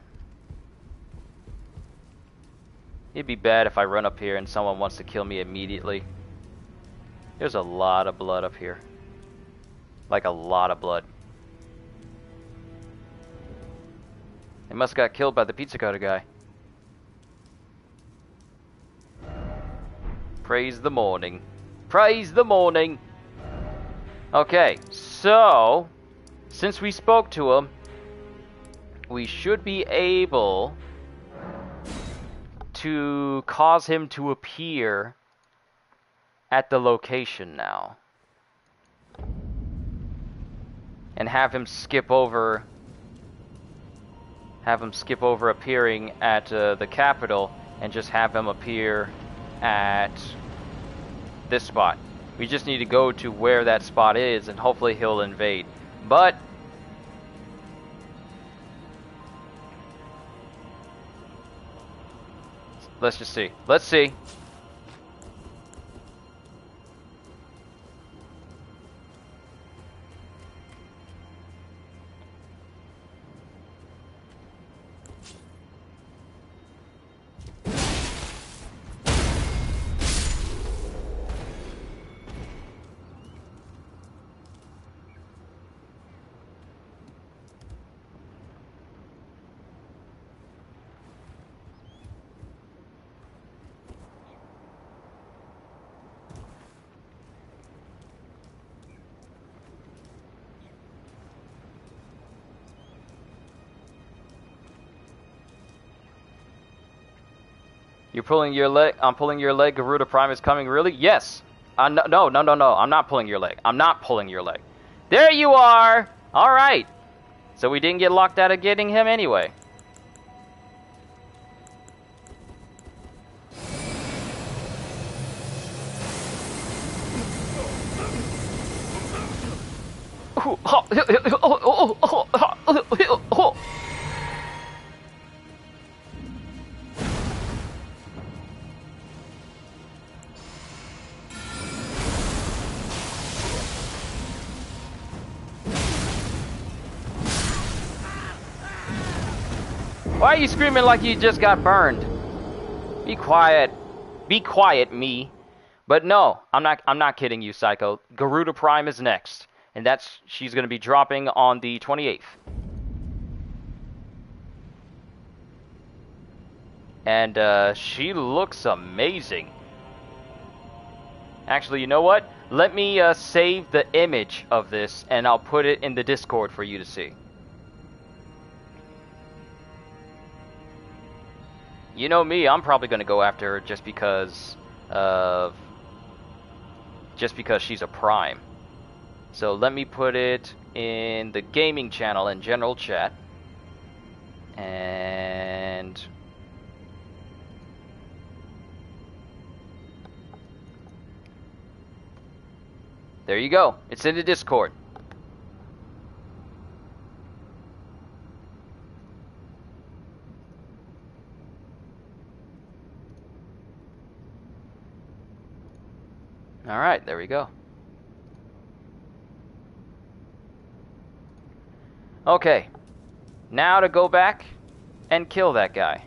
It'd be bad if I run up here and someone wants to kill me immediately. There's a lot of blood up here. Like a lot of blood. They must have got killed by the pizza cutter guy. Praise the morning. Praise the morning. Okay, so since we spoke to him, we should be able to cause him to appear at the location now. And have him skip over appearing at the capital, and just have him appear at this spot. We just need to go to where that spot is, and hopefully he'll invade. But let's just see. Let's see. You're pulling your leg. I'm pulling your leg. Garuda Prime is coming. Really? Yes. No. I'm not pulling your leg. I'm not pulling your leg. There you are. All right. So we didn't get locked out of getting him anyway. Why are you screaming like you just got burned? Be quiet. Be quiet, me. But no, I'm not kidding you, Psycho. Garuda Prime is next. And she's going to be dropping on the 28th. And she looks amazing. Actually, you know what? Let me save the image of this and I'll put it in the Discord for you to see. You know me, I'm probably going to go after her just because she's a Prime. So let me put it in the gaming channel in general chat. And there you go. It's in the Discord. Alright, there we go. Okay, now to go back and kill that guy.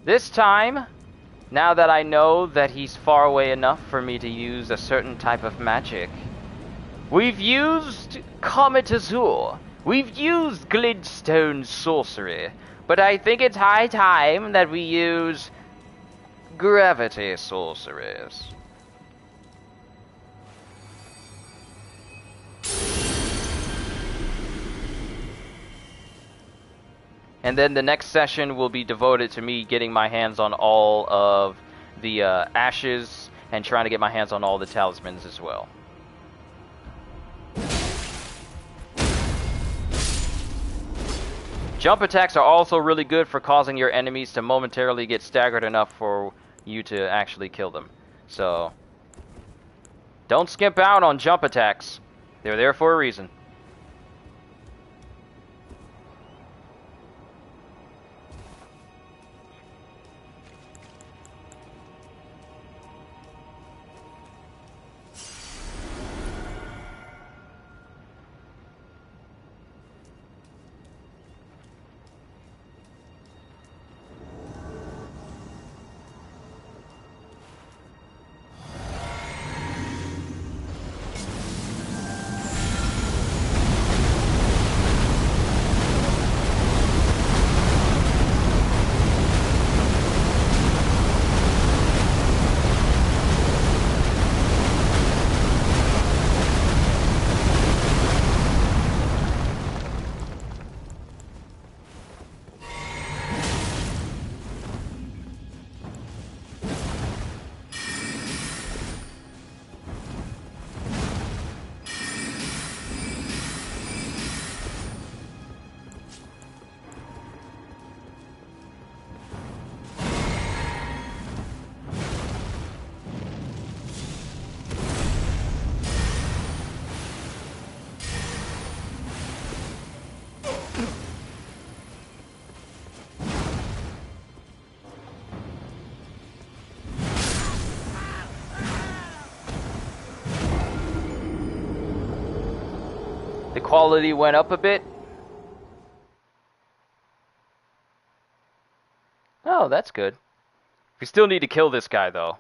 This time, now that I know that he's far away enough for me to use a certain type of magic, we've used Comet Azure, we've used Glintstone Sorcery, but I think it's high time that we use Gravity Sorceries. And then the next session will be devoted to me getting my hands on all of the ashes and trying to get my hands on all the talismans as well. Jump attacks are also really good for causing your enemies to momentarily get staggered enough for you to actually kill them. So, don't skimp out on jump attacks. They're there for a reason. The quality went up a bit. Oh, that's good. We still need to kill this guy, though.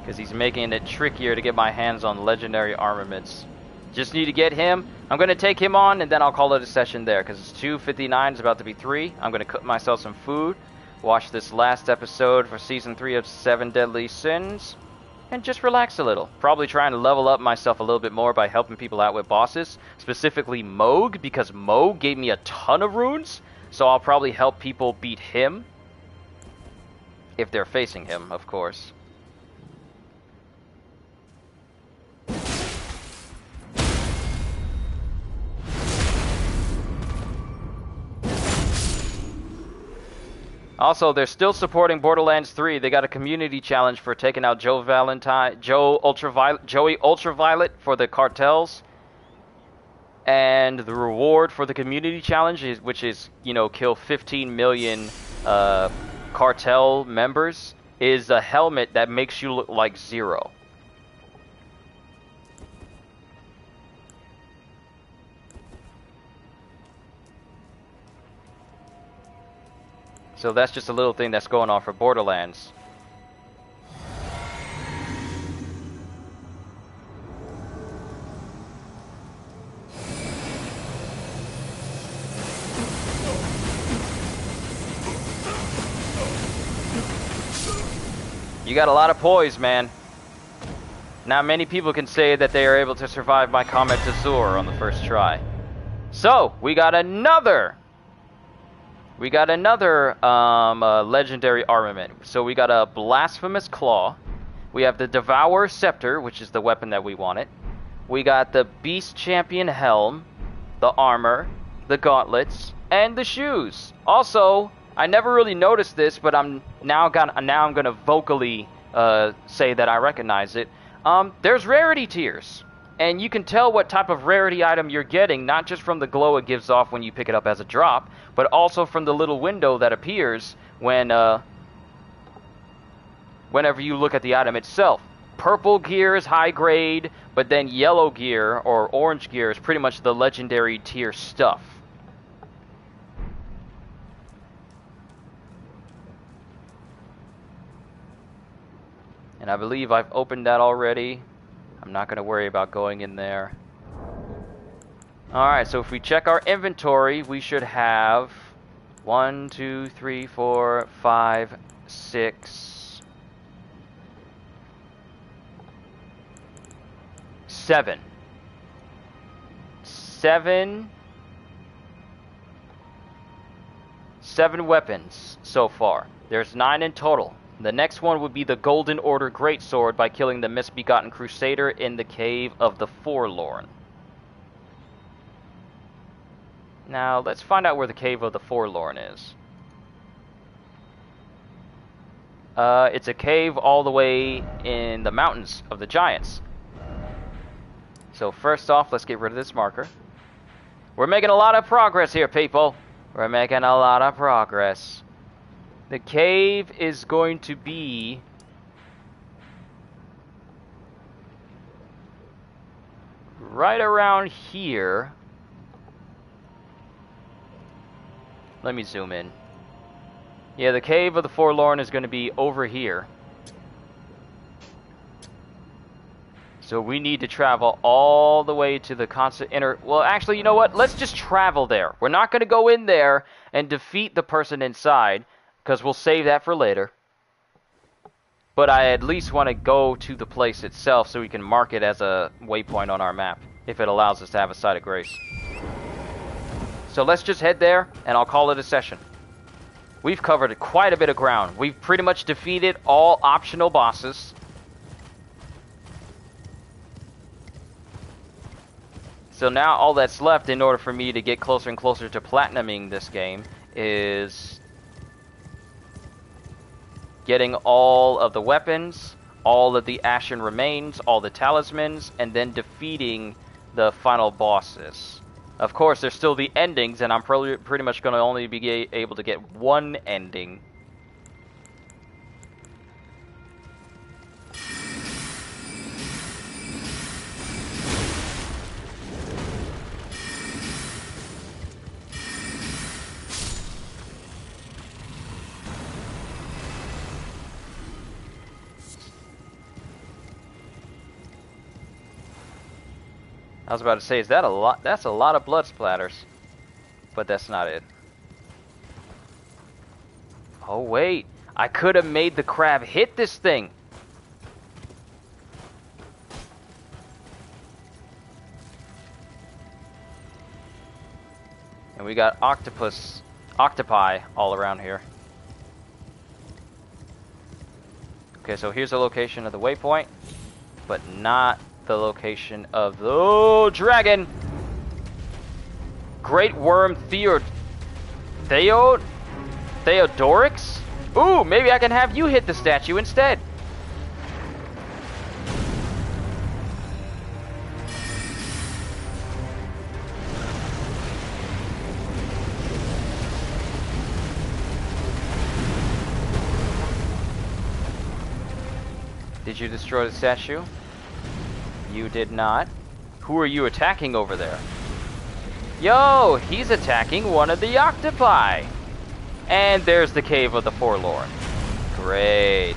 Because he's making it trickier to get my hands on legendary armaments. Just need to get him. I'm going to take him on, and then I'll call it a session there. Because it's 2:59, it's about to be 3. I'm going to cook myself some food. Watch this last episode for Season 3 of 7 Deadly Sins. and just relax a little. Probably trying to level up myself a little bit more by helping people out with bosses, specifically Moog, because Moog gave me a ton of runes, so I'll probably help people beat him, if they're facing him, of course. Also, they're still supporting Borderlands 3. They got a community challenge for taking out Joey Ultraviolet for the cartels. And the reward for the community challenge, which is, you know, kill 15 million cartel members, is a helmet that makes you look like Zero. So that's just a little thing that's going on for Borderlands. You got a lot of poise, man. Not many people can say that they are able to survive my Comet d'Azur on the first try. So, we got another legendary armament. So we got a Blasphemous Claw. We have the Devour Scepter, which is the weapon that we wanted. We got the Beast Champion Helm, the armor, the gauntlets, and the shoes. Also, I never really noticed this, but I'm gonna vocally say that I recognize it. There's rarity tiers. And you can tell what type of rarity item you're getting, not just from the glow it gives off when you pick it up as a drop, but also from the little window that appears when, whenever you look at the item itself. Purple gear is high grade, but then yellow gear or orange gear is pretty much the legendary tier stuff. And I believe I've opened that already. I'm not going to worry about going in there. Alright, so if we check our inventory, we should have 1, 2, 3, 4, 5, 6, 7. 7 weapons so far. There's 9 in total. The next one would be the Golden Order Greatsword by killing the Misbegotten Crusader in the Cave of the Forlorn. Now, let's find out where the Cave of the Forlorn is. It's a cave all the way in the mountains of the Giants. So first off, let's get rid of this marker. We're making a lot of progress here, people. We're making a lot of progress. The cave is going to be right around here. Let me zoom in. Yeah, the Cave of the Forlorn is going to be over here. So we need to travel all the way to the constant inner... Well, actually, you know what? Let's just travel there. We're not going to go in there and defeat the person inside, because we'll save that for later. But I at least want to go to the place itself so we can mark it as a waypoint on our map, if it allows us to have a site of grace. So let's just head there, and I'll call it a session. We've covered quite a bit of ground. We've pretty much defeated all optional bosses. So now all that's left in order for me to get closer and closer to platinuming this game is getting all of the weapons, all of the Ashen Remains, all the Talismans, and then defeating the final bosses. Of course, there's still the endings, and I'm probably pretty much going to only be able to get one ending. I was about to say, is that a lot? That's a lot of blood splatters. But that's not it. Oh, wait. I could have made the crab hit this thing. And we got octopi all around here. Okay, so here's the location of the waypoint, but not the location of the dragon. Great Worm Theodorix? Ooh, maybe I can have you hit the statue instead. Did you destroy the statue? You did not. Who are you attacking over there? Yo, he's attacking one of the octopi. And there's the Cave of the Forlorn. Great.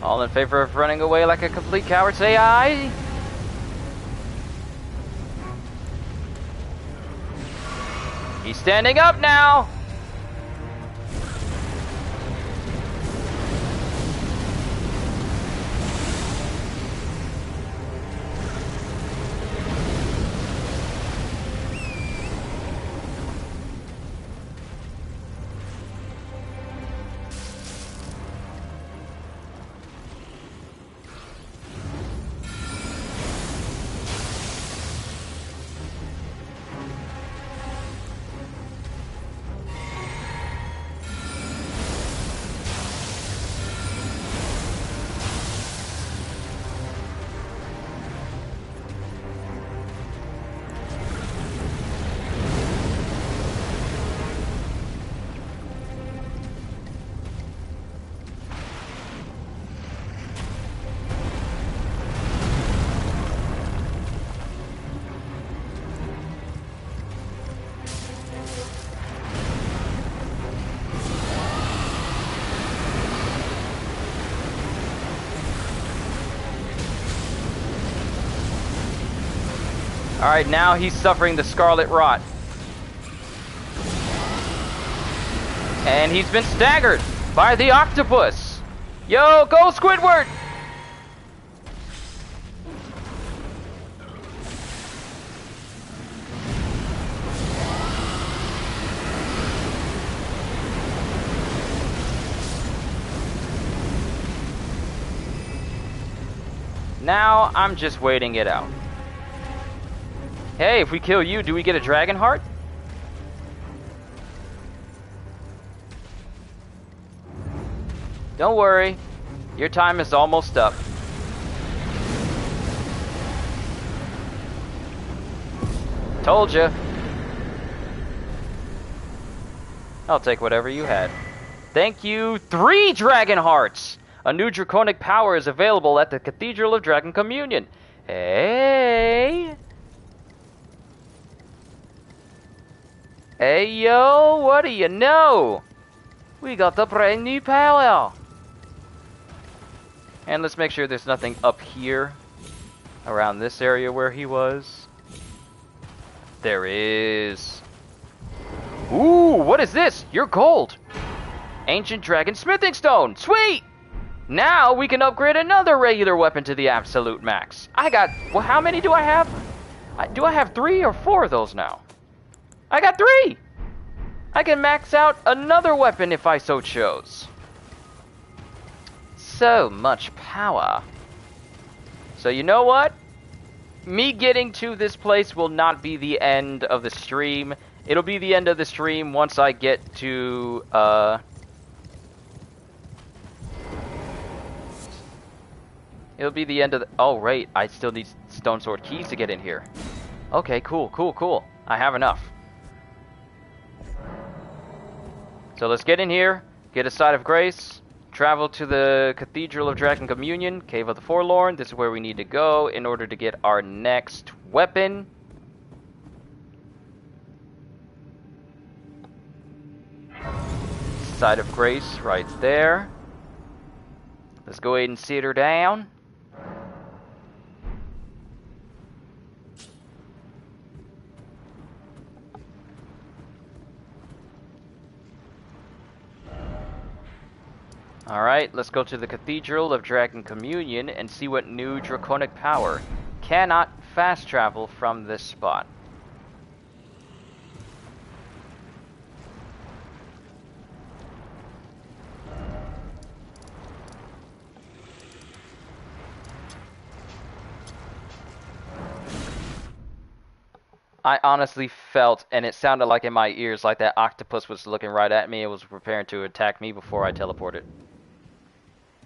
All in favor of running away like a complete coward, say aye. He's standing up now. Alright, now he's suffering the Scarlet Rot. And he's been staggered by the octopus. Yo, go Squidward! Now I'm just waiting it out. Hey, if we kill you, do we get a dragon heart? Don't worry, your time is almost up. Told ya. I'll take whatever you had. Thank you. 3 dragon hearts! A new draconic power is available at the Cathedral of Dragon Communion. Hey! Hey yo, what do you know? We got the brand new power. And let's make sure there's nothing up here around this area where he was. There is. Ooh, what is this? You're gold. Ancient Dragon Smithing Stone. Sweet! Now we can upgrade another regular weapon to the absolute max. I got, well, how many do I have? Do I have 3 or 4 of those now? I got 3! I can max out another weapon if I so chose. So much power. So you know what? Me getting to this place will not be the end of the stream. It'll be the end of the stream once I get to, It'll be the end of the... Oh, right. I still need Stone Sword keys to get in here. Okay, cool, cool, cool. I have enough. So let's get in here, get a Side of Grace, travel to the Cathedral of Dragon Communion, Cave of the Forlorn. This is where we need to go in order to get our next weapon. Side of Grace right there. Let's go ahead and sit her down. Alright, let's go to the Cathedral of Dragon Communion and see what new draconic power cannot fast travel from this spot. I honestly felt, and it sounded like in my ears, like that octopus was looking right at me and was preparing to attack me before I teleported.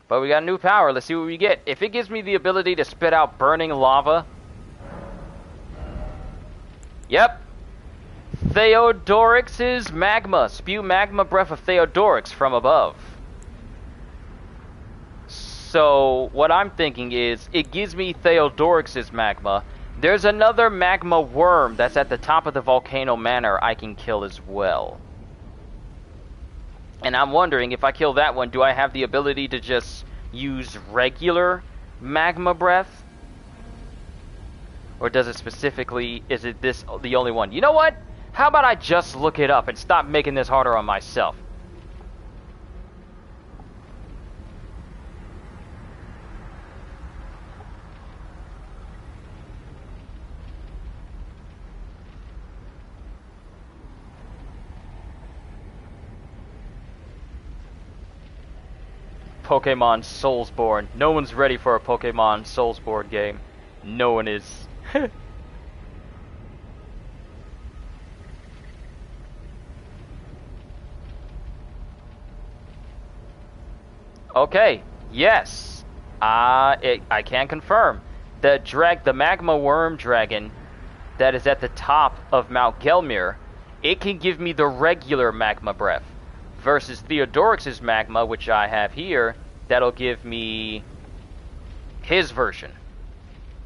But we got new power. Let's see what we get. If it gives me the ability to spit out burning lava. Yep. Theodorix's magma. Spew magma breath of Theodorix from above. So, what I'm thinking is, it gives me Theodorix's magma. There's another magma worm that's at the top of the Volcano Manor I can kill as well. And I'm wondering, if I kill that one, do I have the ability to just use regular magma breath? Or does it specifically, is it this the only one? You know what? How about I just look it up and stop making this harder on myself? Pokemon Soulsborne. No one's ready for a Pokemon Soulsborne game. No one is. Okay, yes. I can confirm. The Magma Worm Dragon that is at the top of Mount Gelmir, it can give me the regular Magma Breath. Versus Theodorix's magma, which I have here, that'll give me his version.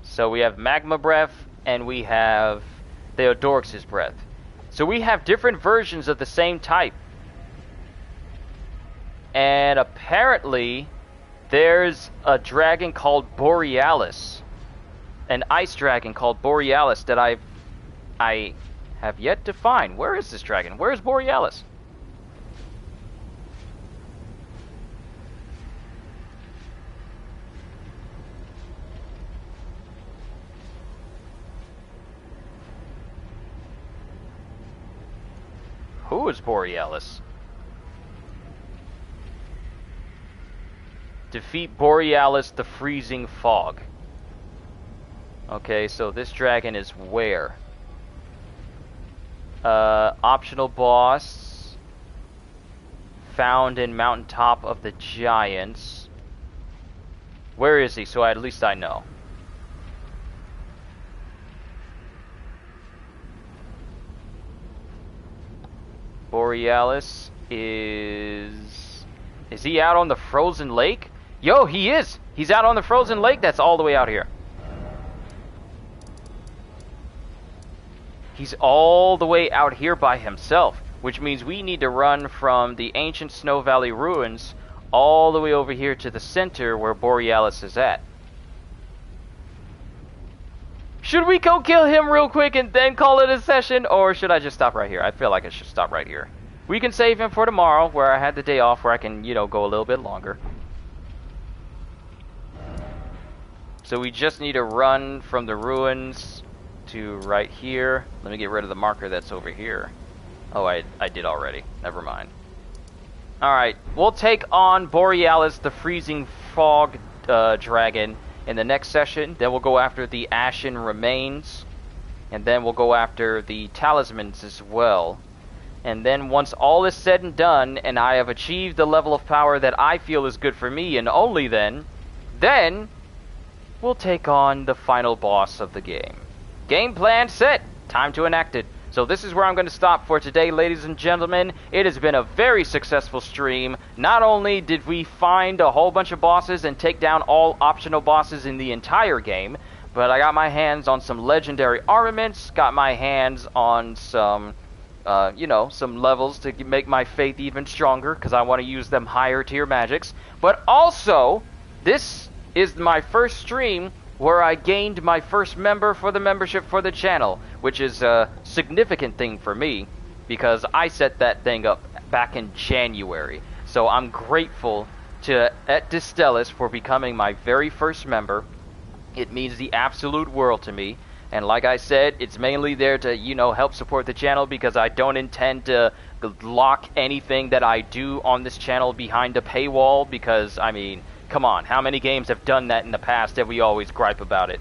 So we have magma breath, and we have Theodorix's breath. So we have different versions of the same type. And apparently, there's a dragon called Borealis. An ice dragon called Borealis that I have yet to find. Where is this dragon? Where is Borealis? Who is Borealis? Defeat Borealis the Freezing Fog. Okay, so this dragon is where? Optional boss. Found in Mountaintop of the Giants. Where is he? So at least I know. Borealis is he out on the frozen lake? Yo, he is! He's out on the frozen lake that's all the way out here. He's all the way out here by himself, which means we need to run from the ancient Snow Valley ruins all the way over here to the center where Borealis is at. Should we go kill him real quick and then call it a session, or should I just stop right here? I feel like I should stop right here. We can save him for tomorrow, where I had the day off, where I can, you know, go a little bit longer. So we just need to run from the ruins to right here. Let me get rid of the marker that's over here. Oh, I did already. Never mind. Alright, we'll take on Borealis, the freezing fog dragon, in the next session. Then we'll go after the Ashen Remains. And then we'll go after the Talismans as well. And then once all is said and done, and I have achieved the level of power that I feel is good for me, and only then we'll take on the final boss of the game. Game plan set! Time to enact it. So this is where I'm going to stop for today, ladies and gentlemen. It has been a very successful stream. Not only did we find a whole bunch of bosses and take down all optional bosses in the entire game, but I got my hands on some legendary armaments, got my hands on some, some levels to make my faith even stronger, because I want to use them higher tier magics. But also, this is my first stream where I gained my first member for the membership for the channel, which is a significant thing for me, because I set that thing up back in January. So I'm grateful to Distellis for becoming my very first member. It means the absolute world to me. And like I said, it's mainly there to, help support the channel, because I don't intend to lock anything that I do on this channel behind a paywall, because, come on, how many games have done that in the past and we always gripe about it?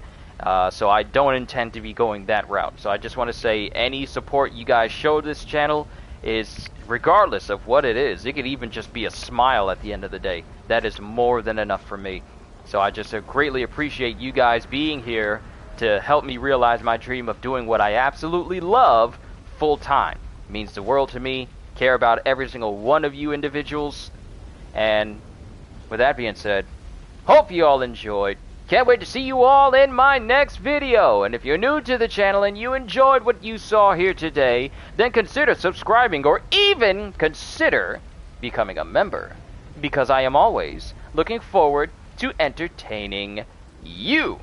So I don't intend to be going that route. So I just want to say any support you guys show this channel is, regardless of what it is, it could even just be a smile at the end of the day. That is more than enough for me. So I just greatly appreciate you guys being here to help me realize my dream of doing what I absolutely love full time. It means the world to me. Care about every single one of you individuals. And with that being said, hope you all enjoyed. Can't wait to see you all in my next video. And if you're new to the channel and you enjoyed what you saw here today, then consider subscribing or even consider becoming a member, because I am always looking forward to entertaining you.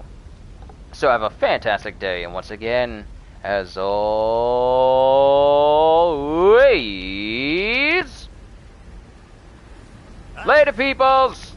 So have a fantastic day, and once again, as always, later peoples!